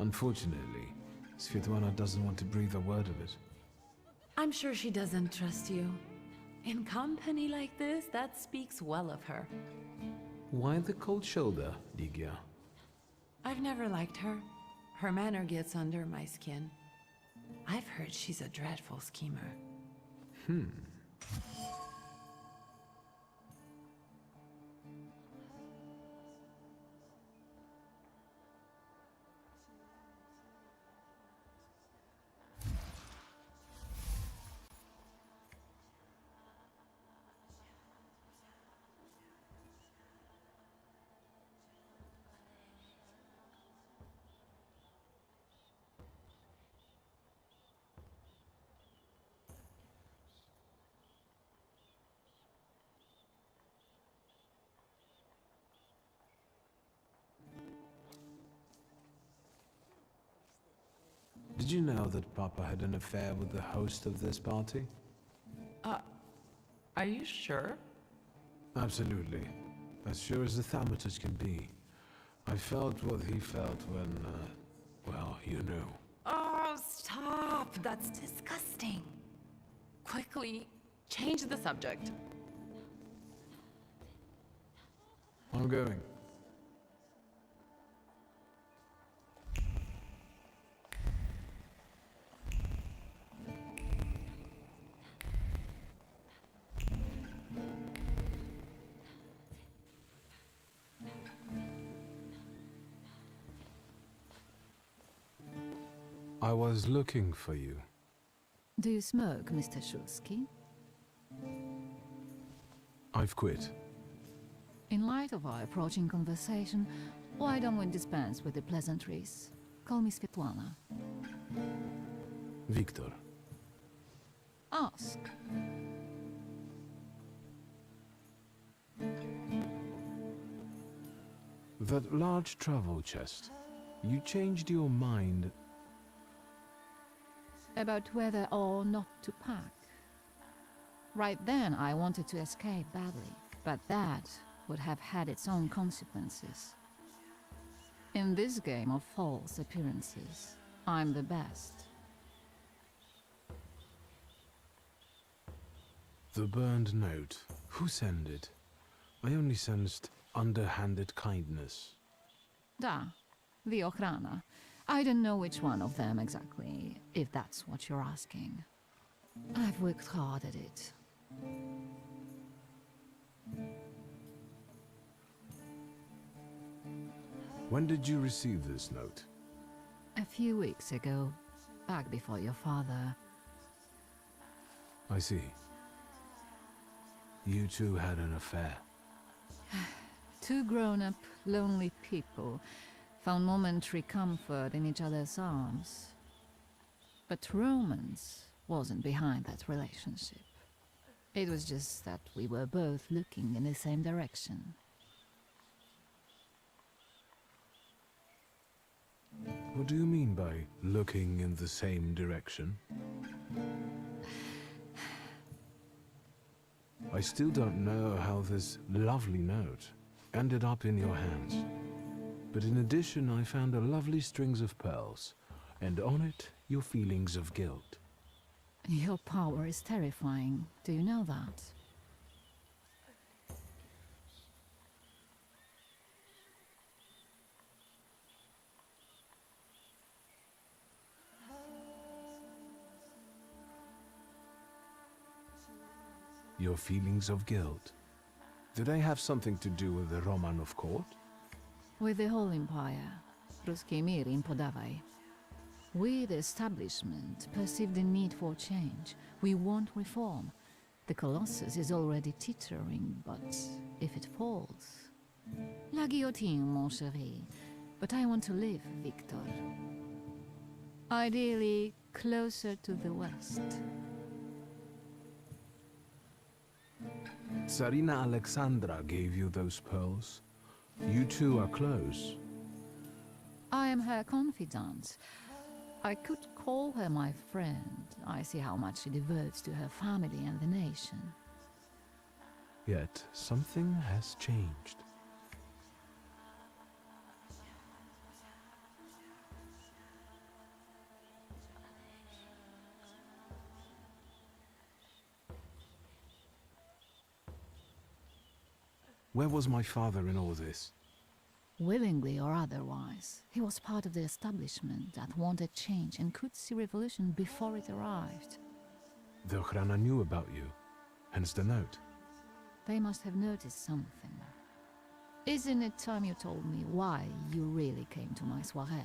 Unfortunately, Svetlana doesn't want to breathe a word of it. I'm sure she doesn't trust you. In company like this, that speaks well of her. Why the cold shoulder, Ligia? I've never liked her. Her manner gets under my skin. I've heard she's a dreadful schemer. Did you know that Papa had an affair with the host of this party? Are you sure? Absolutely. As sure as the Thaumaturge can be. I felt what he felt when, well, you know. Oh, stop! That's disgusting. Quickly, change the subject. I'm going. I was looking for you. Do you smoke, Mr. Shulsky? I've quit. In light of our approaching conversation, why don't we dispense with the pleasantries? Call me Svetlana. Victor. Ask. That large travel chest. You changed your mind. About whether or not to pack. Right then, I wanted to escape badly, but that would have had its own consequences. In this game of false appearances, I'm the best. The burned note. Who sent it? I only sensed underhanded kindness. Da, the Ochrana. I don't know which one of them exactly, if that's what you're asking. I've worked hard at it. When did you receive this note? A few weeks ago, back before your father. I see. You two had an affair. Two grown-up, lonely people found momentary comfort in each other's arms. But romance wasn't behind that relationship. It was just that we were both looking in the same direction. What do you mean by looking in the same direction? I still don't know how this lovely note ended up in your hands. But in addition, I found a lovely strings of pearls, and on it, your feelings of guilt. Your power is terrifying. Do you know that? Your feelings of guilt. Did they have something to do with the Romanov court? With the whole empire. Ruski mir im podawaj. We, the establishment, perceive the need for change. We want reform. The Colossus is already teetering, but if it falls... La guillotine, mon chéri. But I want to live, Victor. Ideally, closer to the west. Tsarina Alexandra gave you those pearls. You two are close. I am her confidant. I could call her my friend. I see how much she devotes to her family and the nation. Yet something has changed. Where was my father in all this? Willingly or otherwise, he was part of the establishment that wanted change and could see revolution before it arrived. The Ochrana knew about you, hence the note. They must have noticed something. Isn't it time you told me why you really came to my soirée?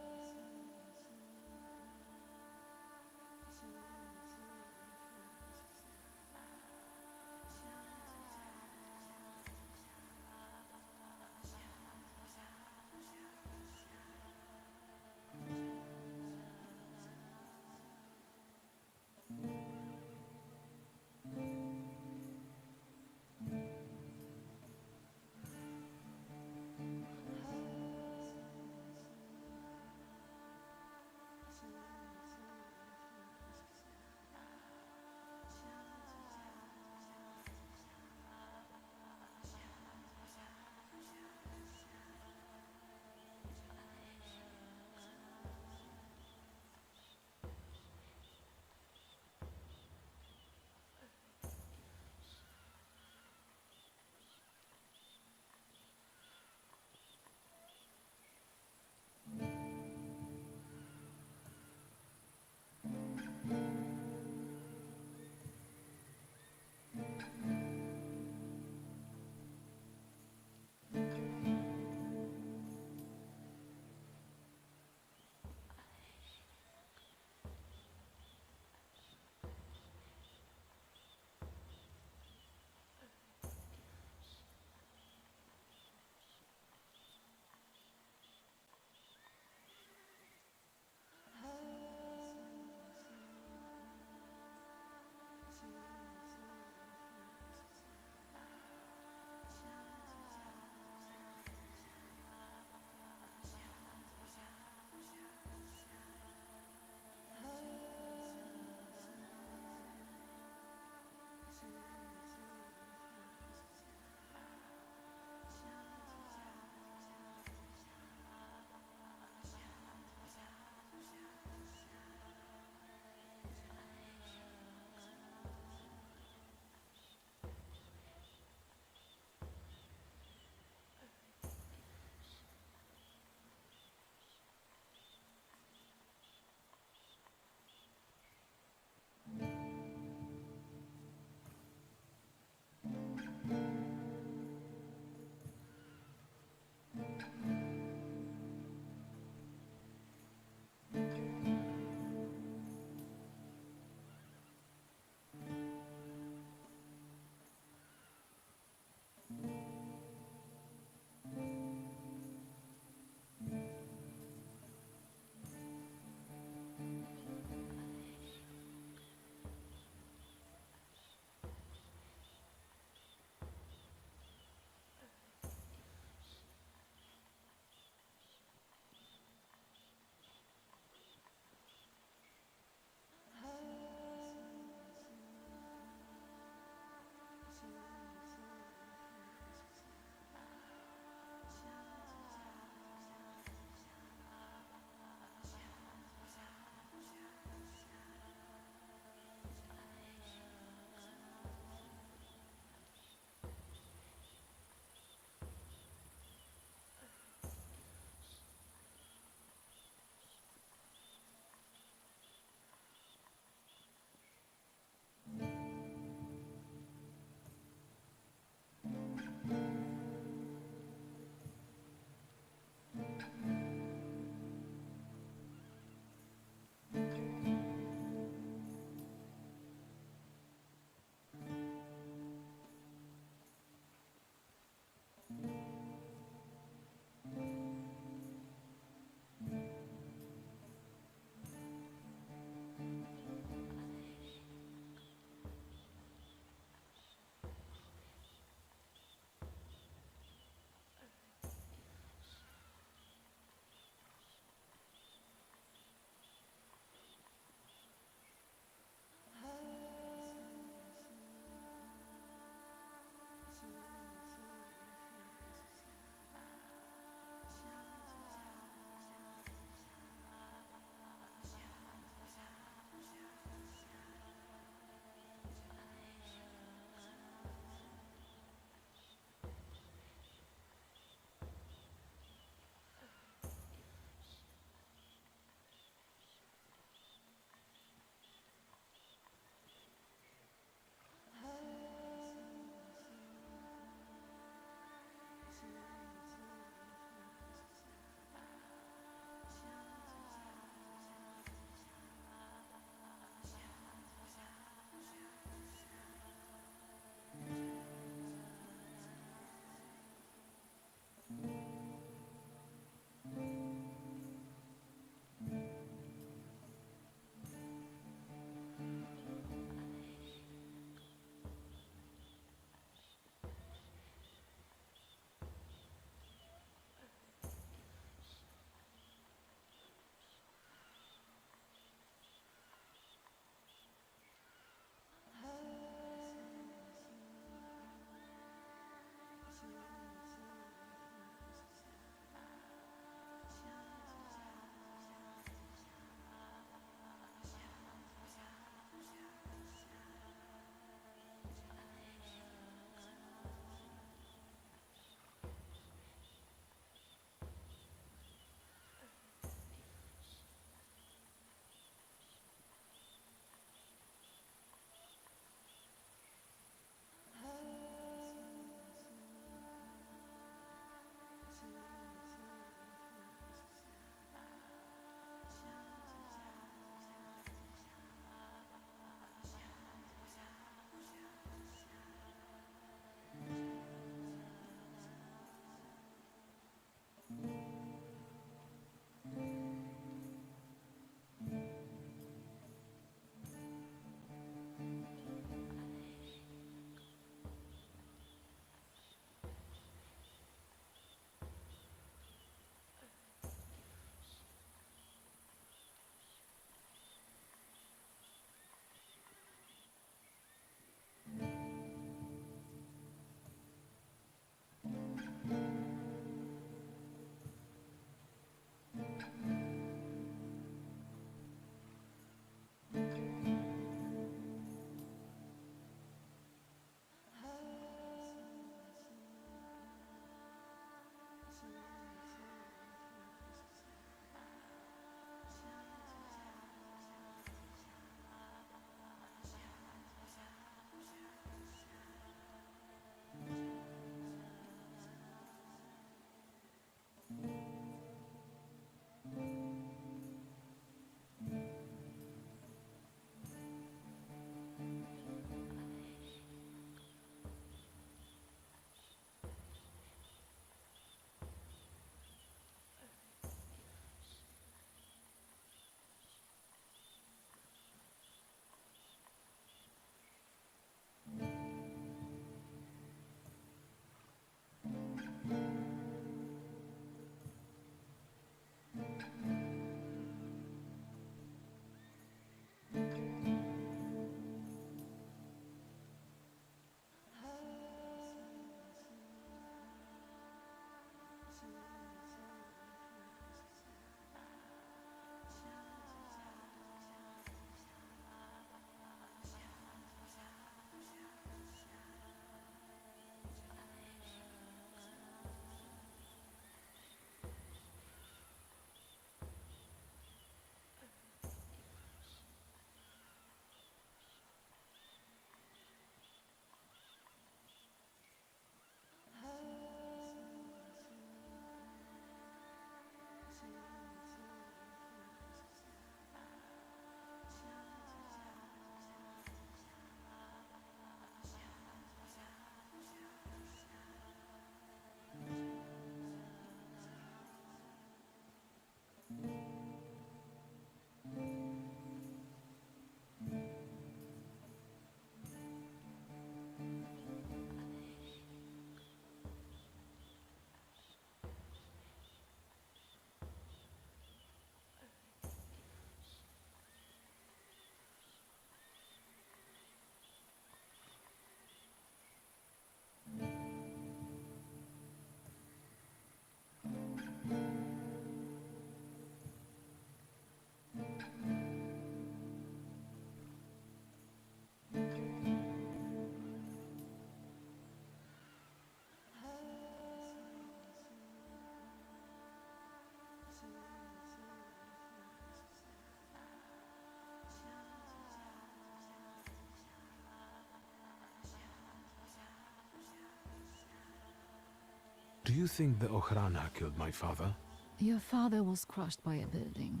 you think the Ochrana killed my father? Your father was crushed by a building.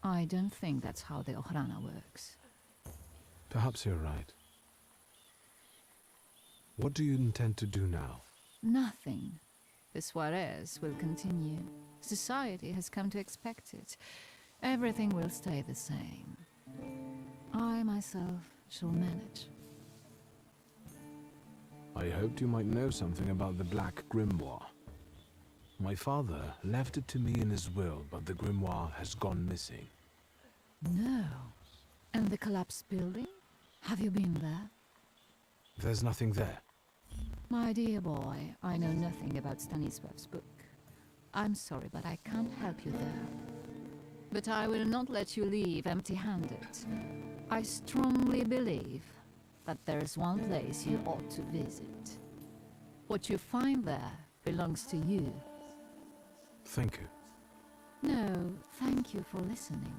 I don't think that's how the Ochrana works. Perhaps you're right. What do you intend to do now? Nothing. The soirees will continue. Society has come to expect it. Everything will stay the same. I myself shall manage. I hoped you might know something about the Black Grimoire. My father left it to me in his will, but the grimoire has gone missing. No. And the collapsed building? Have you been there? There's nothing there. My dear boy, I know nothing about Stanisław's book. I'm sorry, but I can't help you there. But I will not let you leave empty-handed. I strongly believe that there's one place you ought to visit. What you find there belongs to you. Thank you. No, thank you for listening.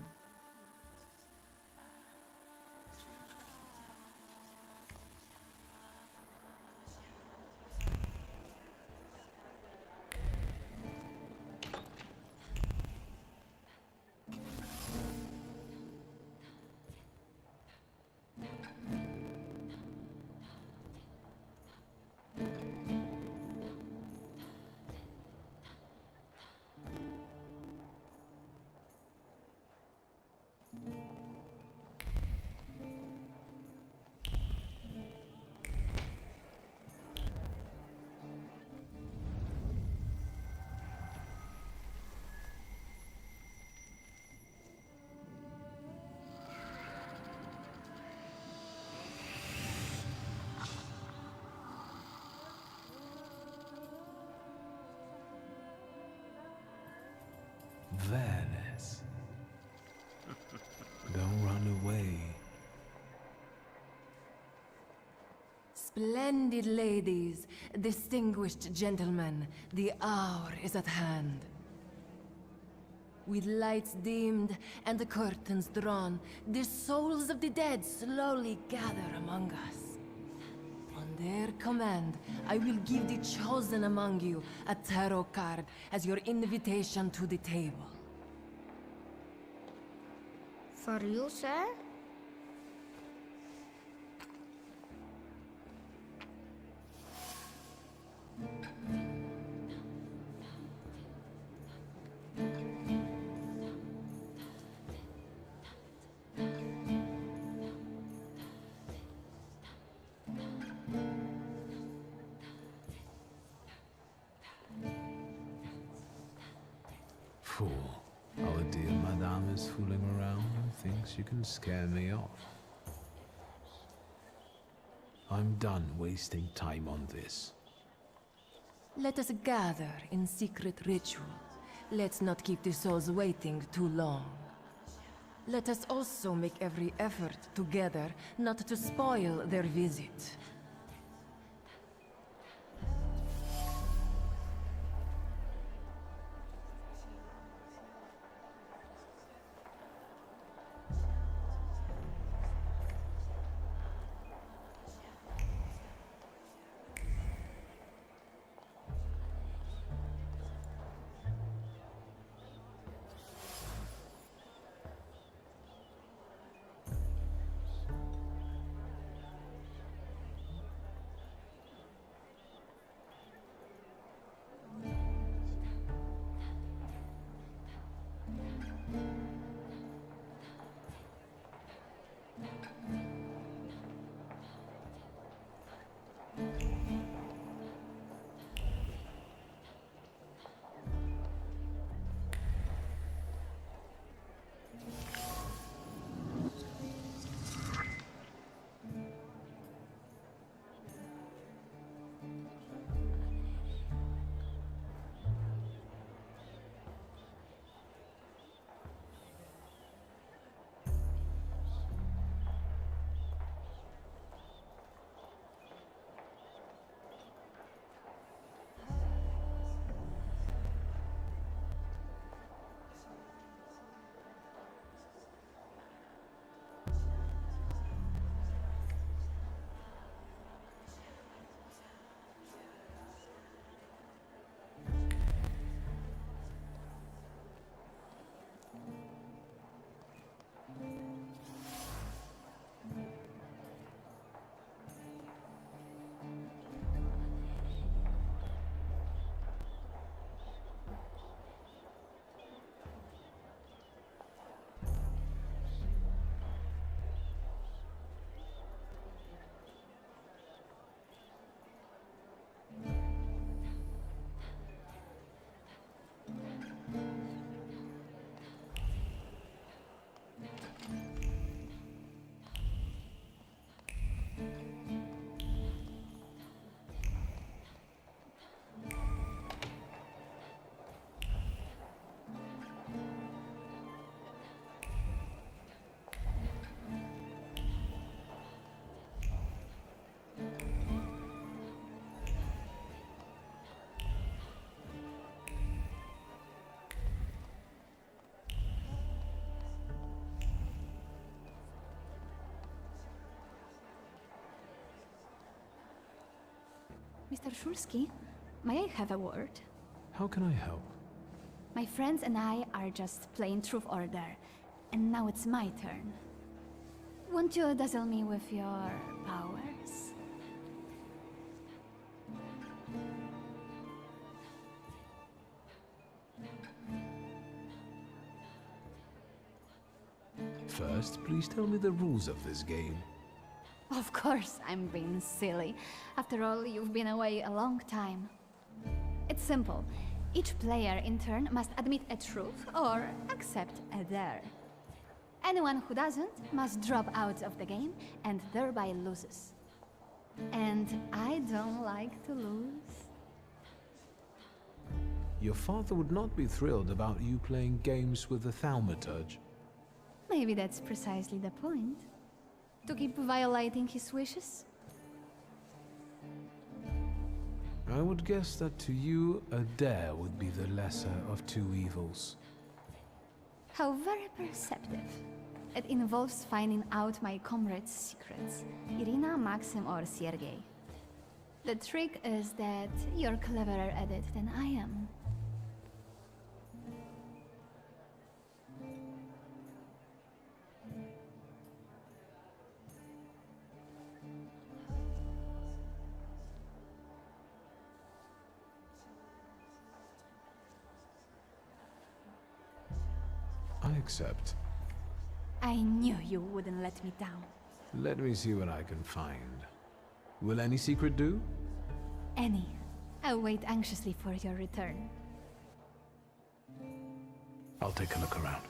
Venice. Don't run away. Splendid ladies, distinguished gentlemen, the hour is at hand. With lights dimmed and the curtains drawn, the souls of the dead slowly gather among us. On their command, I will give the chosen among you a tarot card as your invitation to the table. For you, sir? Fool. Our dear madame is fooling around and thinks you can scare me off. I'm done wasting time on this. Let us gather in secret ritual. Let's not keep the souls waiting too long. Let us also make every effort together not to spoil their visit. Mr. Shulsky, may I have a word? How can I help? My friends and I are just playing Truth Order, and now it's my turn. Won't you dazzle me with your powers? First, please tell me the rules of this game. Of course, I'm being silly. After all, you've been away a long time. It's simple. Each player in turn must admit a truth or accept a dare. Anyone who doesn't must drop out of the game and thereby loses. And I don't like to lose. Your father would not be thrilled about you playing games with the Thaumaturge. Maybe that's precisely the point. To keep violating his wishes? I would guess that to you, a dare would be the lesser of two evils. How very perceptive. It involves finding out my comrades' secrets, Irina, Maxim, or Sergei. The trick is that you're cleverer at it than I am. I accept. I knew you wouldn't let me down. Let me see what I can find. Will any secret do? Any. I'll wait anxiously for your return. I'll take a look around.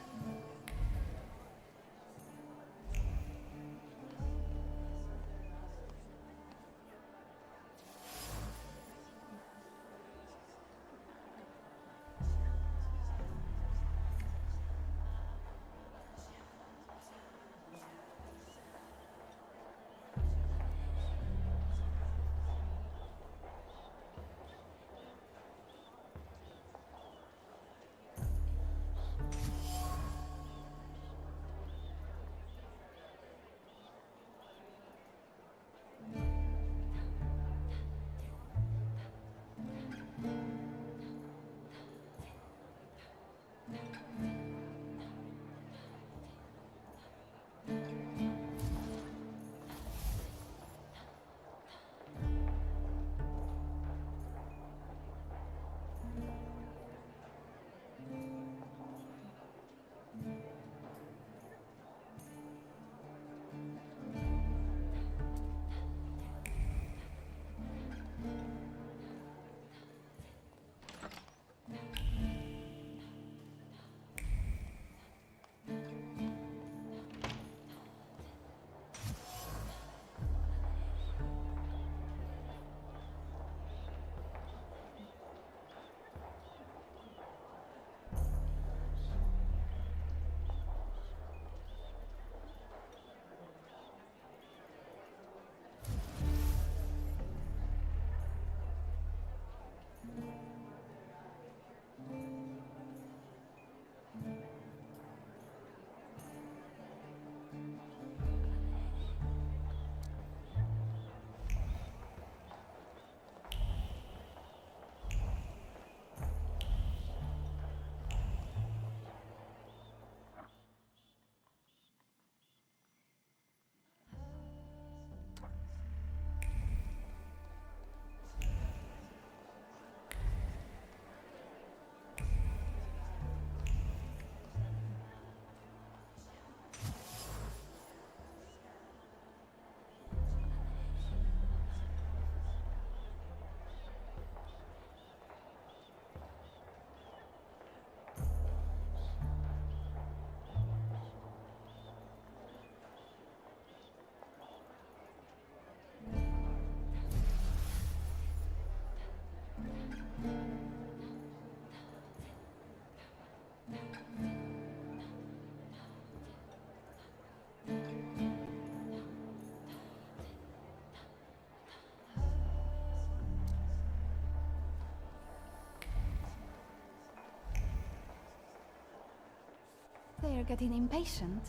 They're getting impatient.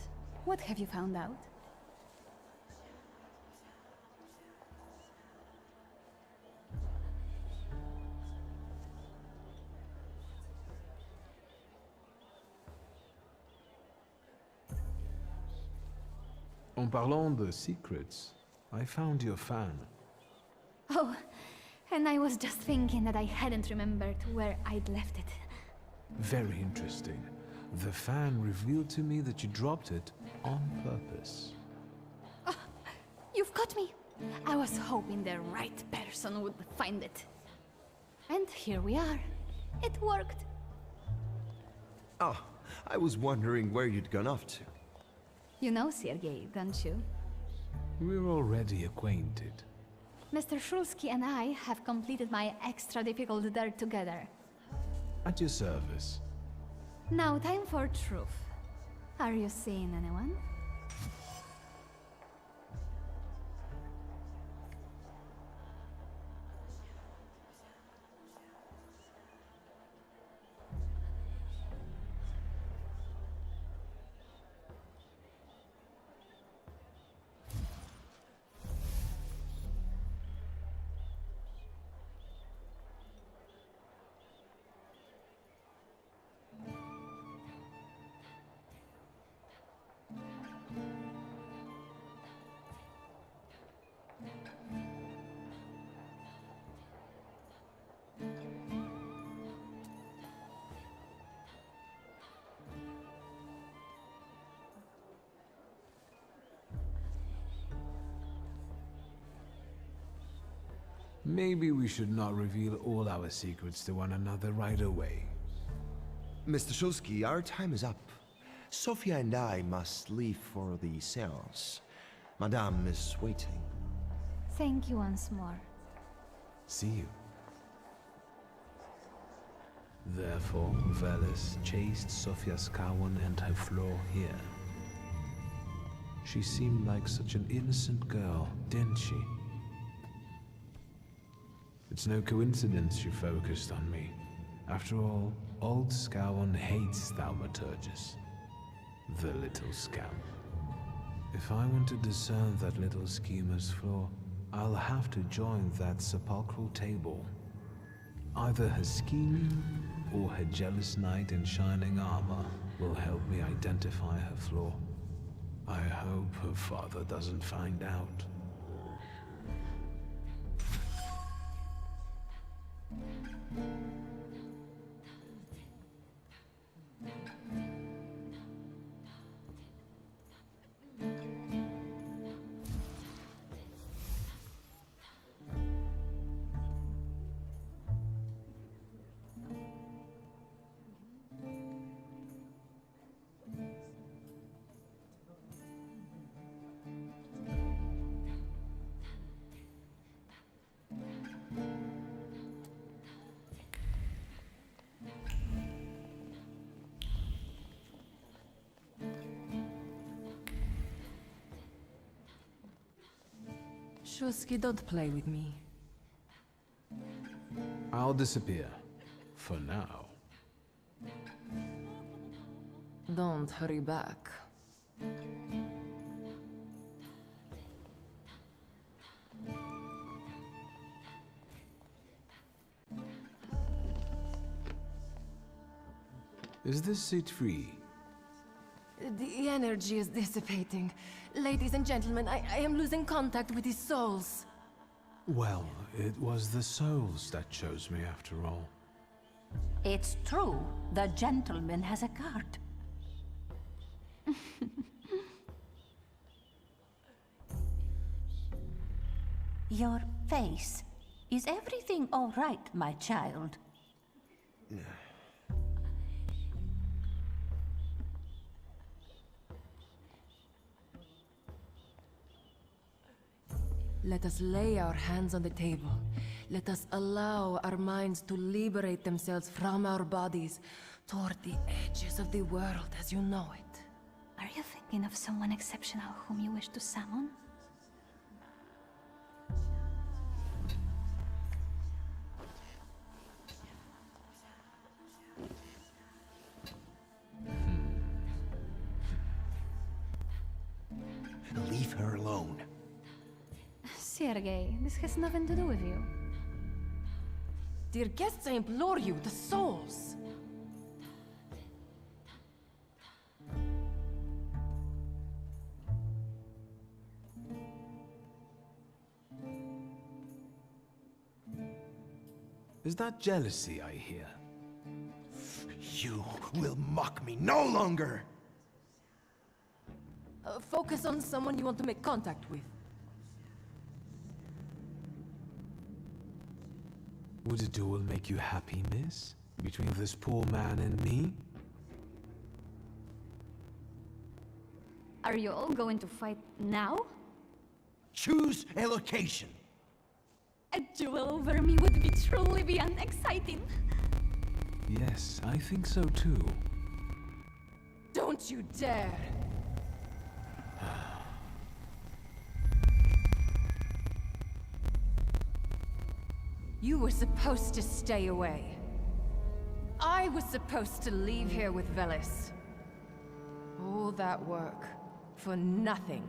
What have you found out? En parlant de secrets, I found your fan. Oh, and I was just thinking that I hadn't remembered where I'd left it. Very interesting. The fan revealed to me that you dropped it on purpose. Oh, you've got me. I was hoping the right person would find it. And here we are. It worked. Oh, I was wondering where you'd gone off to. You know Sergei, don't you? We're already acquainted. Mr. Shulsky and I have completed my extra difficult dirt together. At your service. Now time for truth. Are you seeing anyone? Maybe we should not reveal all our secrets to one another right away. Mr. Shulsky, our time is up. Sophia and I must leave for the seance. Madame is waiting. Thank you once more. See you. Therefore, Veles chased Sofia Skawan and her floor here. She seemed like such an innocent girl, didn't she? It's no coincidence she focused on me. After all, old Skawan hates Thaumaturges. The little scamp. If I want to discern that little schemer's flaw, I'll have to join that sepulchral table. Either her scheming or her jealous knight in shining armor will help me identify her flaw. I hope her father doesn't find out. Shulsky, don't play with me. I'll disappear. For now. Don't hurry back. Is this seat free? The energy is dissipating. Ladies and gentlemen, I am losing contact with his souls. Well, it was the souls that chose me after all. It's true. The gentleman has a card. Your face. Is everything all right, my child? Let us lay our hands on the table. Let us allow our minds to liberate themselves from our bodies toward the edges of the world as you know it. Are you thinking of someone exceptional whom you wish to summon? Leave her alone. Sergei, this has nothing to do with you. Dear guests, I implore you, the souls! Is that jealousy I hear? You will mock me no longer! Focus on someone you want to make contact with. Would a duel make you happy, miss? Between this poor man and me? Are you all going to fight now? Choose a location! A duel over me would be truly beyond exciting. Yes, I think so too. Don't you dare! You were supposed to stay away. I was supposed to leave here with Velis. All that work for nothing.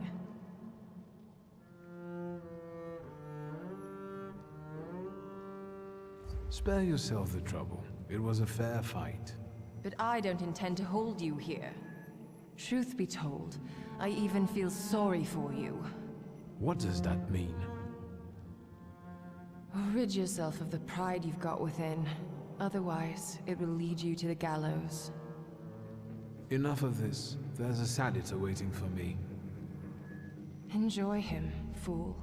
Spare yourself the trouble. It was a fair fight. But I don't intend to hold you here. Truth be told, I even feel sorry for you. What does that mean? Rid yourself of the pride you've got within. Otherwise, it will lead you to the gallows. Enough of this. There's a senator waiting for me. Enjoy him, fool.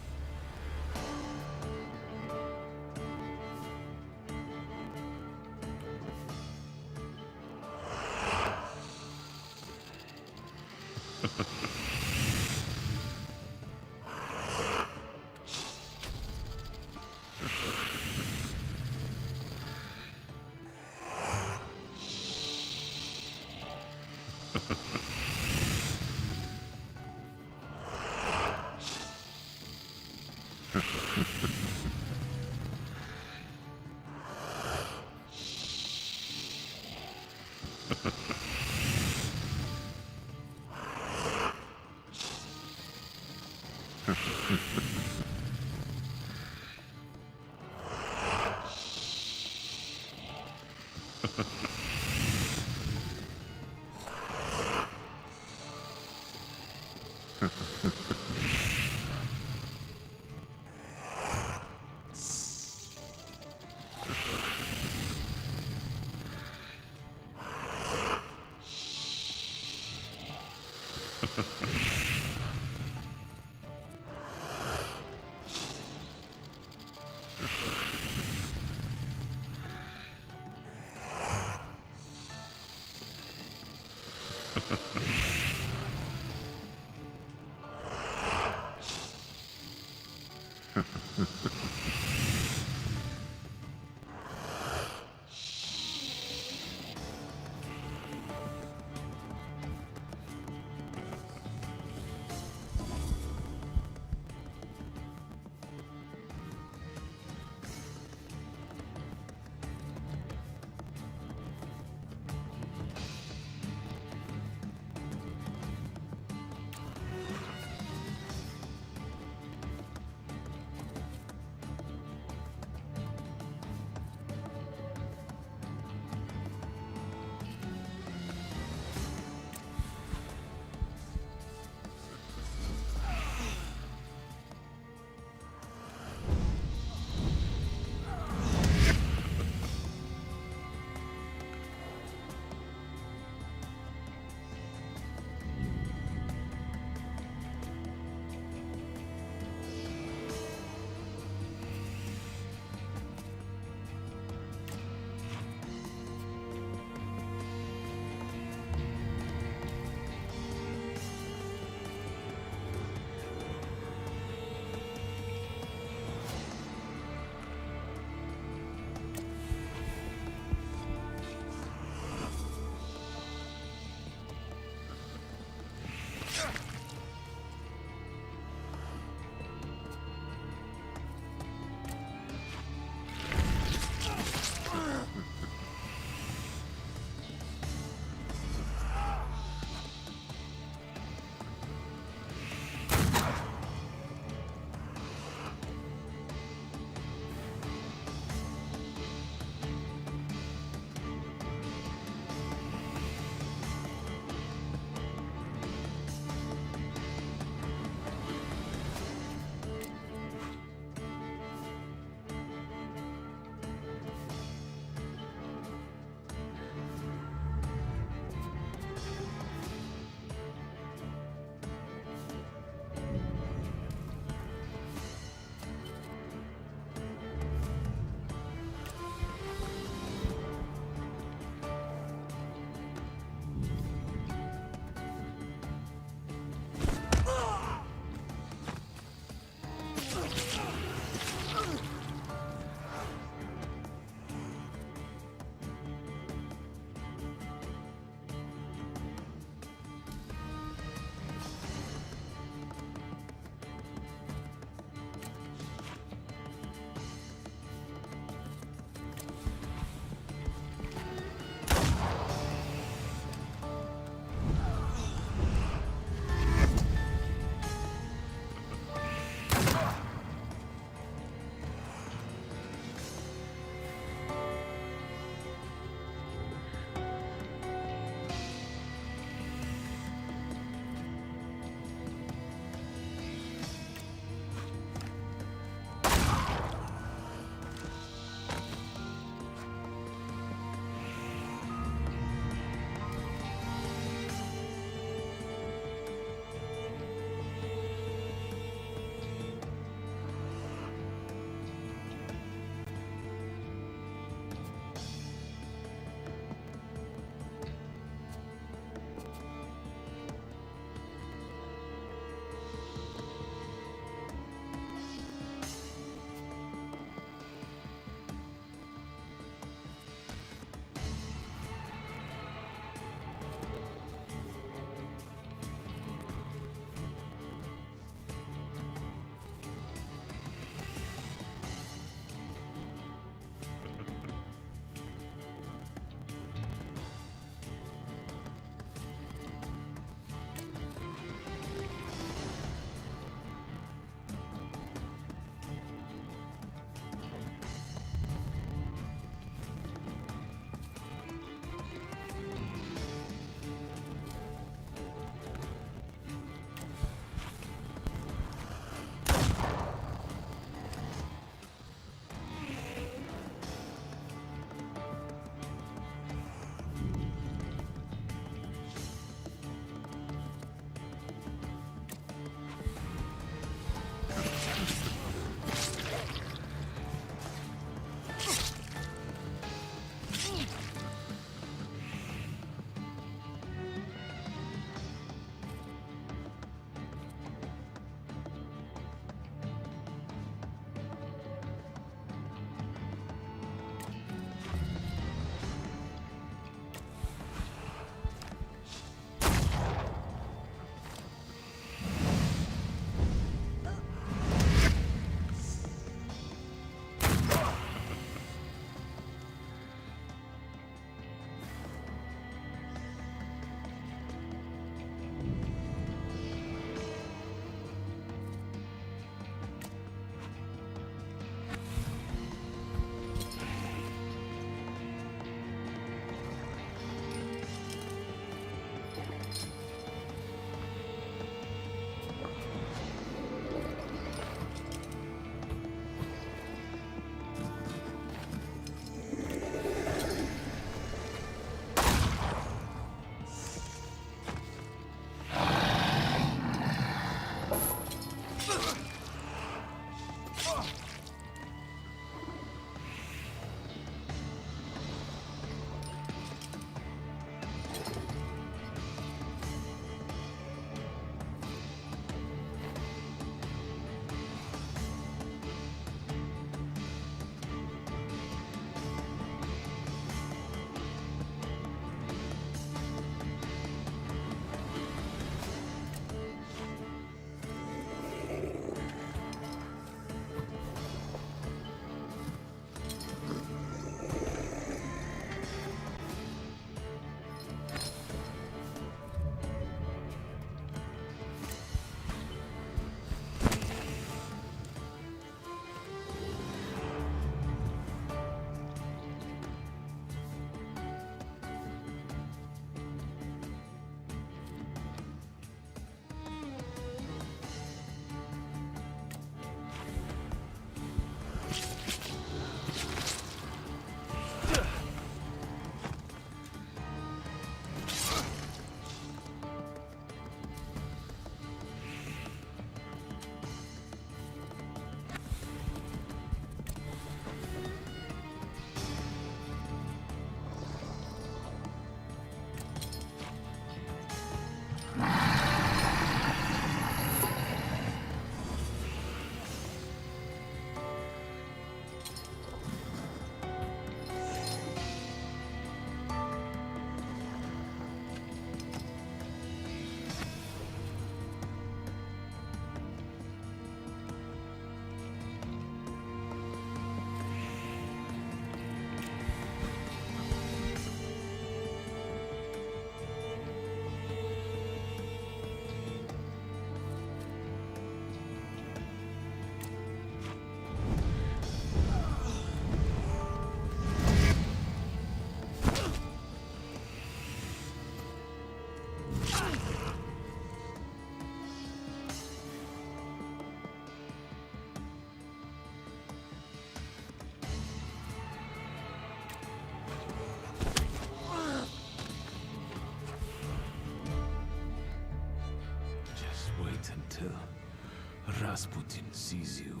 Rasputin sees you,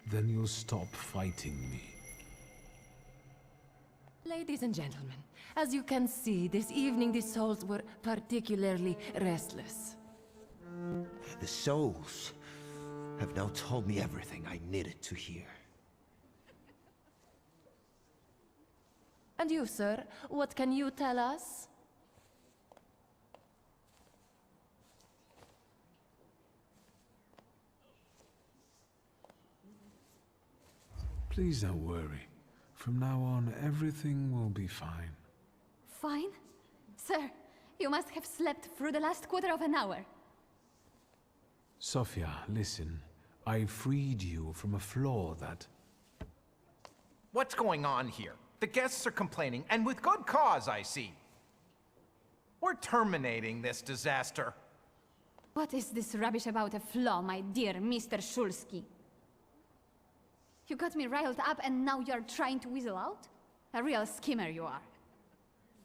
then you'll stop fighting me. Ladies and gentlemen, as you can see, this evening the souls were particularly restless. The souls have now told me everything I needed to hear. And you, sir, what can you tell us? Please don't worry. From now on, everything will be fine. Fine? Sir, you must have slept through the last quarter of an hour. Sophia, listen. I freed you from a flaw that... What's going on here? The guests are complaining, and with good cause, I see. We're terminating this disaster. What is this rubbish about a flaw, my dear Mr. Shulsky? You got me riled up and now you're trying to weasel out? A real schemer you are.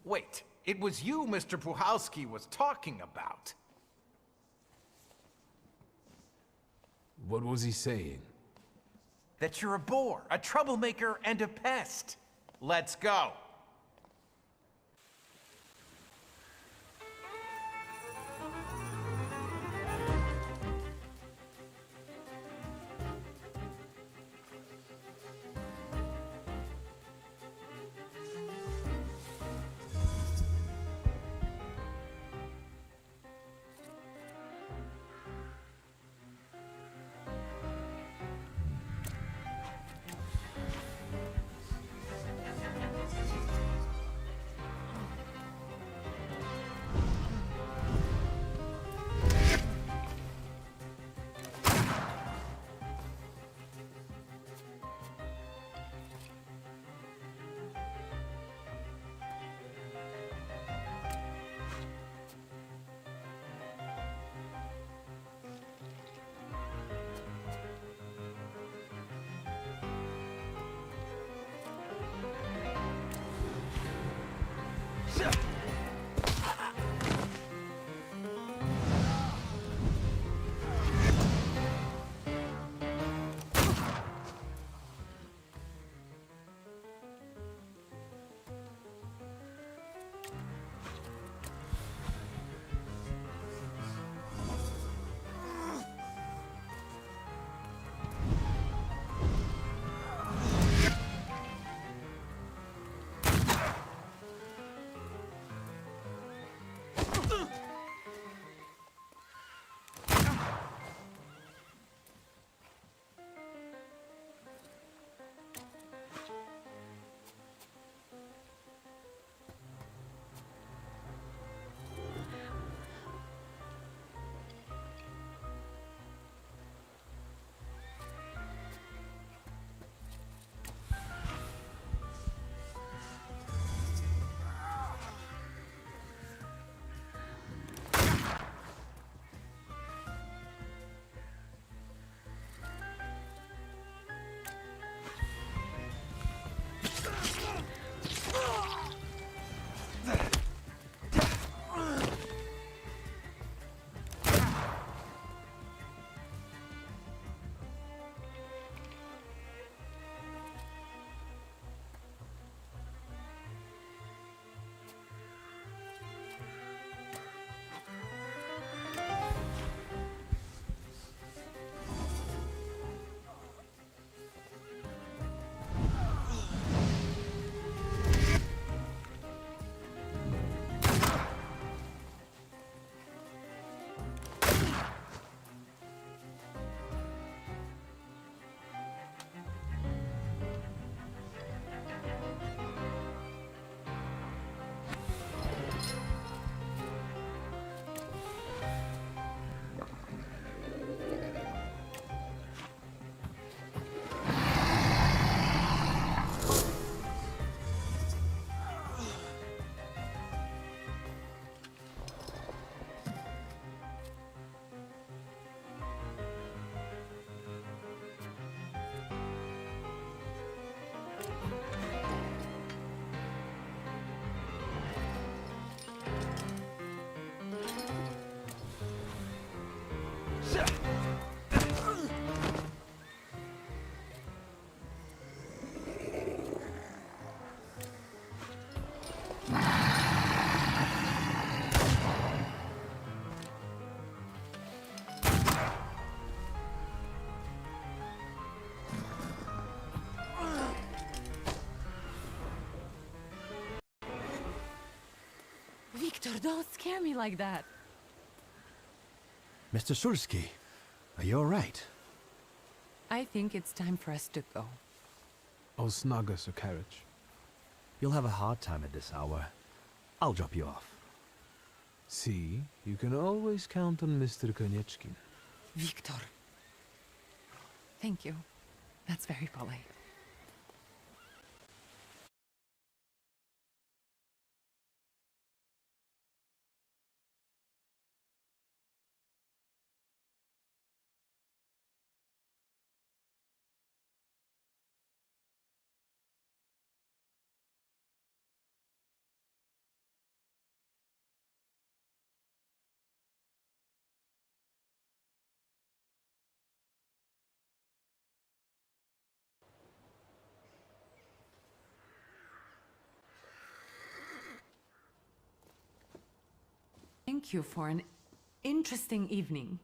Wait, it was you Mr. Puhalski was talking about. What was he saying? That you're a bore, a troublemaker, and a pest. Let's go. Victor, don't scare me like that. Mr. Szulski, are you alright? I think it's time for us to go. I'll snug us a carriage. You'll have a hard time at this hour. I'll drop you off. See, you can always count on Mr. Konieczkin. Victor. Thank you. That's very polite. Thank you for an interesting evening.